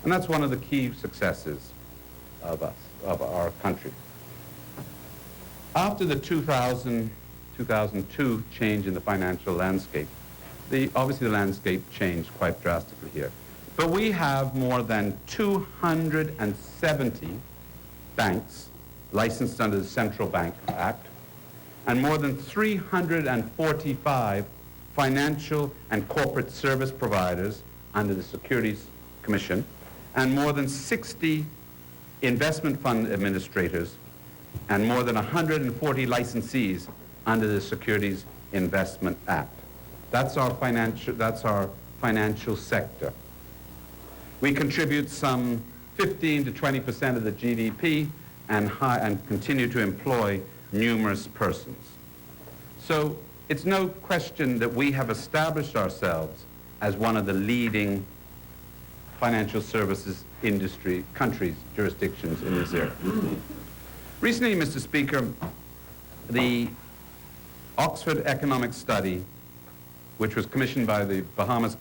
And that's one of the key successes of our country. After the 2002 change in the financial landscape, obviously the landscape changed quite drastically here. But we have more than 270 banks licensed under the Central Bank Act, and more than 345 financial and corporate service providers under the Securities Commission, and more than 60 investment fund administrators, and more than 140 licensees under the Securities Investment Act. That's our financial sector. We contribute some 15 to 20% of the GDP and continue to employ numerous persons. So it's no question that we have established ourselves as one of the leading financial services industry countries, jurisdictions in this area. Recently, Mr. Speaker, the Oxford Economic Study, which was commissioned by the Bahamas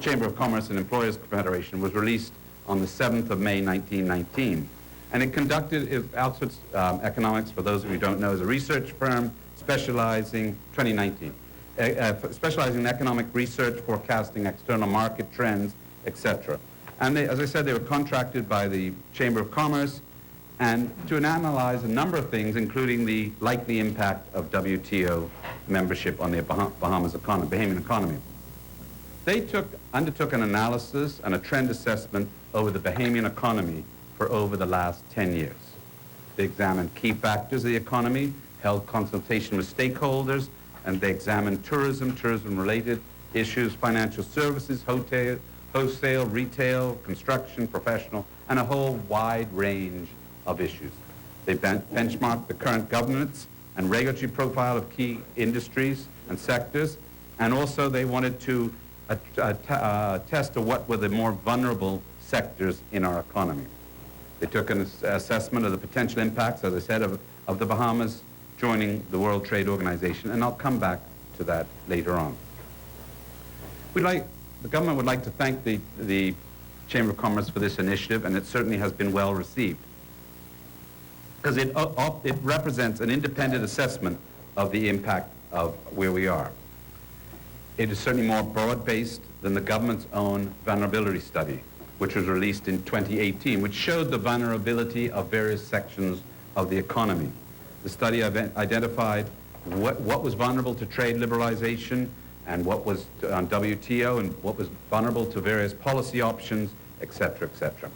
Chamber of Commerce and Employers Confederation, was released on the 7th of May, 1919. And it conducted, Oxford Economics, for those of you who don't know, is a research firm specializing, 2019, specializing in economic research, forecasting external market trends, etc. And they, as I said, they were contracted by the Chamber of Commerce and to analyze a number of things, including the likely impact of WTO membership on the Bahamian economy. They undertook an analysis and a trend assessment over the Bahamian economy for over the last 10 years. They examined key factors of the economy, held consultation with stakeholders, and they examined tourism-related issues, financial services, wholesale, retail, construction, professional, and a whole wide range of issues. They benchmarked the current governance and regulatory profile of key industries and sectors, and also they wanted to test what were the more vulnerable sectors in our economy. They took an assessment of the potential impacts, as I said, of the Bahamas joining the World Trade Organization, and I'll come back to that later on. The government would like to thank the Chamber of Commerce for this initiative, and it certainly has been well received, because it represents an independent assessment of the impact of where we are. It is certainly more broad-based than the government's own vulnerability study, which was released in 2018, which showed the vulnerability of various sections of the economy. The study identified what was vulnerable to trade liberalization and what was on WTO and what was vulnerable to various policy options, etc., etc.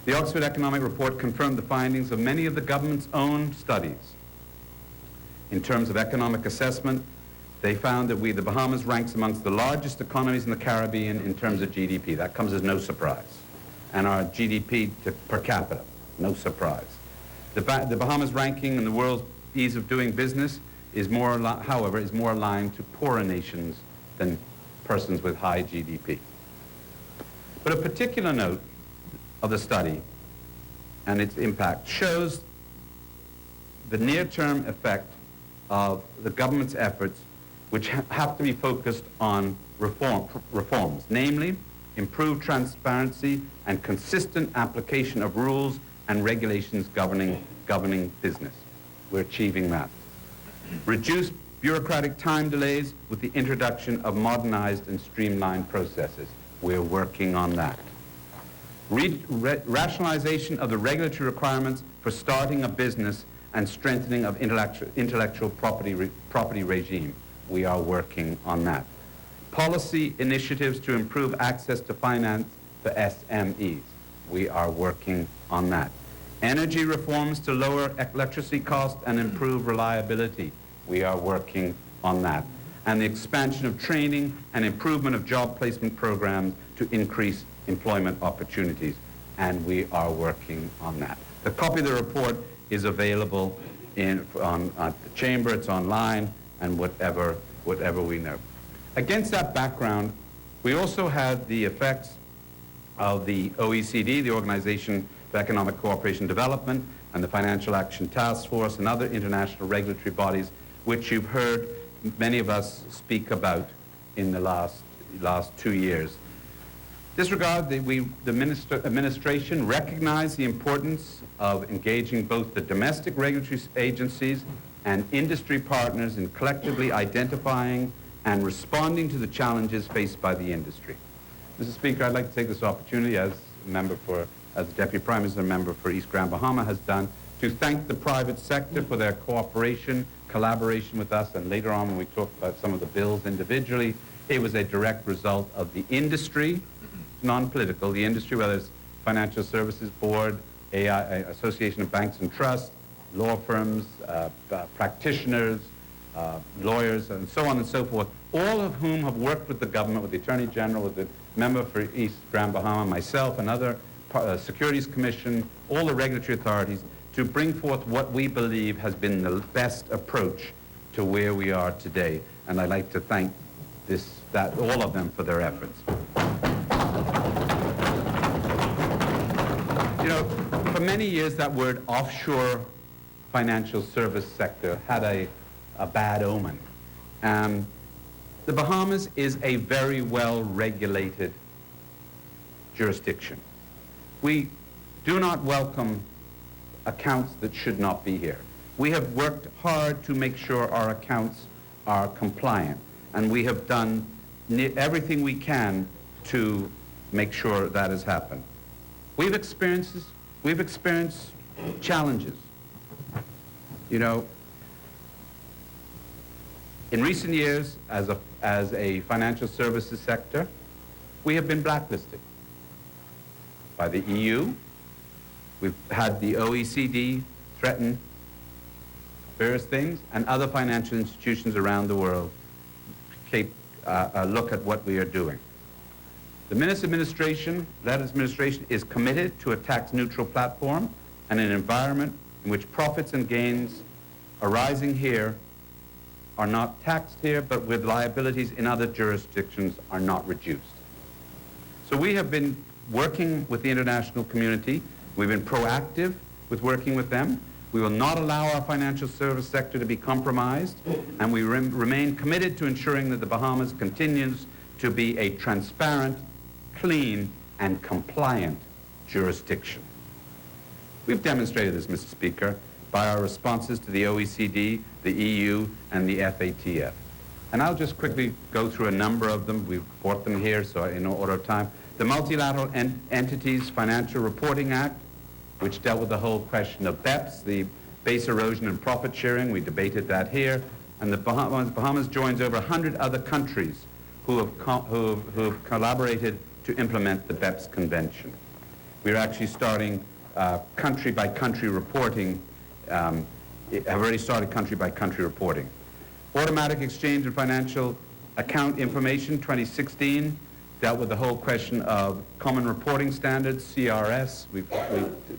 The Oxford Economic Report confirmed the findings of many of the government's own studies. In terms of economic assessment, they found that the Bahamas ranks amongst the largest economies in the Caribbean in terms of GDP. That comes as no surprise. And our GDP per capita, no surprise. The Bahamas ranking in the world's ease of doing business is however, is more aligned to poorer nations than persons with high GDP. But a particular note of the study and its impact shows the near-term effect of the government's efforts, which have to be focused on reforms, namely improved transparency and consistent application of rules and regulations governing business. We're achieving that. Reduce bureaucratic time delays with the introduction of modernized and streamlined processes. We're working on that. Rationalization of the regulatory requirements for starting a business and strengthening of intellectual property regime. We are working on that. Policy initiatives to improve access to finance for SMEs. We are working on that. Energy reforms to lower electricity costs and improve reliability. We are working on that. and the expansion of training and improvement of job placement programs to increase employment opportunities. And we are working on that. The copy of the report is available at the Chamber. It's online, and whatever we know. Against that background, we also had the effects of the OECD, the Organization for Economic Cooperation and Development, and the Financial Action Task Force, and other international regulatory bodies, which you've heard many of us speak about in the last 2 years. In this regard, the administration recognized the importance of engaging both the domestic regulatory agencies and industry partners in collectively identifying and responding to the challenges faced by the industry. Mr. Speaker, I'd like to take this opportunity as the Deputy Prime Minister, member for East Grand Bahama has done, to thank the private sector for their cooperation, collaboration with us, and later on when we talk about some of the bills individually, it was a direct result of the industry, non-political, the industry, whether it's Financial Services Board, Association of Banks and Trusts, law firms, practitioners, lawyers, and so on and so forth, all of whom have worked with the government, with the Attorney General, with the member for East Grand Bahama, myself, and other Securities Commission, all the regulatory authorities, to bring forth what we believe has been the best approach to where we are today. And I'd like to thank all of them for their efforts. You know, for many years that word offshore financial service sector had a bad omen. The Bahamas is a very well-regulated jurisdiction. We do not welcome accounts that should not be here. We have worked hard to make sure our accounts are compliant, and we have done everything we can to make sure that has happened. We've experienced challenges. You know, in recent years, as a financial services sector, we have been blacklisted by the EU. We've had the OECD threaten various things, and other financial institutions around the world take a look at what we are doing. The Letters administration is committed to a tax-neutral platform and an environment in which profits and gains arising here are not taxed here, but with liabilities in other jurisdictions are not reduced. So we have been working with the international community. We've been proactive with working with them. We will not allow our financial service sector to be compromised, and we remain committed to ensuring that the Bahamas continues to be a transparent, clean, and compliant jurisdiction. We've demonstrated this, Mr. Speaker, by our responses to the OECD, the EU, and the FATF. And I'll just quickly go through a number of them. We've brought them here, so in order of time. The Multilateral Entities Financial Reporting Act, which dealt with the whole question of BEPS, the base erosion and profit sharing. We debated that here. And the Bahamas joins over 100 other countries who have collaborated to implement the BEPS Convention. We're actually starting country-by-country reporting, have already started country-by-country reporting. Automatic Exchange of Financial Account Information 2016 dealt with the whole question of Common Reporting Standards, CRS. We've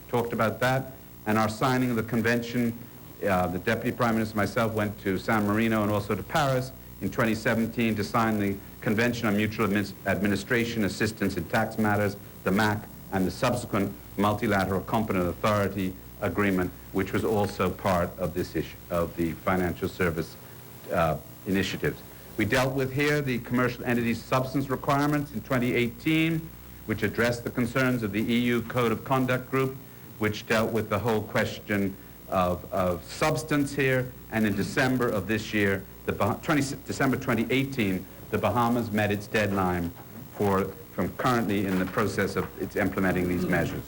talked about that. And our signing of the convention, the Deputy Prime Minister and myself went to San Marino and also to Paris in 2017 to sign the Convention on Mutual Administration Assistance in Tax Matters, the MAC, and the subsequent Multilateral Competent Authority Agreement, which was also part of this issue of the financial service initiatives. We dealt with here the commercial entities substance requirements in 2018, which addressed the concerns of the EU Code of Conduct Group, which dealt with the whole question of substance here. And in December of this year, December 2018, the Bahamas met its deadline from currently in the process of its implementing these measures.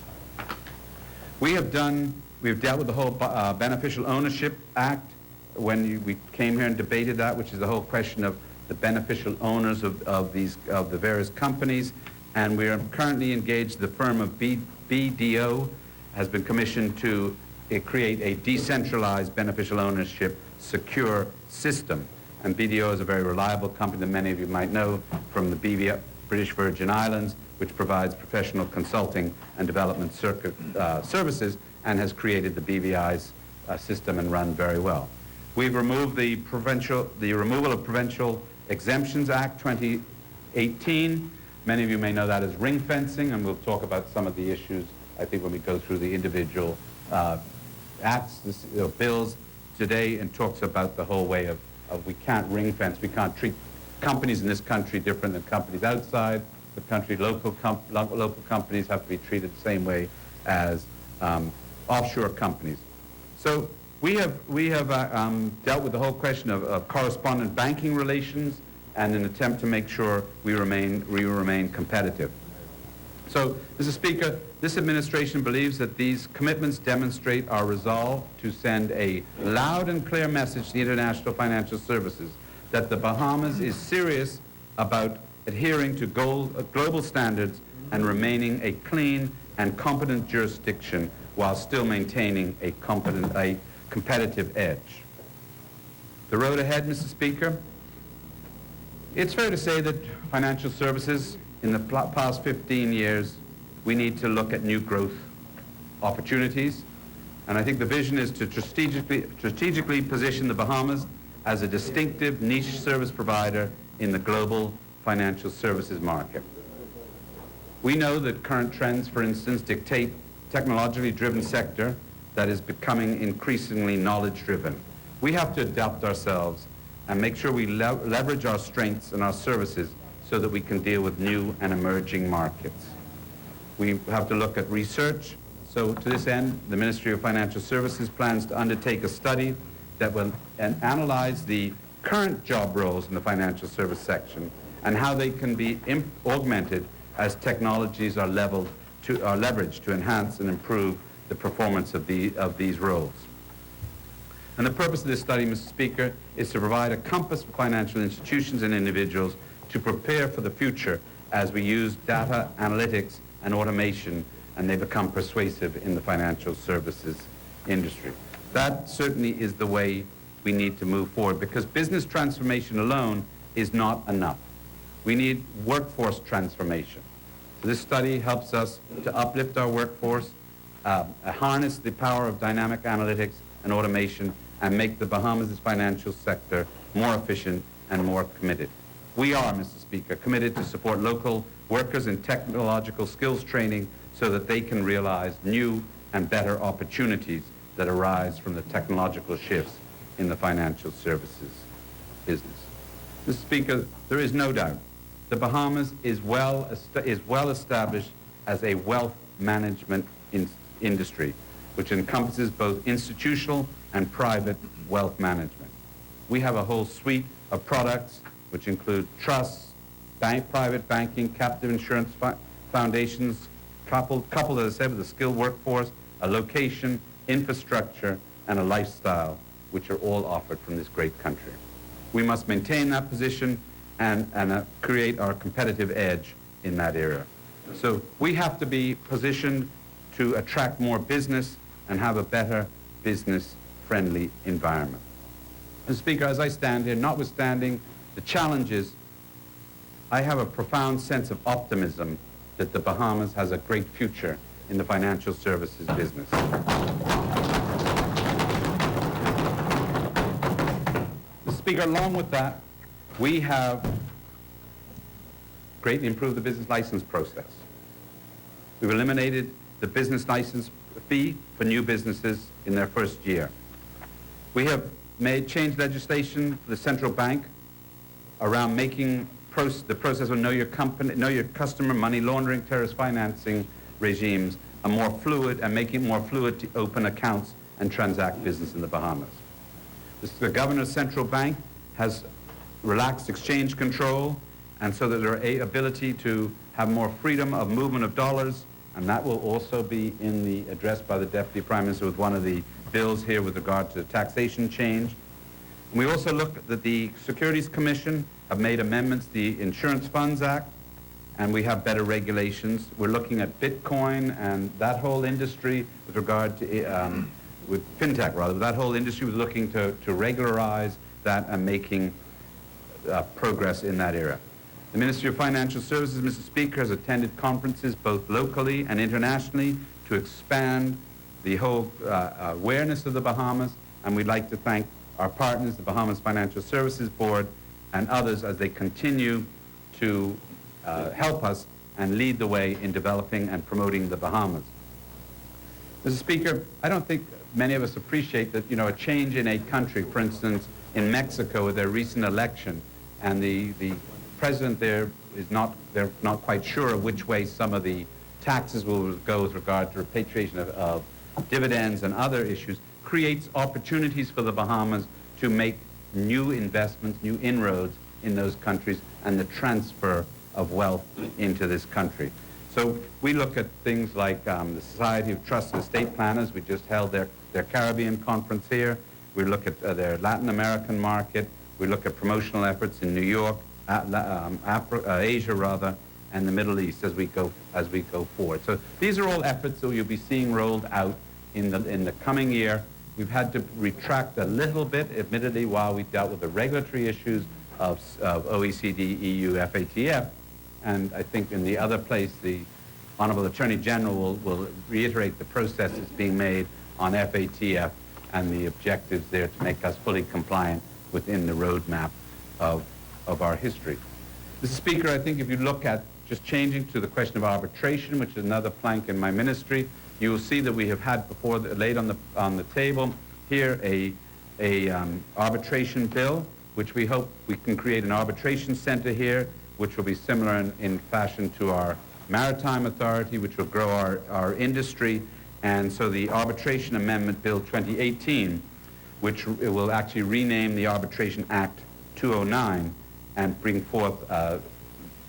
We've dealt with the whole Beneficial Ownership Act when we came here and debated that, which is the whole question of the beneficial owners of the various companies. And we are currently engaged, the firm of BDO has been commissioned to create a decentralized beneficial ownership secure system. And BDO is a very reliable company that many of you might know from the British Virgin Islands, which provides professional consulting and development services and has created the BVI's system and run very well. We've removed the Removal of Provincial Exemptions Act 2018. Many of you may know that as ring fencing, and we'll talk about some of the issues, I think, when we go through the individual acts, bills today, and talks about the whole way of we can't ring fence, we can't treat companies in this country different than companies outside the country. Local companies have to be treated the same way as offshore companies. So we have dealt with the whole question of correspondent banking relations and an attempt to make sure we remain competitive. So, Mr. Speaker, this administration believes that these commitments demonstrate our resolve to send a loud and clear message to the international financial services that the Bahamas is serious about adhering to global standards and remaining a clean and competent jurisdiction while still maintaining a competitive edge. The road ahead, Mr. Speaker, it's fair to say that financial services in the past 15 years, we need to look at new growth opportunities. And I think the vision is to strategically position the Bahamas as a distinctive niche service provider in the global financial services market. We know that current trends, for instance, dictate technologically driven sector that is becoming increasingly knowledge driven. We have to adapt ourselves and make sure we leverage our strengths and our services so that we can deal with new and emerging markets. We have to look at research. So to this end, the Ministry of Financial Services plans to undertake a study that will analyze the current job roles in the financial service section and how they can be augmented as technologies are leveraged to enhance and improve the performance of these roles. And the purpose of this study, Mr. Speaker, is to provide a compass for financial institutions and individuals to prepare for the future as we use data analytics and automation and they become persuasive in the financial services industry. That certainly is the way we need to move forward because business transformation alone is not enough. We need workforce transformation. So this study helps us to uplift our workforce, harness the power of dynamic analytics and automation, and make the Bahamas' financial sector more efficient and more committed. We are, Mr. Speaker, committed to support local workers in technological skills training so that they can realize new and better opportunities that arise from the technological shifts in the financial services business. Mr. Speaker, there is no doubt the Bahamas is well established as a wealth management industry, which encompasses both institutional and private wealth management. We have a whole suite of products which include trusts, private banking, captive insurance foundations, coupled, as I said, with a skilled workforce, a location, infrastructure, and a lifestyle, which are all offered from this great country. We must maintain that position and create our competitive edge in that area. So we have to be positioned to attract more business and have a better business-friendly environment. Mr. Speaker, as I stand here, notwithstanding the challenges, I have a profound sense of optimism that the Bahamas has a great future in the financial services business. Mr. Speaker, along with that, we have greatly improved the business license process. We've eliminated the business license fee for new businesses in their first year. We have changed legislation for the central bank around making the process of know your customer, money laundering, terrorist financing regimes are more fluid and making it more fluid to open accounts and transact business in the Bahamas. The governor's central bank has relaxed exchange control, and so that there are ability to have more freedom of movement of dollars, and that will also be in the address by the Deputy Prime Minister with one of the bills here with regard to taxation change. And we also look at the Securities Commission have made amendments to the Insurance Funds Act, and we have better regulations. We're looking at Bitcoin and that whole industry with regard to, with FinTech rather, that whole industry was looking to regularize that and making progress in that area. The Ministry of Financial Services, Mr. Speaker, has attended conferences both locally and internationally to expand the whole awareness of the Bahamas, and we'd like to thank our partners, the Bahamas Financial Services Board, and others as they continue to help us and lead the way in developing and promoting the Bahamas. Mr. Speaker, I don't think many of us appreciate that, a change in a country, for instance, in Mexico with their recent election, and the president there they're not quite sure of which way some of the taxes will go with regard to repatriation of dividends and other issues, creates opportunities for the Bahamas to make new investments, new inroads in those countries, and the transfer of wealth into this country. So we look at things like the Society of Trust and Estate Planners. We just held their Caribbean conference here. We look at their Latin American market. We look at promotional efforts in New York, Asia rather, and the Middle East as we go forward. So these are all efforts that you'll be seeing rolled out in the coming year. We've had to retract a little bit, admittedly, while we dealt with the regulatory issues of OECD, EU, FATF, and I think in the other place, the Honorable Attorney General will reiterate the processes being made on FATF and the objectives there to make us fully compliant within the roadmap of our history. Mr. Speaker, I think if you look at just changing to the question of arbitration, which is another plank in my ministry, you will see that we have had before laid on the table here a arbitration bill, which we hope we can create an arbitration center here, which will be similar in fashion to our maritime authority, which will grow our industry. And so the Arbitration Amendment Bill 2018, which will actually rename the Arbitration Act 209 and bring forth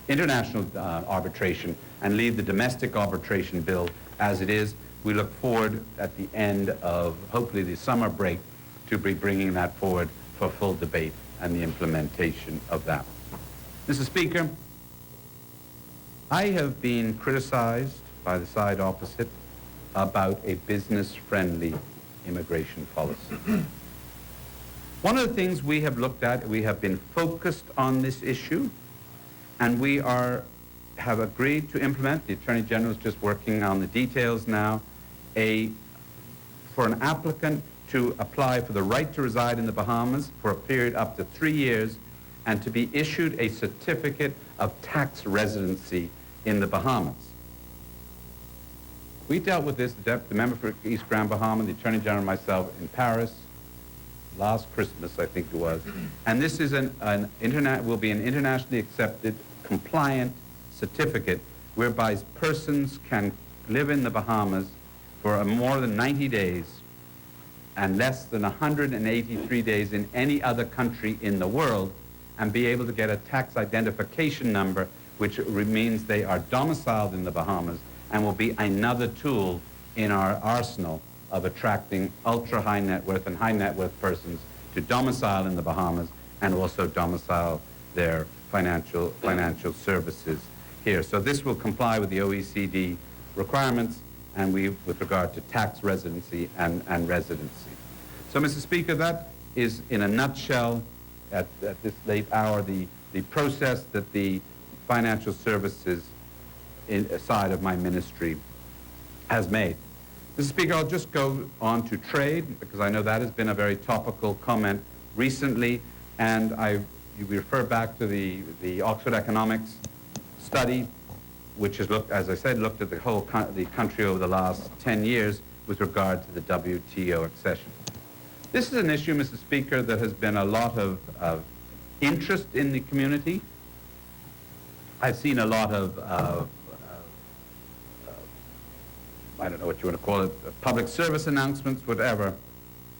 international arbitration and leave the domestic arbitration bill as it is. We look forward at the end of hopefully the summer break to be bringing that forward for full debate and the implementation of that. Mr. Speaker, I have been criticized by the side opposite about a business-friendly immigration policy. One of the things we have looked at, we have been focused on this issue, and we have agreed to implement, the Attorney General is just working on the details now, for an applicant to apply for the right to reside in the Bahamas for a period up to 3 years and to be issued a certificate of tax residency in the Bahamas. We dealt with this, the member for East Grand Bahama, the Attorney General and myself in Paris last Christmas, I think it was. And this is will be an internationally accepted, compliant certificate whereby persons can live in the Bahamas for more than 90 days and less than 183 days in any other country in the world and be able to get a tax identification number, which means they are domiciled in the Bahamas and will be another tool in our arsenal of attracting ultra-high net worth and high net worth persons to domicile in the Bahamas and also domicile their financial services here. So this will comply with the OECD requirements and with regard to tax residency and residency. So, Mr. Speaker, that is in a nutshell at this late hour the process that the financial services side of my ministry has made. Mr. Speaker, I'll just go on to trade because I know that has been a very topical comment recently, and you refer back to the Oxford Economics study, which has looked, as I said, looked at the country over the last 10 years with regard to the WTO accession. This is an issue, Mr. Speaker, that has been a lot of interest in the community. I've seen a lot of I don't know what you want to call it, public service announcements, whatever,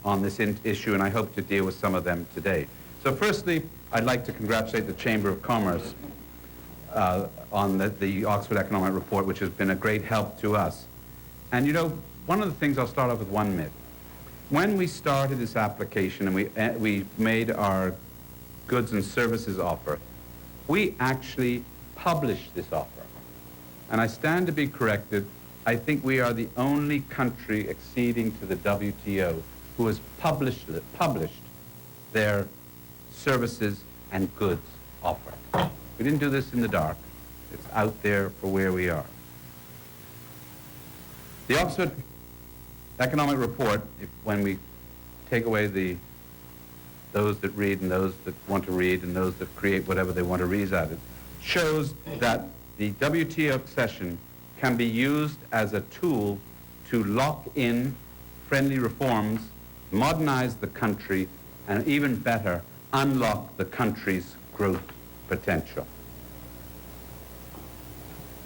on this issue, and I hope to deal with some of them today. So firstly, I'd like to congratulate the Chamber of Commerce on the Oxford Economic Report, which has been a great help to us. And you know, one of the things, I'll start off with one myth. When we started this application and we made our goods and services offer, we actually published this offer. And I stand to be corrected. I think we are the only country acceding to the WTO who has published their services and goods offered. We didn't do this in the dark. It's out there for where we are. The Oxford Economic Report, when we take away those that read and those that want to read and those that create whatever they want to read out of it, shows that the WTO accession can be used as a tool to lock in friendly reforms, modernize the country, and even better, unlock the country's growth potential.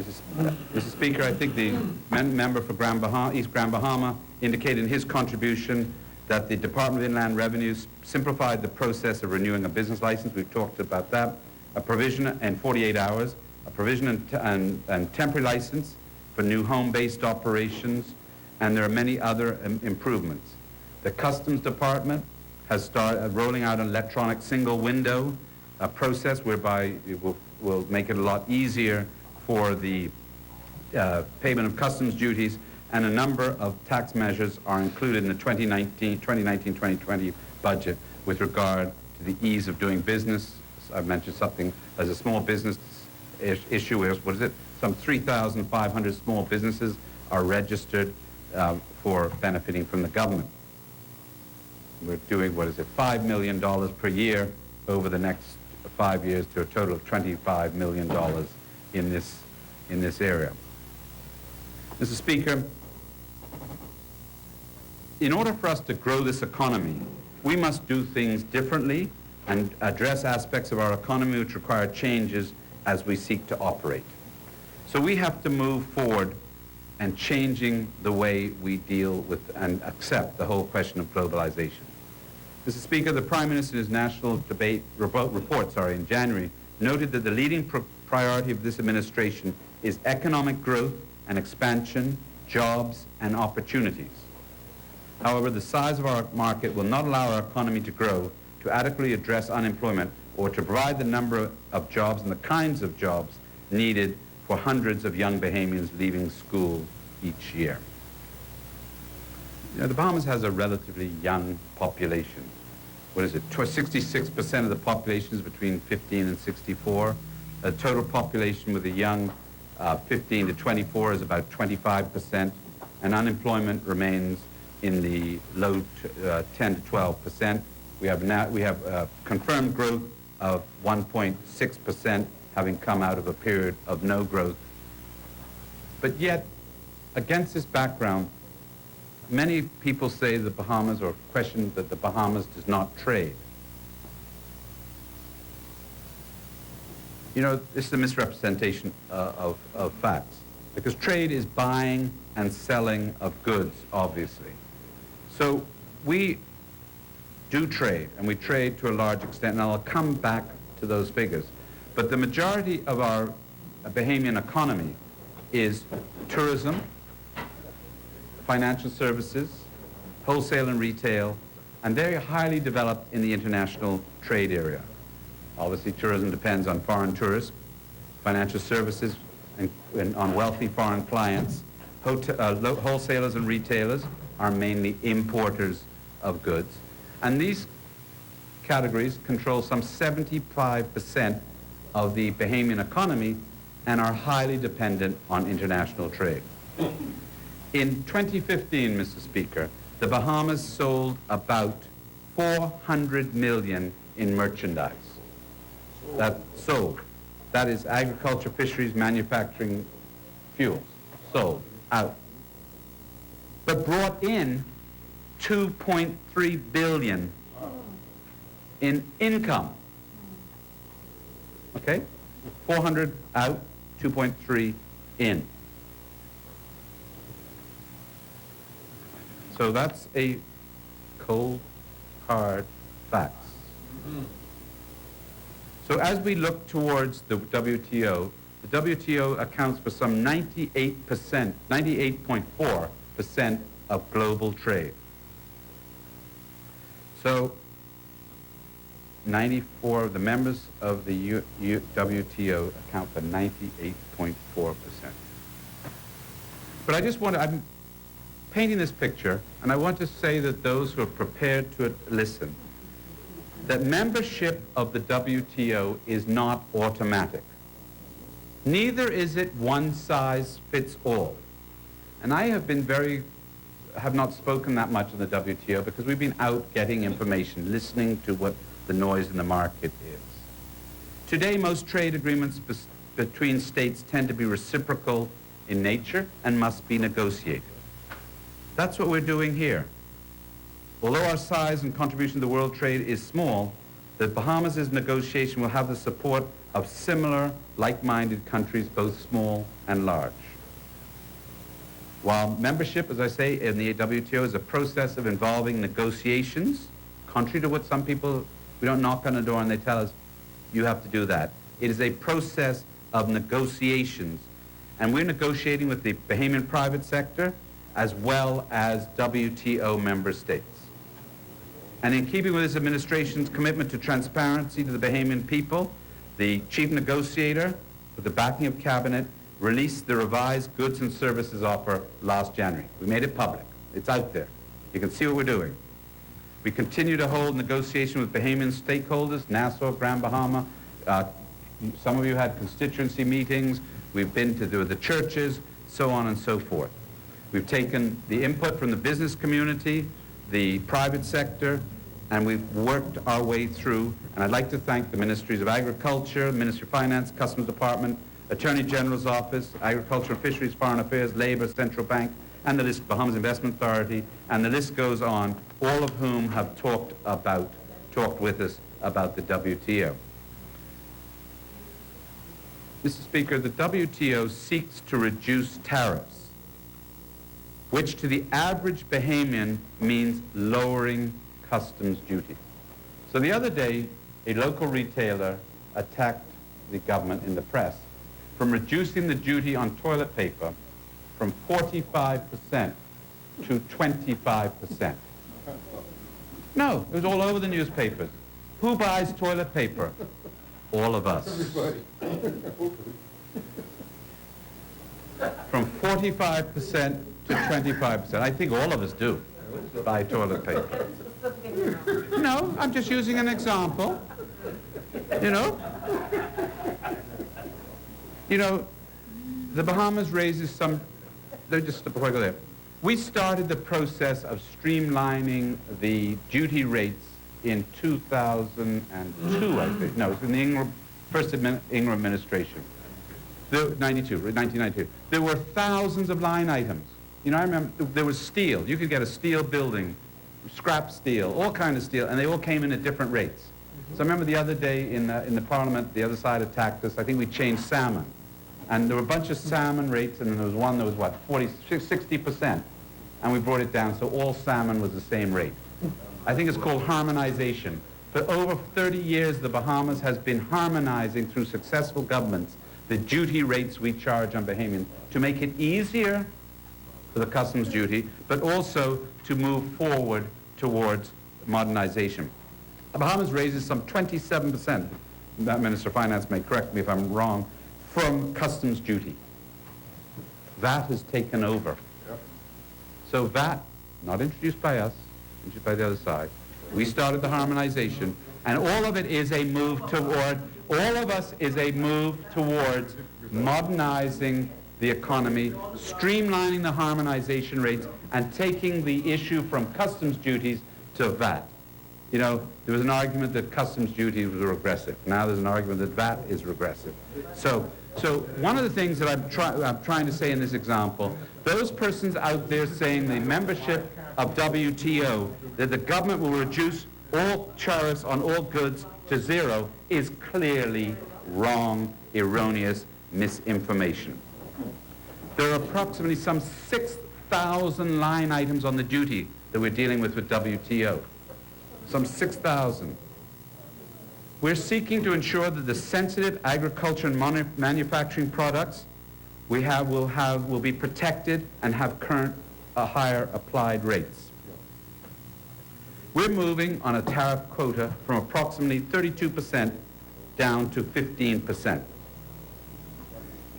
Mr. Speaker, I think the member for East Grand Bahama indicated in his contribution that the Department of Inland Revenues simplified the process of renewing a business license. We've talked about that. A provision in 48 hours, a provision and temporary license for new home-based operations, and there are many other improvements. The Customs Department has started rolling out an electronic single window process whereby it will make it a lot easier for the payment of customs duties, and a number of tax measures are included in the 2019-2020 budget with regard to the ease of doing business. I've mentioned something as a small business issue. What is it? Some 3,500 small businesses are registered for benefiting from the government. We're doing, $5 million per year over the next 5 years to a total of $25 million in this area. Mr. Speaker, in order for us to grow this economy, we must do things differently and address aspects of our economy which require changes as we seek to operate. So we have to move forward and changing the way we deal with and accept the whole question of globalization. Mr. Speaker, the Prime Minister in his national debate report in January noted that the leading priority of this administration is economic growth and expansion, jobs, and opportunities. However, the size of our market will not allow our economy to grow to adequately address unemployment or to provide the number of jobs and the kinds of jobs needed for hundreds of young Bahamians leaving school each year. You know, the Bahamas has a relatively young population. 66% of the population is between 15 and 64. The total population with the young 15 to 24 is about 25%, and unemployment remains in the low 10 to 12%. We have confirmed growth of 1.6%, having come out of a period of no growth. But yet, against this background, many people say the Bahamas, or question that the Bahamas does not trade. You know, this is a misrepresentation of facts, because trade is buying and selling of goods, obviously. So we do trade, and we trade to a large extent, and I'll come back to those figures. But the majority of our Bahamian economy is tourism, financial services, wholesale and retail, and very highly developed in the international trade area. Obviously, tourism depends on foreign tourists, financial services and on wealthy foreign clients. Wholesalers and retailers are mainly importers of goods. And these categories control some 75% of the Bahamian economy and are highly dependent on international trade. In 2015, Mr. Speaker, the Bahamas sold about 400 million in merchandise. That is agriculture, fisheries, manufacturing, fuels, sold out. But brought in 2.3 billion in income. Okay? 400 out, 2.3 in. So that's a cold, hard facts. So as we look towards the WTO accounts for some 98.4% of global trade. So 94 of the members of the WTO account for 98.4%. But I just I'm painting this picture, and I want to say that those who are prepared to listen, that membership of the WTO is not automatic. Neither is it one size fits all. And I have not spoken that much on the WTO because we've been out getting information, listening to what the noise in the market is. Today, most trade agreements between states tend to be reciprocal in nature and must be negotiated. That's what we're doing here. Although our size and contribution to the world trade is small, the Bahamas' negotiation will have the support of similar, like-minded countries, both small and large. While membership, as I say, in the WTO is a process of involving negotiations, contrary to what some people, we don't knock on the door and they tell us, you have to do that. It is a process of negotiations. And we're negotiating with the Bahamian private sector as well as WTO member states. And in keeping with this administration's commitment to transparency to the Bahamian people, the chief negotiator, with the backing of cabinet, released the revised goods and services offer last January. We made it public. It's out there. You can see what we're doing. We continue to hold negotiation with Bahamian stakeholders, Nassau, Grand Bahama. Some of you had constituency meetings. We've been to the churches, so on and so forth. We've taken the input from the business community, the private sector, and we've worked our way through. And I'd like to thank the Ministries of Agriculture, Ministry of Finance, Customs Department, Attorney General's Office, Agriculture and Fisheries, Foreign Affairs, Labor, Central Bank, and the list, Bahamas Investment Authority, and the list goes on, all of whom have talked with us about the WTO. Mr. Speaker, the WTO seeks to reduce tariffs, which to the average Bahamian means lowering customs duty. So the other day, a local retailer attacked the government in the press from reducing the duty on toilet paper from 45% to 25%. No, it was all over the newspapers. Who buys toilet paper? All of us. From 45% to 25%. I think all of us do buy toilet paper. No, I'm just using an example. You know, the Bahamas raises some, before I go there, we started the process of streamlining the duty rates in 2002, I think. No, it was in the first Ingram administration. 1992. There were thousands of line items. You know, I remember there was steel. You could get a steel building, scrap steel, all kind of steel, and they all came in at different rates. So I remember the other day in the Parliament, the other side attacked us. I think we changed salmon. And there were a bunch of salmon rates, and then there was one that was, what, 60%. And we brought it down, so all salmon was the same rate. I think it's called harmonization. For over 30 years, the Bahamas has been harmonizing through successful governments the duty rates we charge on Bahamian to make it easier for the customs duty, but also to move forward towards modernization. The Bahamas raises some 27%, that Minister of Finance may correct me if I'm wrong, from customs duty. VAT has taken over. So VAT, not introduced by us, introduced by the other side. We started the harmonization, and all of it is a move toward, all of us is a move towards modernizing the economy, streamlining the harmonization rates, and taking the issue from customs duties to VAT. You know, there was an argument that customs duties were regressive. Now there's an argument that VAT is regressive. So one of the things that I'm trying to say in this example, those persons out there saying the membership of WTO, that the government will reduce all tariffs on all goods to zero, is clearly wrong, erroneous misinformation. There are approximately some 6,000 line items on the duty that we're dealing with WTO. Some 6,000. We're seeking to ensure that the sensitive agriculture and manufacturing products we have will be protected and have current higher applied rates. We're moving on a tariff quota from approximately 32% down to 15%.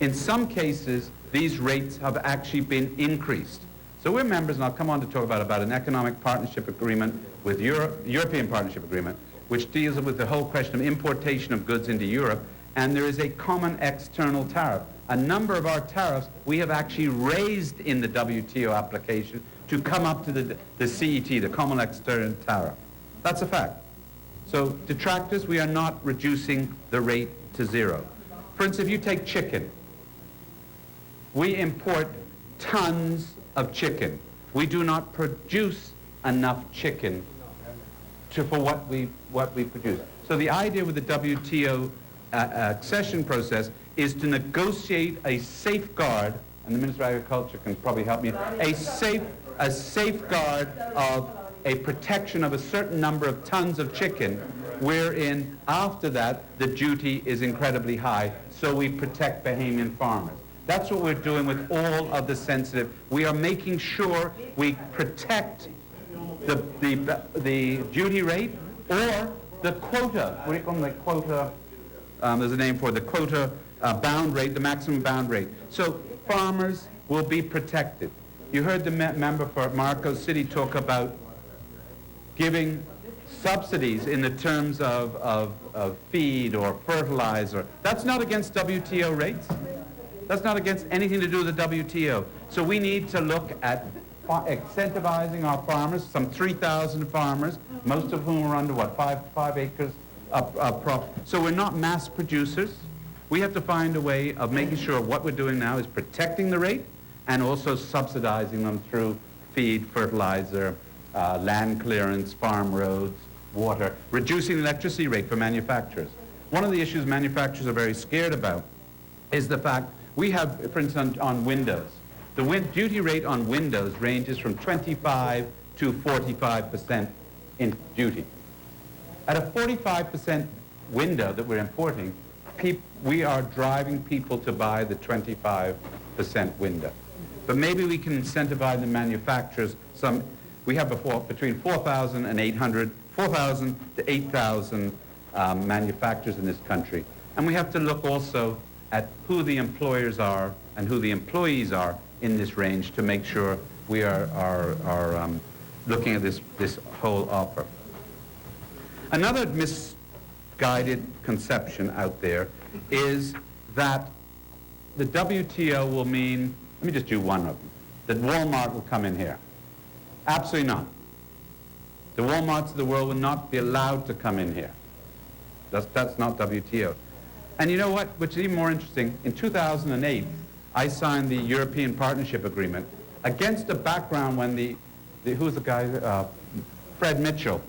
In some cases, these rates have actually been increased. So we're members, and I'll come on to talk about an economic partnership agreement with European partnership agreement which deals with the whole question of importation of goods into Europe, and there is a common external tariff. A number of our tariffs we have actually raised in the WTO application to come up to the CET, the common external tariff. That's a fact. So detractors, we are not reducing the rate to zero. For instance, if you take chicken, we import tons of chicken. We do not produce enough chicken for what we produce. So the idea with the WTO accession process is to negotiate a safeguard, and the Minister of Agriculture can probably help me, a safeguard of a protection of a certain number of tons of chicken, wherein after that the duty is incredibly high, so we protect Bahamian farmers. That's what we're doing with all of the sensitive. We are making sure we protect the duty rate or the quota. What do you call them? The quota. There's a name for it, the quota bound rate, the maximum bound rate. So farmers will be protected. You heard the member for Marco City talk about giving subsidies in the terms of feed or fertilizer. That's not against WTO rates. That's not against anything to do with the WTO. So we need to look at incentivizing our farmers, some 3,000 farmers, most of whom are under, what, 5 acres of crop. So we're not mass producers. We have to find a way of making sure what we're doing now is protecting the rate and also subsidizing them through feed, fertilizer, land clearance, farm roads, water, reducing the electricity rate for manufacturers. One of the issues manufacturers are very scared about is the fact we have, for instance, on windows, the duty rate on windows ranges from 25 to 45% in duty. At a 45% window that we're importing, we are driving people to buy the 25% window. But maybe we can incentivize the manufacturers some. We have between 4,000 and 800, 4,000 to 8,000 manufacturers in this country. And we have to look also at who the employers are and who the employees are in this range to make sure we are looking at this whole offer. Another misguided conception out there is that the WTO will mean, let me just do one of them, that Walmart will come in here. Absolutely not. The Walmarts of the world will not be allowed to come in here. That's not WTO. And you know what, which is even more interesting, in 2008, I signed the European Partnership Agreement against a background when who's the guy? Fred Mitchell.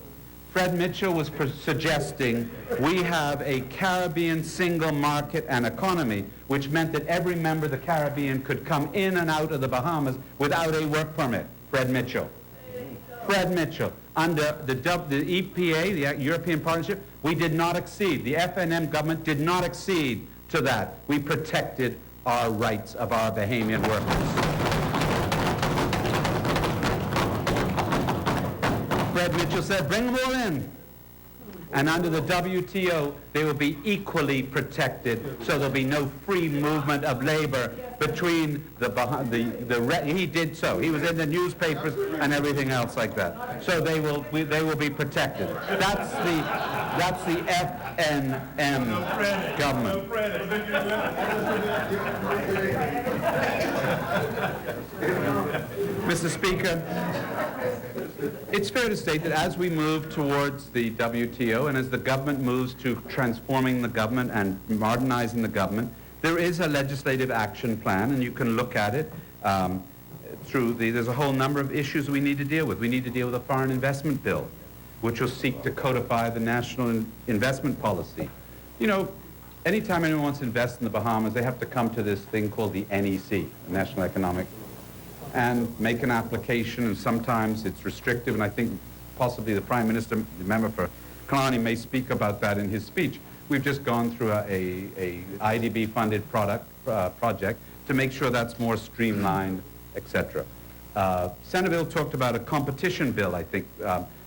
Fred Mitchell was suggesting we have a Caribbean single market and economy, which meant that every member of the Caribbean could come in and out of the Bahamas without a work permit. Fred Mitchell. Fred Mitchell. Under the EPA, the European Partnership, we did not accede. The FNM government did not accede to that. We protected our rights of our Bahamian workers. Fred Mitchell said, bring them all in. And under the WTO, they will be equally protected, so there'll be no free movement of labor between he did so. He was in the newspapers and everything else like that. So they will be protected. That's the FNM government. Mr. Speaker, it's fair to state that as we move towards the WTO and as the government moves to transforming the government and modernizing the government, there is a legislative action plan, and you can look at it there's a whole number of issues we need to deal with. We need to deal with a foreign investment bill, which will seek to codify the national investment policy. You know, anytime anyone wants to invest in the Bahamas, they have to come to this thing called the NEC, the National Economic, and make an application, and sometimes it's restrictive, and I think possibly the Prime Minister, the member for Kalani, may speak about that in his speech. We've just gone through a IDB-funded project to make sure that's more streamlined, etc. Senator Bill talked about a competition bill, I think.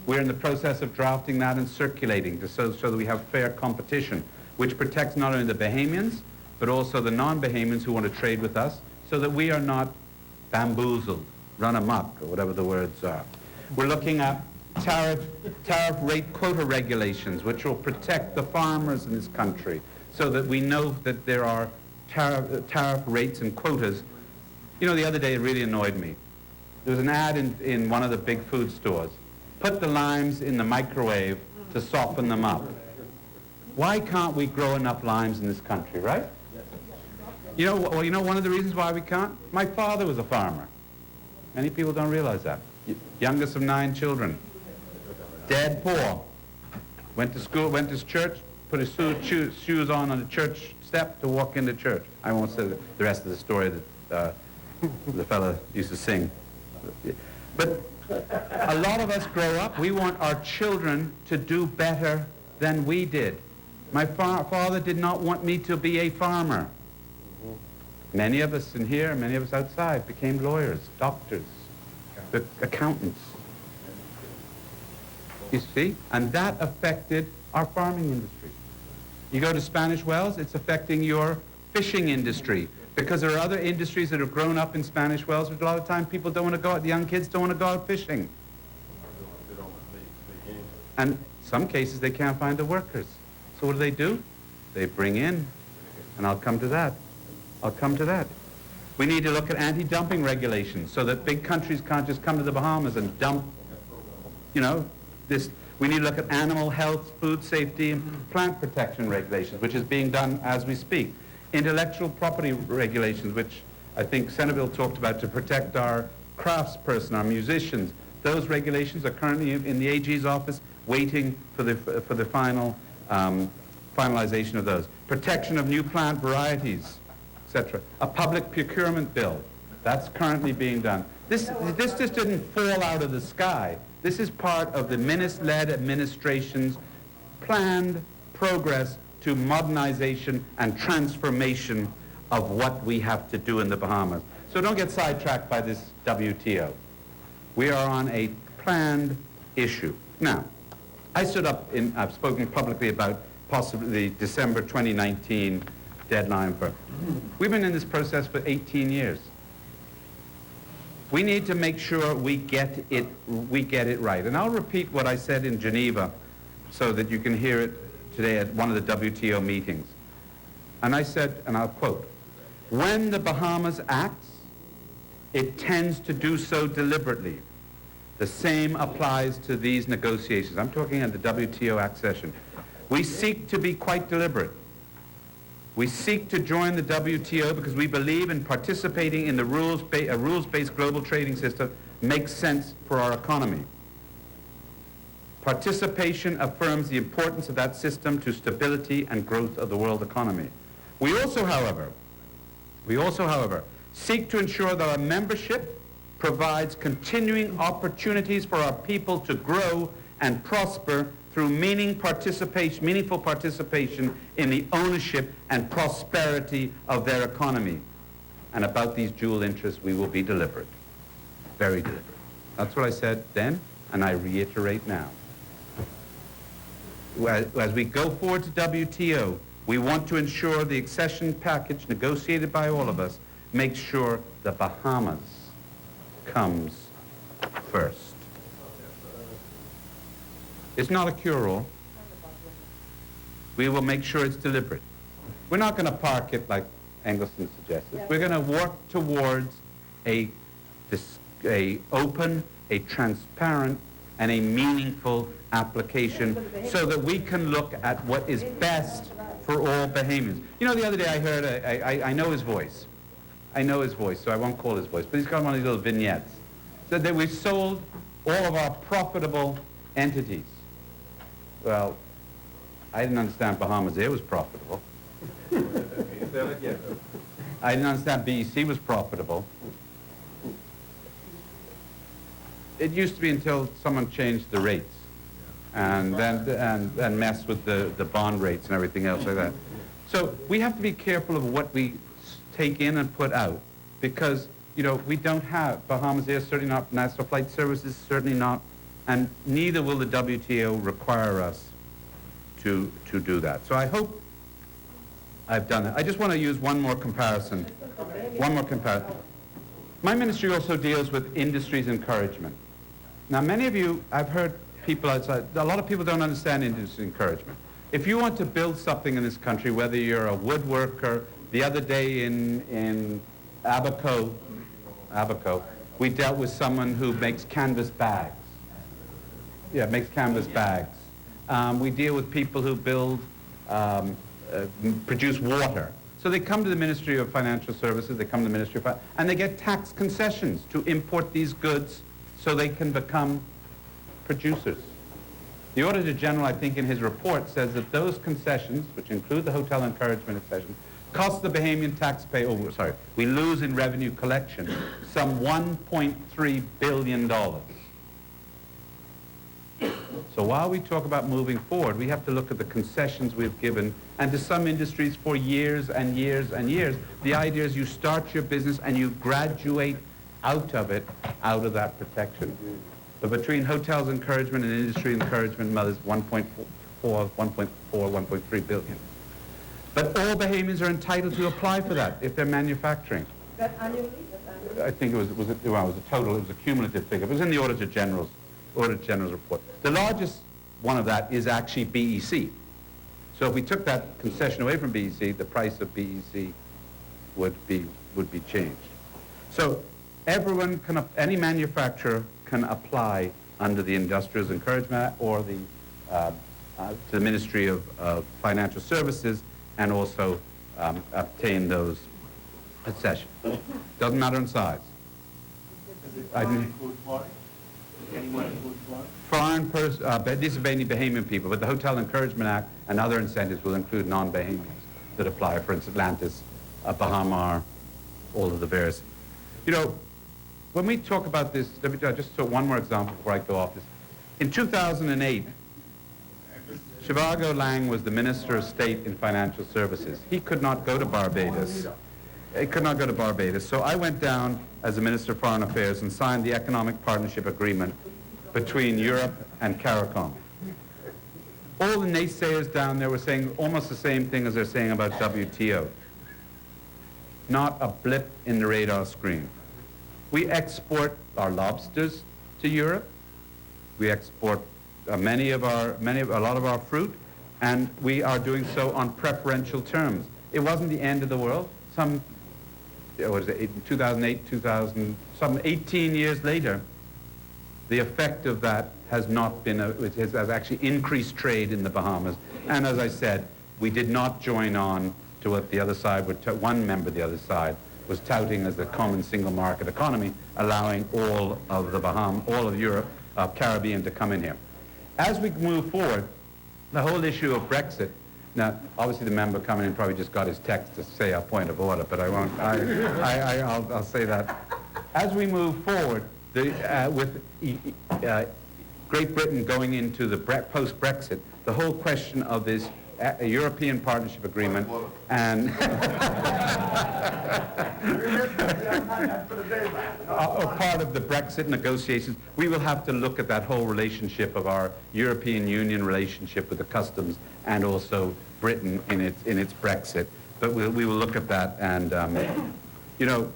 We're in the process of drafting that and circulating so that we have fair competition, which protects not only the Bahamians, but also the non-Bahamians who want to trade with us, so that we are not bamboozled, run amok, or whatever the words are. We're looking at tariff rate quota regulations, which will protect the farmers in this country, so that we know that there are tariff rates and quotas. You know, the other day it really annoyed me. There was an ad in one of the big food stores. Put the limes in the microwave to soften them up. Why can't we grow enough limes in this country, right? You know one of the reasons why we can't? My father was a farmer. Many people don't realize that. Youngest of 9 children. Dead poor. Went to school, went to church, put his shoes on the church step to walk into church. I won't say the rest of the story that the fella used to sing. But a lot of us grow up, we want our children to do better than we did. My father did not want me to be a farmer. Many of us in here, many of us outside became lawyers, doctors, accountants. You see? And that affected our farming industry. You go to Spanish Wells, it's affecting your fishing industry, because there are other industries that have grown up in Spanish Wells, but a lot of time people don't want to go out, the young kids don't want to go out fishing. And in some cases they can't find the workers. So what do? They bring in, and I'll come to that. We need to look at anti-dumping regulations so that big countries can't just come to the Bahamas and dump, this. We need to look at animal health, food safety, and plant protection regulations, which is being done as we speak. Intellectual property regulations, which I think Centerville talked about, to protect our craftsperson, our musicians. Those regulations are currently in the AG's office waiting for the final finalization of those. Protection of new plant varieties, etc. A public procurement bill, that's currently being done. This just didn't fall out of the sky. This is part of the Minnis-led administration's planned progress to modernization and transformation of what we have to do in the Bahamas. So don't get sidetracked by this WTO. We are on a planned issue. Now, I stood up I've spoken publicly about possibly the December 2019 deadline for. We've been in this process for 18 years. We need to make sure we get it right. And I'll repeat what I said in Geneva so that you can hear it today at one of the WTO meetings. And I said, and I'll quote, "When the Bahamas acts, it tends to do so deliberately. The same applies to these negotiations." I'm talking at the WTO accession. We seek to be quite deliberate. We seek to join the WTO because we believe in participating in the rules-based global trading system makes sense for our economy. Participation affirms the importance of that system to stability and growth of the world economy. We also, however, seek to ensure that our membership provides continuing opportunities for our people to grow and prosper through meaningful participation in the ownership and prosperity of their economy. And about these dual interests, we will be deliberate, very deliberate. That's what I said then, and I reiterate now. As we go forward to WTO, we want to ensure the accession package negotiated by all of us makes sure the Bahamas comes first. It's not a cure-all. We will make sure it's deliberate. We're not going to park it like Engelston suggested. We're going to work towards a open, a transparent, and a meaningful application so that we can look at what is best for all Bahamians. You know, the other day I heard, I know his voice. I know his voice, so I won't call his voice, but he's got one of these little vignettes. So that we've sold all of our profitable entities. Well, I didn't understand Bahamas Air was profitable. I didn't understand BEC was profitable. It used to be until someone changed the rates and then messed with the bond rates and everything else like that. So we have to be careful of what we take in and put out because, we don't have Bahamas Air, certainly not, National Flight Services, certainly not, and neither will the WTO require us to do that. So I hope I've done it. I just want to use one more comparison. My ministry also deals with industry's encouragement. Now, many of you, I've heard people outside, a lot of people don't understand industry encouragement. If you want to build something in this country, whether you're a woodworker, the other day in Abaco, we dealt with someone who makes canvas bags. Yeah, makes canvas bags. We deal with people who build, produce water. So they come to the Ministry of Financial Services, they come to the Ministry of Finance, and they get tax concessions to import these goods so they can become producers. The Auditor General, I think, in his report says that those concessions, which include the hotel encouragement concession, cost the Bahamian taxpayer, we lose in revenue collection some $1.3 billion. So while we talk about moving forward, we have to look at the concessions we've given, and to some industries for years and years and years. The idea is you start your business and you graduate out of it, out of that protection. But between hotels encouragement and industry encouragement, there's 1.4, 1.3 billion. But all Bahamians are entitled to apply for that if they're manufacturing. That annually? I think it was a total, it was a cumulative figure. It was in the Auditor General's report. The largest one of that is actually BEC. So if we took that concession away from BEC, the price of BEC would be changed. So everyone can, any manufacturer can apply under the Industrials Encouragement Act or the to the Ministry of Financial Services, and also obtain those concessions. Doesn't matter in size. Foreign person, these are mainly Bahamian people, but the Hotel Encouragement Act and other incentives will include non-Bahamians that apply, for instance, Atlantis, Bahamar, all of the various. You know, when we talk about this, let me just throw one more example before I go off this. In 2008, Shivago Lang was the Minister of State in Financial Services. He could not go to Barbados. So I went down as the Minister of Foreign Affairs and signed the Economic Partnership Agreement between Europe and CARICOM. All the naysayers down there were saying almost the same thing as they're saying about WTO. Not a blip in the radar screen. We export our lobsters to Europe. We export a lot of our fruit, and we are doing so on preferential terms. It wasn't the end of the world. In 2008, some 18 years later, the effect of that has not been, it has actually increased trade in the Bahamas. And as I said, we did not join on to what the other side one member of the other side was touting as the common single market economy, allowing all of the all of Europe, Caribbean to come in here. As we move forward, the whole issue of Brexit, now, obviously the member coming in probably just got his text to say a point of order, but I won't, I'll say that. As we move forward, with Great Britain going into the post-Brexit, the whole question of this European Partnership Agreement and part of the Brexit negotiations, we will have to look at that whole relationship of our European Union relationship with the customs and also Britain in its Brexit. But we will look at that, and you know,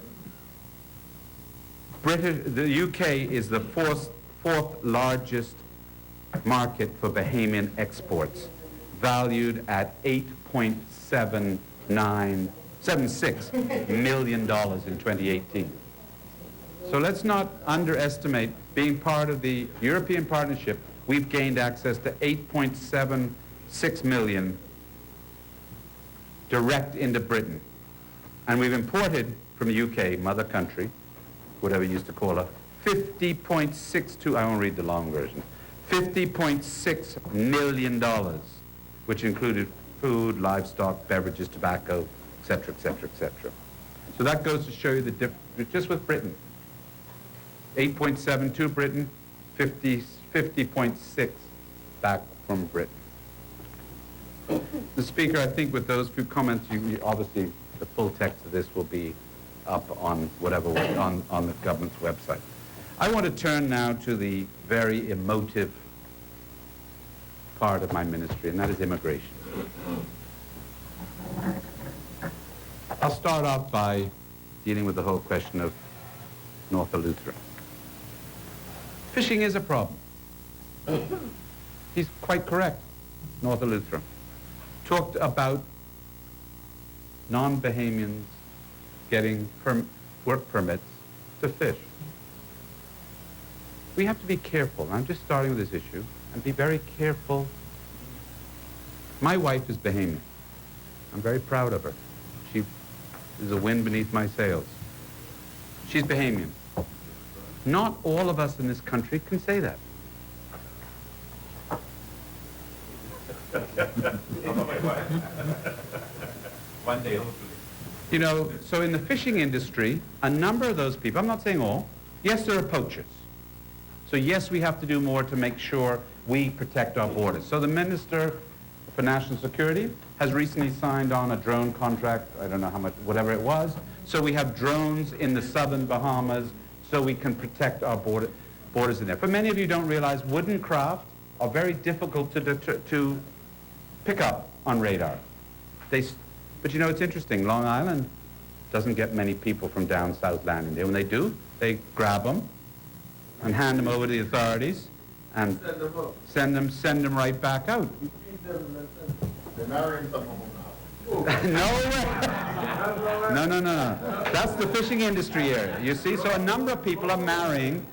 the UK is the fourth largest market for Bahamian exports, valued at $8.76 million in 2018. So let's not underestimate being part of the European partnership. We've gained access to 8.76 million direct into Britain. And we've imported from the UK, mother country, whatever you used to call her, 50.62, I won't read the long version, $50.6 million, which included food, livestock, beverages, tobacco, et cetera, et cetera, et cetera. So that goes to show you the difference, just with Britain. 8.7 to Britain, 50.6 back from Britain. The Speaker, I think with those few comments, you obviously, the full text of this will be up on whatever, on the government's website. I want to turn now to the very emotive part of my ministry, and that is immigration. I'll start off by dealing with the whole question of North Eleuthera. Fishing is a problem. He's quite correct, North of Lutheran. Talked about non-Bahamians getting work permits to fish. We have to be careful. I'm just starting with this issue, and be very careful. My wife is Bahamian. I'm very proud of her. She is a wind beneath my sails. She's Bahamian. Not all of us in this country can say that. One day, hopefully. You know, so in the fishing industry, a number of those people, I'm not saying all, yes, there are poachers. So yes, we have to do more to make sure we protect our borders. So the Minister for National Security has recently signed on a drone contract, I don't know how much, whatever it was. So we have drones in the southern Bahamas so we can protect our borders in there. For many of you don't realize, wooden craft are very difficult to pick up on radar. But you know, it's interesting, Long Island doesn't get many people from down south landing there. When they do, they grab them and hand them over to the authorities and send them right back out. They're marrying some of them now. No way. No. That's the fishing industry area, you see? So a number of people are marrying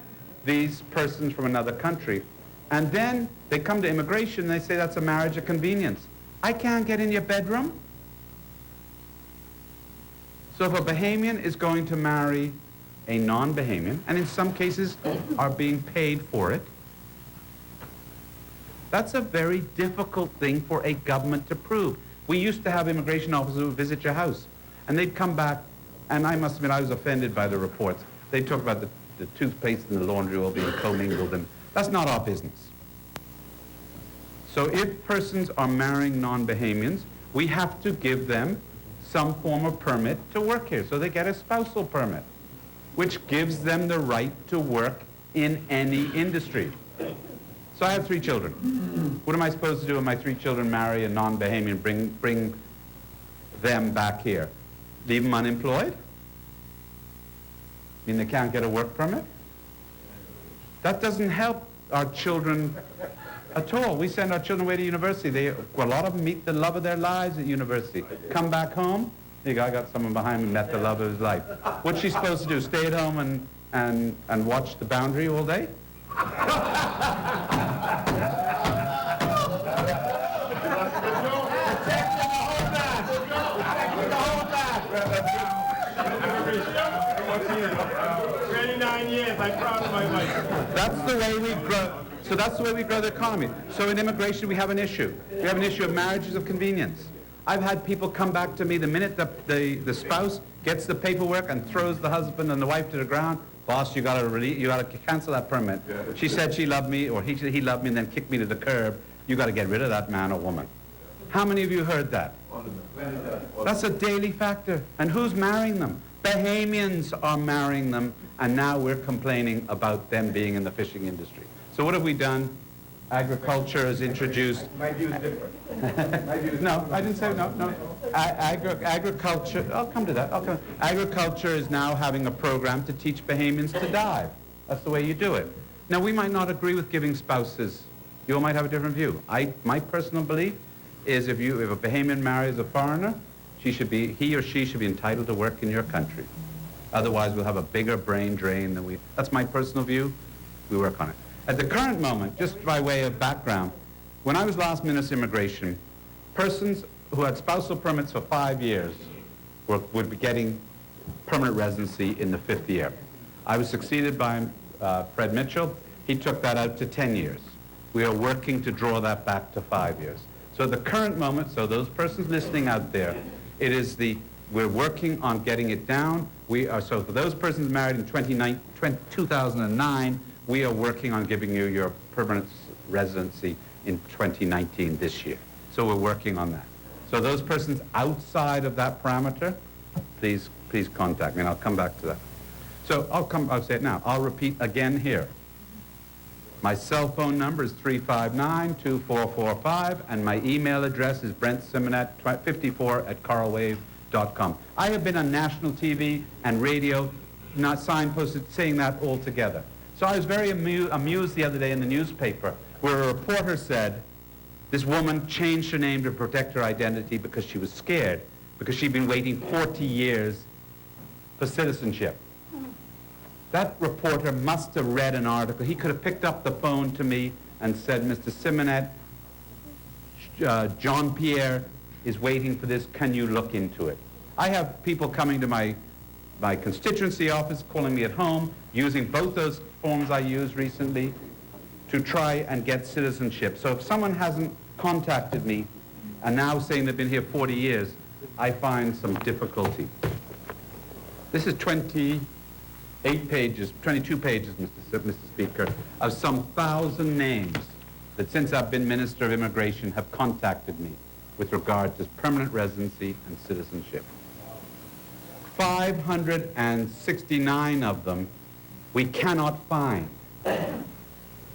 these persons from another country. And then they come to immigration and they say that's a marriage of convenience. I can't get in your bedroom. So if a Bahamian is going to marry a non-Bahamian, and in some cases are being paid for it, that's a very difficult thing for a government to prove. We used to have immigration officers who would visit your house, and they'd come back, and I must admit I was offended by the reports. They'd talk about the toothpaste and the laundry all being commingled, and that's not our business. So if persons are marrying non-Bahamians, we have to give them some form of permit to work here. So they get a spousal permit, which gives them the right to work in any industry. So I have 3 children. What am I supposed to do when my 3 children marry a non-Bahamian, bring them back here? Leave them unemployed? Mean they can't get a work permit? That doesn't help our children at all. We send our children away to university. A lot of them meet the love of their lives at university. Come back home, I got someone behind me met the love of his life. What's she supposed to do? Stay at home and watch The Boundary all day? That's the way we grow. So that's the way we grow the economy. So in immigration, we have an issue. We have an issue of marriages of convenience. I've had people come back to me the minute the spouse gets the paperwork and throws the husband and the wife to the ground. Boss, you gotta cancel that permit. Yeah. She said she loved me, or he said he loved me, and then kicked me to the curb. You got to get rid of that man or woman. How many of you heard that? That's a daily factor. And who's marrying them? Bahamians are marrying them, and now we're complaining about them being in the fishing industry. So what have we done? Agriculture has introduced... My view is different. No, I didn't say no. Agriculture, I'll come to that. Agriculture is now having a program to teach Bahamians to dive. That's the way you do it. Now, we might not agree with giving spouses. You all might have a different view. My personal belief is if a Bahamian marries a foreigner, he or she should be entitled to work in your country. Otherwise, we'll have a bigger brain drain than we... That's my personal view. We work on it. At the current moment, just by way of background, when I was last Minister of Immigration, persons who had spousal permits for 5 years would be getting permanent residency in the 5th year. I was succeeded by Fred Mitchell. He took that out to 10 years. We are working to draw that back to 5 years. So at the current moment, so those persons listening out there, we're working on getting it down. So for those persons married in 2009, we are working on giving you your permanent residency in 2019 this year. So we're working on that. So those persons outside of that parameter, please contact me, and I'll come back to that. So I'll say it now. I'll repeat again here. My cell phone number is 359-2445, and my email address is brentsimonet54@coralwave.com. I have been on national TV and radio, not signposted, saying that all together. So I was very amused the other day in the newspaper where a reporter said this woman changed her name to protect her identity because she was scared, because she'd been waiting 40 years for citizenship. That reporter must have read an article. He could have picked up the phone to me and said, Mr. Simonet, John Pierre is waiting for this. Can you look into it? I have people coming to my constituency office, calling me at home, using both those forms I used recently to try and get citizenship. So if someone hasn't contacted me and now saying they've been here 40 years, I find some difficulty. This is 28 pages, 22 pages, Mr. Speaker, of some 1,000 names that since I've been Minister of Immigration have contacted me with regard to permanent residency and citizenship. 569 of them we cannot find.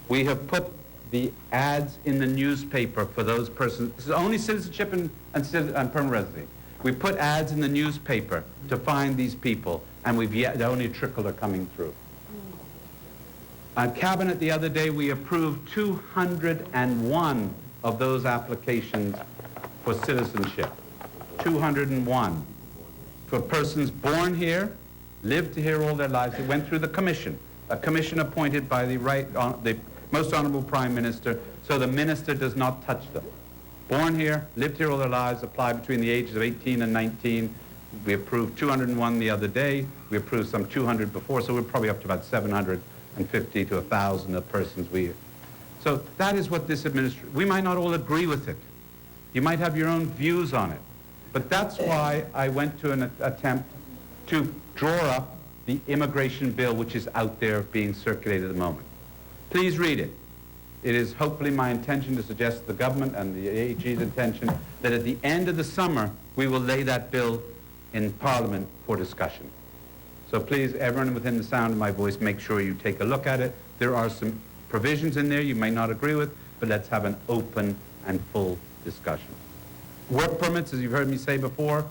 We have put the ads in the newspaper for those persons. This is only citizenship and permanent residency. We put ads in the newspaper to find these people, and we've yet only a trickle are coming through. On Cabinet the other day, we approved 201 of those applications for citizenship. 201. For persons born here, lived here all their lives. It went through the commission, a commission appointed by the most honorable Prime Minister, so the minister does not touch them. Born here, lived here all their lives, applied between the ages of 18 and 19. We approved 201 the other day. We approved some 200 before, so we're probably up to about 750 to 1,000 of persons So that is what this administration, we might not all agree with it. You might have your own views on it. But that's why I went to an attempt to draw up the immigration bill, which is out there being circulated at the moment. Please read it. It is hopefully my intention to suggest to the government and the AG's intention that at the end of the summer, we will lay that bill in Parliament for discussion. So please, everyone within the sound of my voice, make sure you take a look at it. There are some provisions in there you may not agree with, but let's have an open and full discussion. Work permits, as you've heard me say before,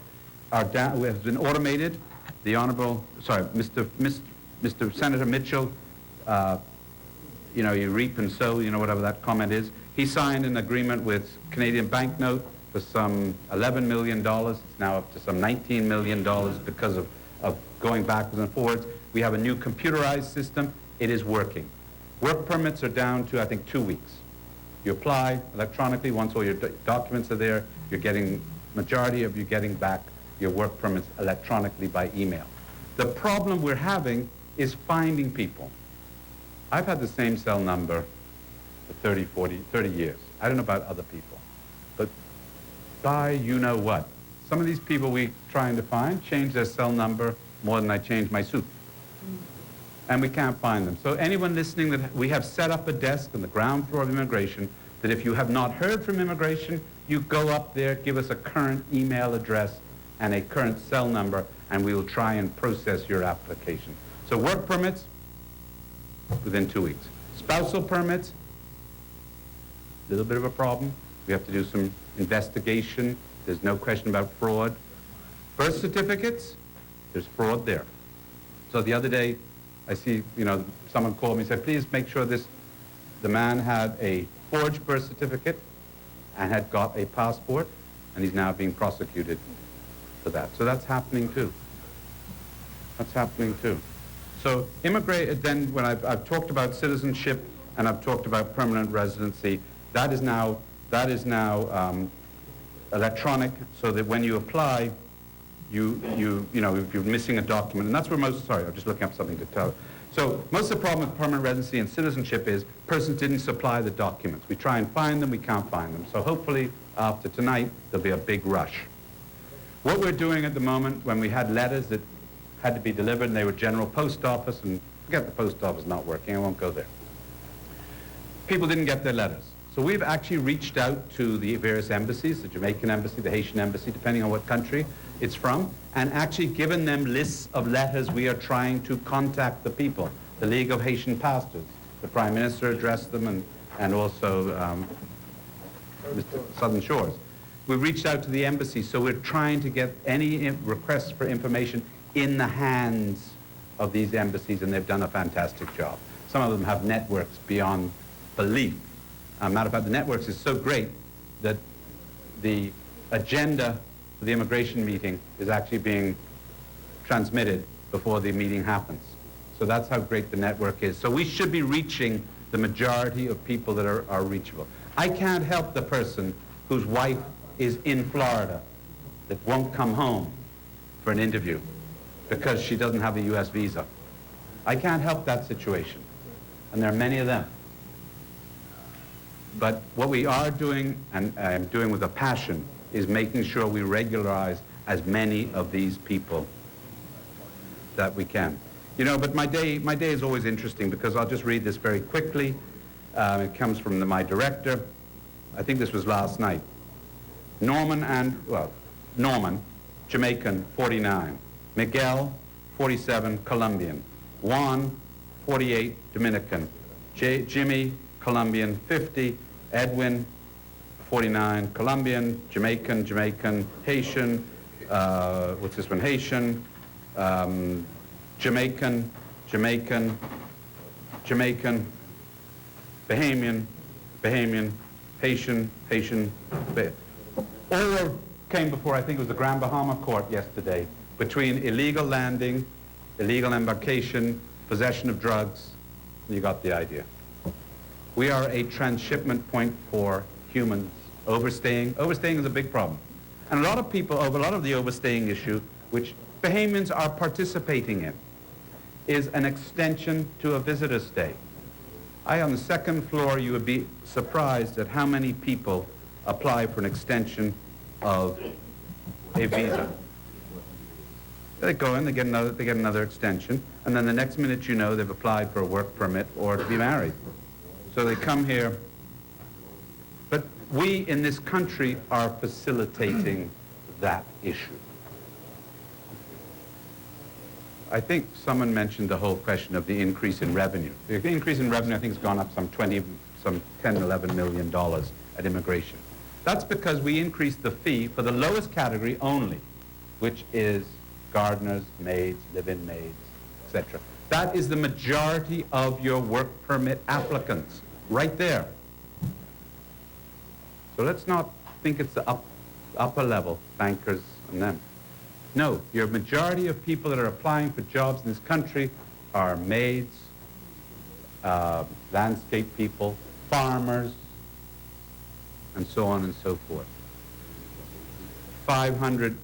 have been automated. The Honorable, Mr. Senator Mitchell, you reap and sow, whatever that comment is. He signed an agreement with Canadian Banknote for some $11 million. It's now up to some $19 million because of going backwards and forwards. We have a new computerized system. It is working. Work permits are down to, I think, 2 weeks. You apply electronically. Once all your documents are there, majority of you getting back your work permits electronically by email. The problem we're having is finding people. I've had the same cell number for 30 years. I don't know about other people. But by you-know-what. Some of these people we're trying to find change their cell number more than I change my suit. And we can't find them. So anyone listening, that we have set up a desk on the ground floor of immigration that if you have not heard from immigration, you go up there, give us a current email address and a current cell number, and we will try and process your application. So work permits, within 2 weeks. Spousal permits, a little bit of a problem. We have to do some investigation. There's no question about fraud. Birth certificates, there's fraud there. So the other day, I see, someone called me and said, please make sure the man had a forged birth certificate and had got a passport, and he's now being prosecuted for that. So that's happening too. That's happening too. So then when I've talked about citizenship and I've talked about permanent residency, that is now electronic, so that when you apply, if you're missing a document, and that's where I'm just looking up something to tell. So most of the problem with permanent residency and citizenship is persons didn't supply the documents. We try and find them, we can't find them. So hopefully after tonight, there'll be a big rush. What we're doing at the moment, when we had letters that had to be delivered and they were general post office, and forget the post office not working, I won't go there. People didn't get their letters. So we've actually reached out to the various embassies, the Jamaican embassy, the Haitian embassy, depending on what country it's from, and actually given them lists of letters. We are trying to contact the people. The League of Haitian Pastors, the Prime Minister addressed them, and also Mr. Southern Shores. We reached out to the embassy, so we're trying to get any requests for information in the hands of these embassies, and they've done a fantastic job. Some of them have networks beyond belief. Matter of fact, the networks is so great that the agenda for the immigration meeting is actually being transmitted before the meeting happens. So that's how great the network is. So we should be reaching the majority of people that are reachable. I can't help the person whose wife is in Florida that won't come home for an interview because she doesn't have a U.S. visa. I can't help that situation, and there are many of them. But what we are doing, and I'm doing with a passion, is making sure we regularize as many of these people that we can. You know, but my day is always interesting because I'll just read this very quickly. It comes from my director. I think this was last night. Norman, Jamaican, 49. Miguel, 47, Colombian. Juan, 48, Dominican. Jimmy, Colombian, 50. Edwin, 49, Colombian. Jamaican, Haitian. What's this one? Haitian. Jamaican, Bahamian, Haitian. All came before, I think it was the Grand Bahama Court yesterday, between illegal landing, illegal embarkation, possession of drugs. You got the idea. We are a transshipment point for humans. Overstaying is a big problem. And a lot of people, a lot of the overstaying issue, which Bahamians are participating in, is an extension to a visitor stay. On the second floor, you would be surprised at how many people apply for an extension of a visa. They go in, they get another extension, and then the next minute you know they've applied for a work permit or to be married. So they come here. But we in this country are facilitating that issue. I think someone mentioned the whole question of the increase in revenue. The increase in revenue, I think, has gone up some 10, $11 million at immigration. That's because we increased the fee for the lowest category only, which is gardeners, maids, live-in maids, etc. That is the majority of your work permit applicants, right there. So let's not think it's the upper level, bankers and them. No, your majority of people that are applying for jobs in this country are maids, landscape people, farmers, and so on and so forth. 500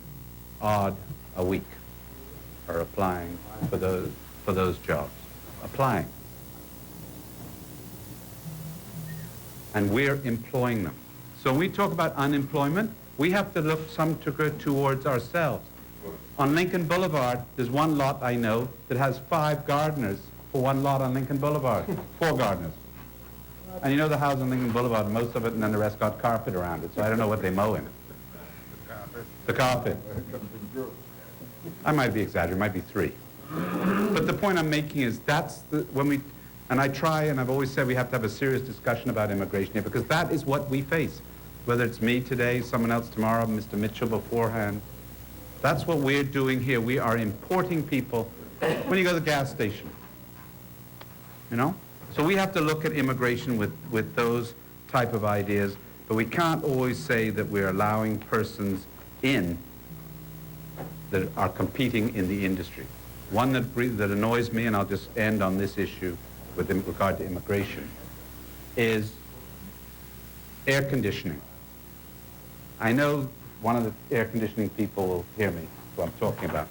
odd a week are applying for those jobs. Applying. And we're employing them. So when we talk about unemployment, we have to look towards ourselves. On Lincoln Boulevard, there's one lot I know that has 5 gardeners for one lot on Lincoln Boulevard. 4 gardeners. And you know the house on Lincoln Boulevard, most of it, and then the rest got carpet around it, so I don't know what they mow in it. The carpet. I might be exaggerating, it might be 3. But the point I'm making is and I try, and I've always said we have to have a serious discussion about immigration here, because that is what we face. Whether it's me today, someone else tomorrow, Mr. Mitchell beforehand. That's what we're doing here. We are importing people. When you go to the gas station, you know? So we have to look at immigration with those type of ideas, but we can't always say that we're allowing persons in that are competing in the industry. One that annoys me, and I'll just end on this issue with regard to immigration, is air conditioning. I know one of the air conditioning people will hear me, who I'm talking about.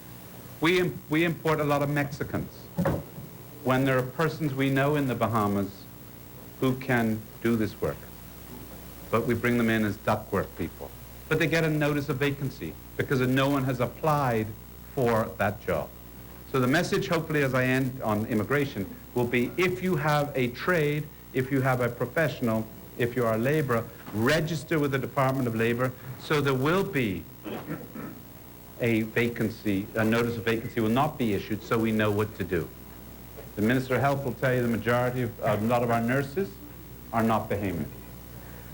We import a lot of Mexicans when there are persons we know in the Bahamas who can do this work. But we bring them in as ductwork people. But they get a notice of vacancy because no one has applied for that job. So the message, hopefully, as I end on immigration, will be if you have a trade, if you have a professional, if you are a laborer, register with the Department of Labor, so there will be a vacancy, a notice of vacancy will not be issued, so we know what to do. The Minister of Health will tell you the majority of, a lot of our nurses are not Bahamian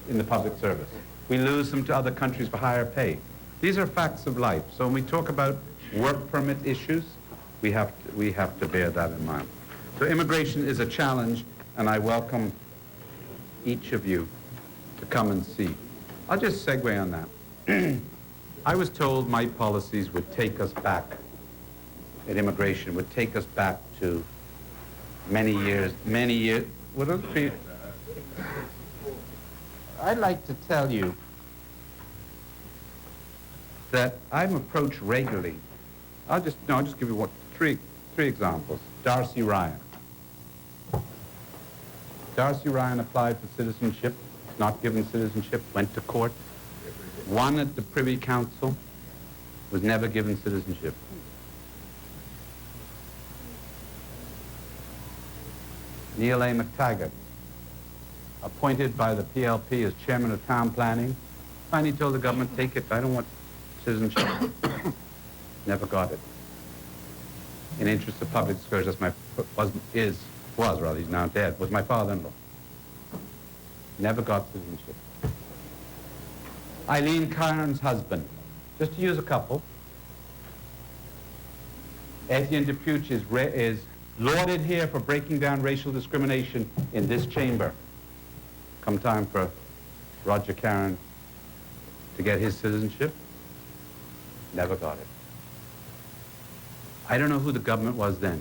in the public service. We lose them to other countries for higher pay. These are facts of life. So when we talk about work permit issues, we have to bear that in mind. So immigration is a challenge, and I welcome each of you to come and see. I'll just segue on that. I was told my policies would take us back, at immigration, would take us back to many years, what else? I'd like to tell you that I'm approached regularly. I'll just give you three examples. Darcy Ryan. Darcy Ryan applied for citizenship, not given citizenship, went to court, won at the Privy Council, was never given citizenship. Neil A. McTaggart, appointed by the PLP as chairman of town planning, finally told the government, take it, I don't want citizenship. Never got it. In interest of public disclosure, he's now dead, was my father-in-law. Never got citizenship. Eileen Cairns' husband, just to use a couple. Etienne Depuch is lauded here for breaking down racial discrimination in this chamber. Come time for Roger Cairns to get his citizenship. Never got it. I don't know who the government was then.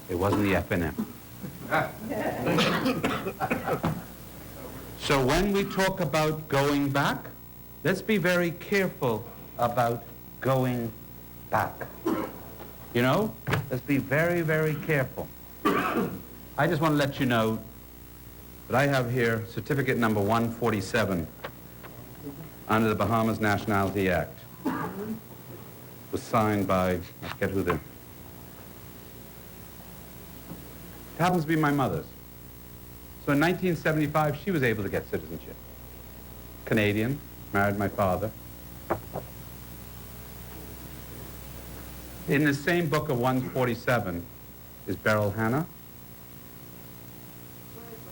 It wasn't the FNM. So when we talk about going back, let's be very careful about going back. You know, let's be very, very careful. I just want to let you know that I have here certificate number 147 under the Bahamas Nationality Act. It was signed by, I forget who it happens to be my mother's. So in 1975, she was able to get citizenship. Canadian, married my father. In the same book of 147 is Beryl Hannah,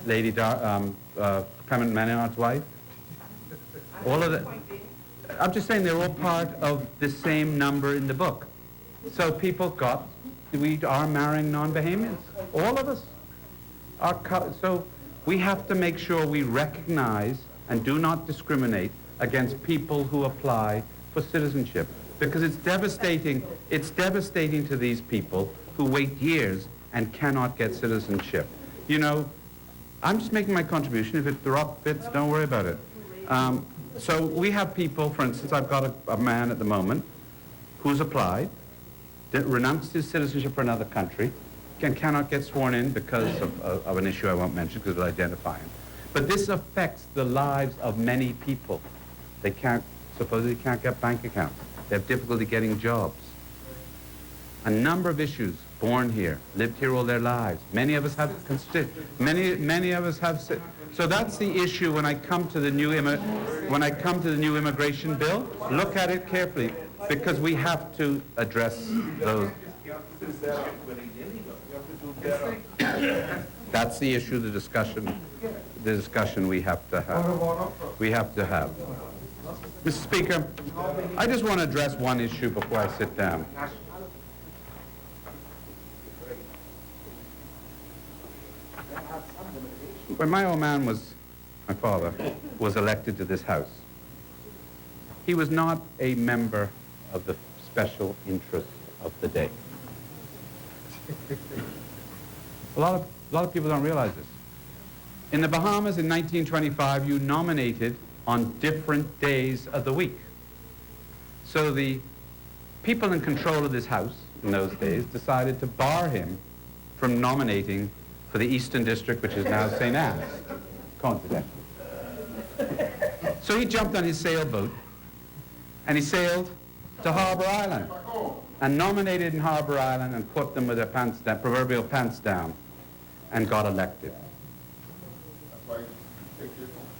Lady Clement Maynard's wife. All of the, I'm just saying they're all part of the same number in the book. So people we are marrying non-Bahamians. All of us are, so we have to make sure we recognize and do not discriminate against people who apply for citizenship. Because it's devastating to these people who wait years and cannot get citizenship. You know, I'm just making my contribution. If it fits, don't worry about it. So we have people, for instance, I've got a man at the moment who's applied, renounced his citizenship for another country, and cannot get sworn in because of an issue I won't mention because it'll identify him. But this affects the lives of many people. They supposedly can't get bank accounts. They have difficulty getting jobs. A number of issues born here, lived here all their lives. Many of us have many of us have. So that's the issue when I come to the new immigration bill. Look at it carefully because we have to address those. That's the issue, the discussion we have to have. Mr. Speaker, I just want to address one issue before I sit down. When my old man my father, was elected to this house, he was not a member of the special interest of the day. A lot of people don't realize this. In the Bahamas in 1925, you nominated on different days of the week. So the people in control of this house in those days decided to bar him from nominating for the Eastern District, which is now St. Anne's. Coincidence. So he jumped on his sailboat and he sailed to Harbor Island and nominated in Harbor Island and put them with their pants down, proverbial pants down, and got elected.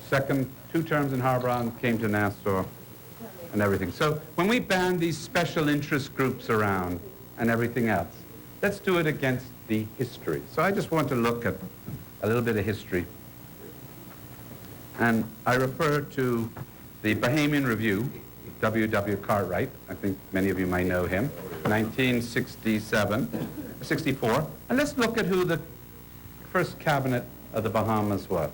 Second, 2 terms in Harbor Island, came to Nassau and everything. So when we ban these special interest groups around and everything else, let's do it against the history. So I just want to look at a little bit of history. And I refer to the Bahamian Review, W.W. Cartwright. I think many of you might know him, 1964. And let's look at who the first cabinet of the Bahamas was.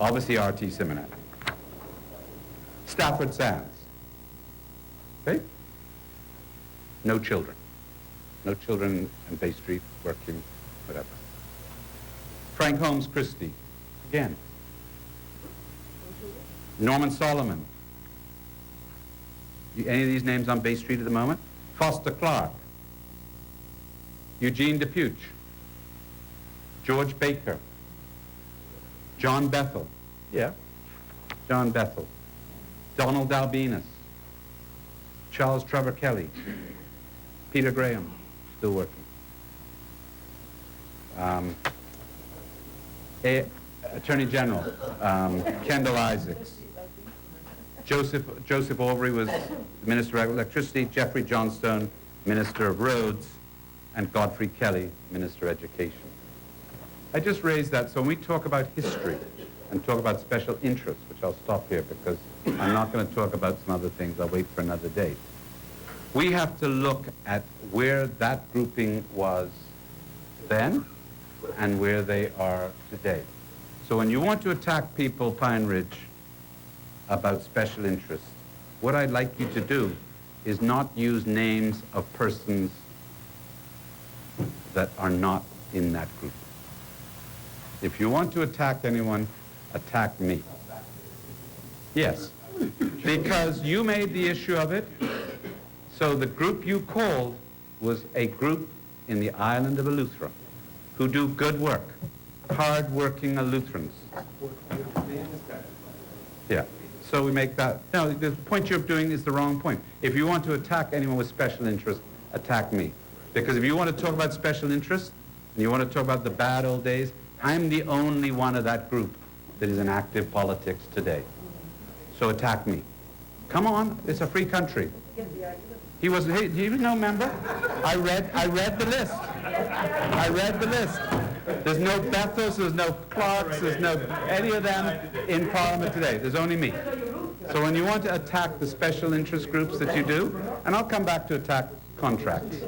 Obviously RT Seminary. Stafford Sands. Okay? No children. No children in Bay Street working, whatever. Frank Holmes Christie. Again. Norman Solomon. Any of these names on Bay Street at the moment? Foster Clark. Eugene DePuch. George Baker. John Bethel. Yeah. John Bethel. Donald Albinus. Charles Trevor Kelly. Peter Graham, still working. Attorney General, Kendall Isaacs. Joseph Aubrey was the Minister of Electricity, Jeffrey Johnstone, Minister of Roads, and Godfrey Kelly, Minister of Education. I just raised that so when we talk about history and talk about special interests, which I'll stop here because I'm not going to talk about some other things, I'll wait for another date. We have to look at where that grouping was then and where they are today. So when you want to attack people, Pine Ridge, about special interests, what I'd like you to do is not use names of persons that are not in that group. If you want to attack anyone, attack me. Yes, because you made the issue of it. So the group you called was a group in the island of Eleuthera who do good work, hard-working Eleutherians. Yeah, so we make that. No, the point you're doing is the wrong point. If you want to attack anyone with special interest, attack me. Because if you want to talk about special interest, and you want to talk about the bad old days, I'm the only one of that group that is in active politics today. So attack me. Come on, it's a free country. He was no member. I read the list. I read the list. There's no Bethels, there's no Clarks, there's no any of them in Parliament today. There's only me. So when you want to attack the special interest groups that you do, and I'll come back to attack contracts.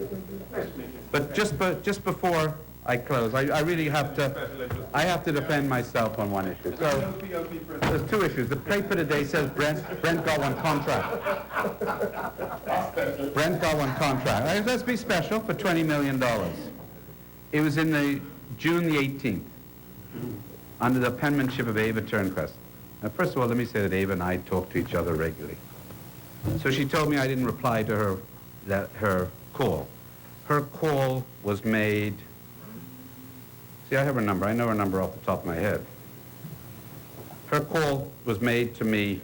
But just before I close, I really have to defend myself on one issue. So there's two issues. The paper today says Brent got one contract. Brent got one contract. Let's be special for $20 million. It was in the June the 18th, under the penmanship of Ava Turnquest. Now, first of all, let me say that Ava and I talk to each other regularly. So she told me I didn't reply to her call. Her call was made. See, I have her number. I know her number off the top of my head. Her call was made to me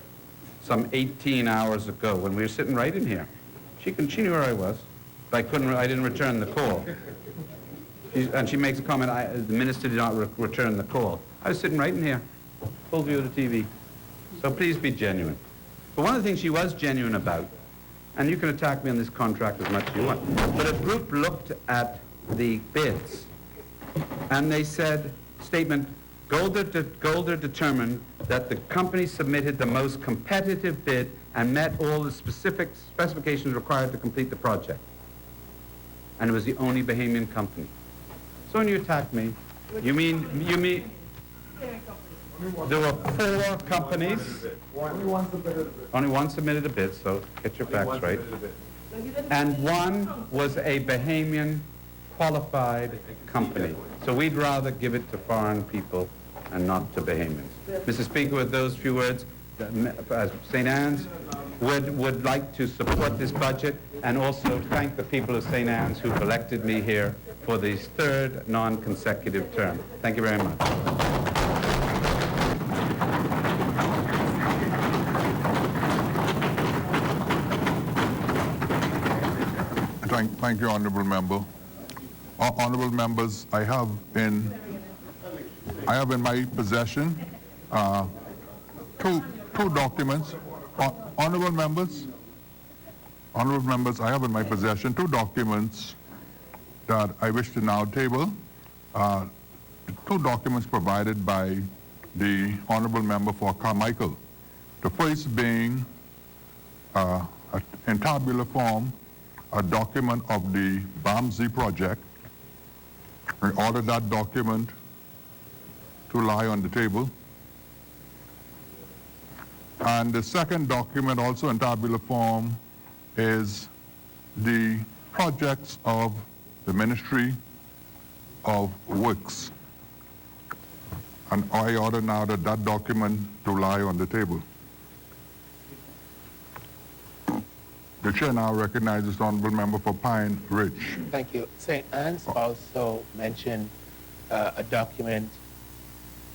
some 18 hours ago when we were sitting right in here. She knew where I was, but I didn't return the call. And she makes a comment, the minister did not return the call. I was sitting right in here, full view of the TV. So please be genuine. But one of the things she was genuine about, and you can attack me on this contract as much as you want, but a group looked at the bids, and they said, statement, Golder determined that the company submitted the most competitive bid and met all the specific specifications required to complete the project. And it was the only Bahamian company. So when you attack me, you mean there were 4 companies. Only one submitted a bid, so get your facts right. And one was a Bahamian qualified company. So we'd rather give it to foreign people and not to Bahamians. Mr. Speaker, with those few words, St. Anne's would like to support this budget and also thank the people of St. Anne's who've elected me here for the 3rd non-consecutive term. Thank you very much. Thank you, Honourable Member. Honourable members, I have in my possession two documents. Honourable members, I have in my possession 2 documents that I wish to now table. 2 documents provided by the Honourable Member for Carmichael. The first being in tabular form, a document of the BAMZ project. I ordered that document to lie on the table. And the second document, also in tabular form, is the projects of the Ministry of Works. And I order now that that document to lie on the table. The chair now recognizes the honorable member for Pine Ridge. Thank you. St. Anne's also mentioned a document,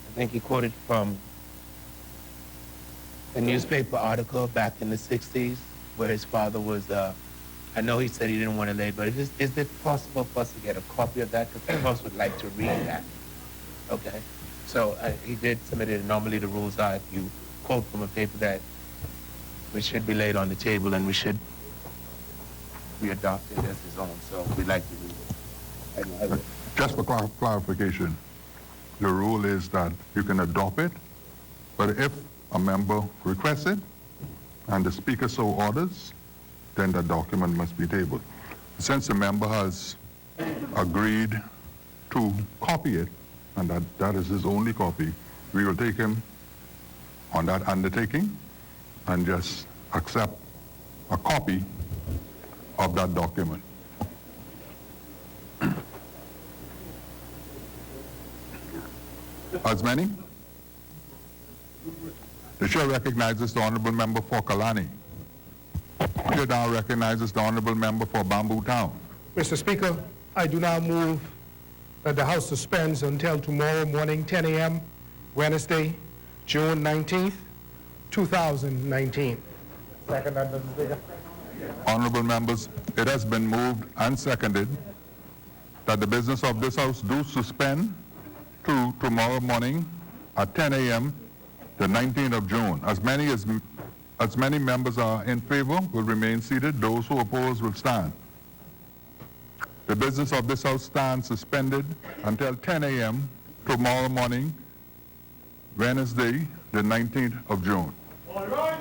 I think he quoted from a newspaper article back in the 60s where his father was, I know he said he didn't want to lay, but is it possible for us to get a copy of that? Because some of us would like to read that. Okay. So he did submit it, and normally the rules are if you quote from a paper that it should be laid on the table and we should be adopted as his own. So we'd like to read it. Just for clarification, the rule is that you can adopt it, but if a member requests it and the speaker so orders, then the document must be tabled. Since the member has agreed to copy it, and that is his only copy, we will take him on that undertaking and just accept a copy of that document. As many? The chair recognizes the honorable member for Kalani. The chair now recognizes the honorable member for Bamboo Town. Mr. Speaker, I do now move that the House suspends until tomorrow morning, 10 a.m., Wednesday, June 19th, 2019. Second, Mr. Speaker. Honorable members, it has been moved and seconded that the business of this House do suspend to tomorrow morning at 10 a.m., the 19th of June. As many members are in favor will remain seated. Those who oppose will stand. The business of this House stands suspended until 10 a.m. tomorrow morning, Wednesday, the 19th of June. All right.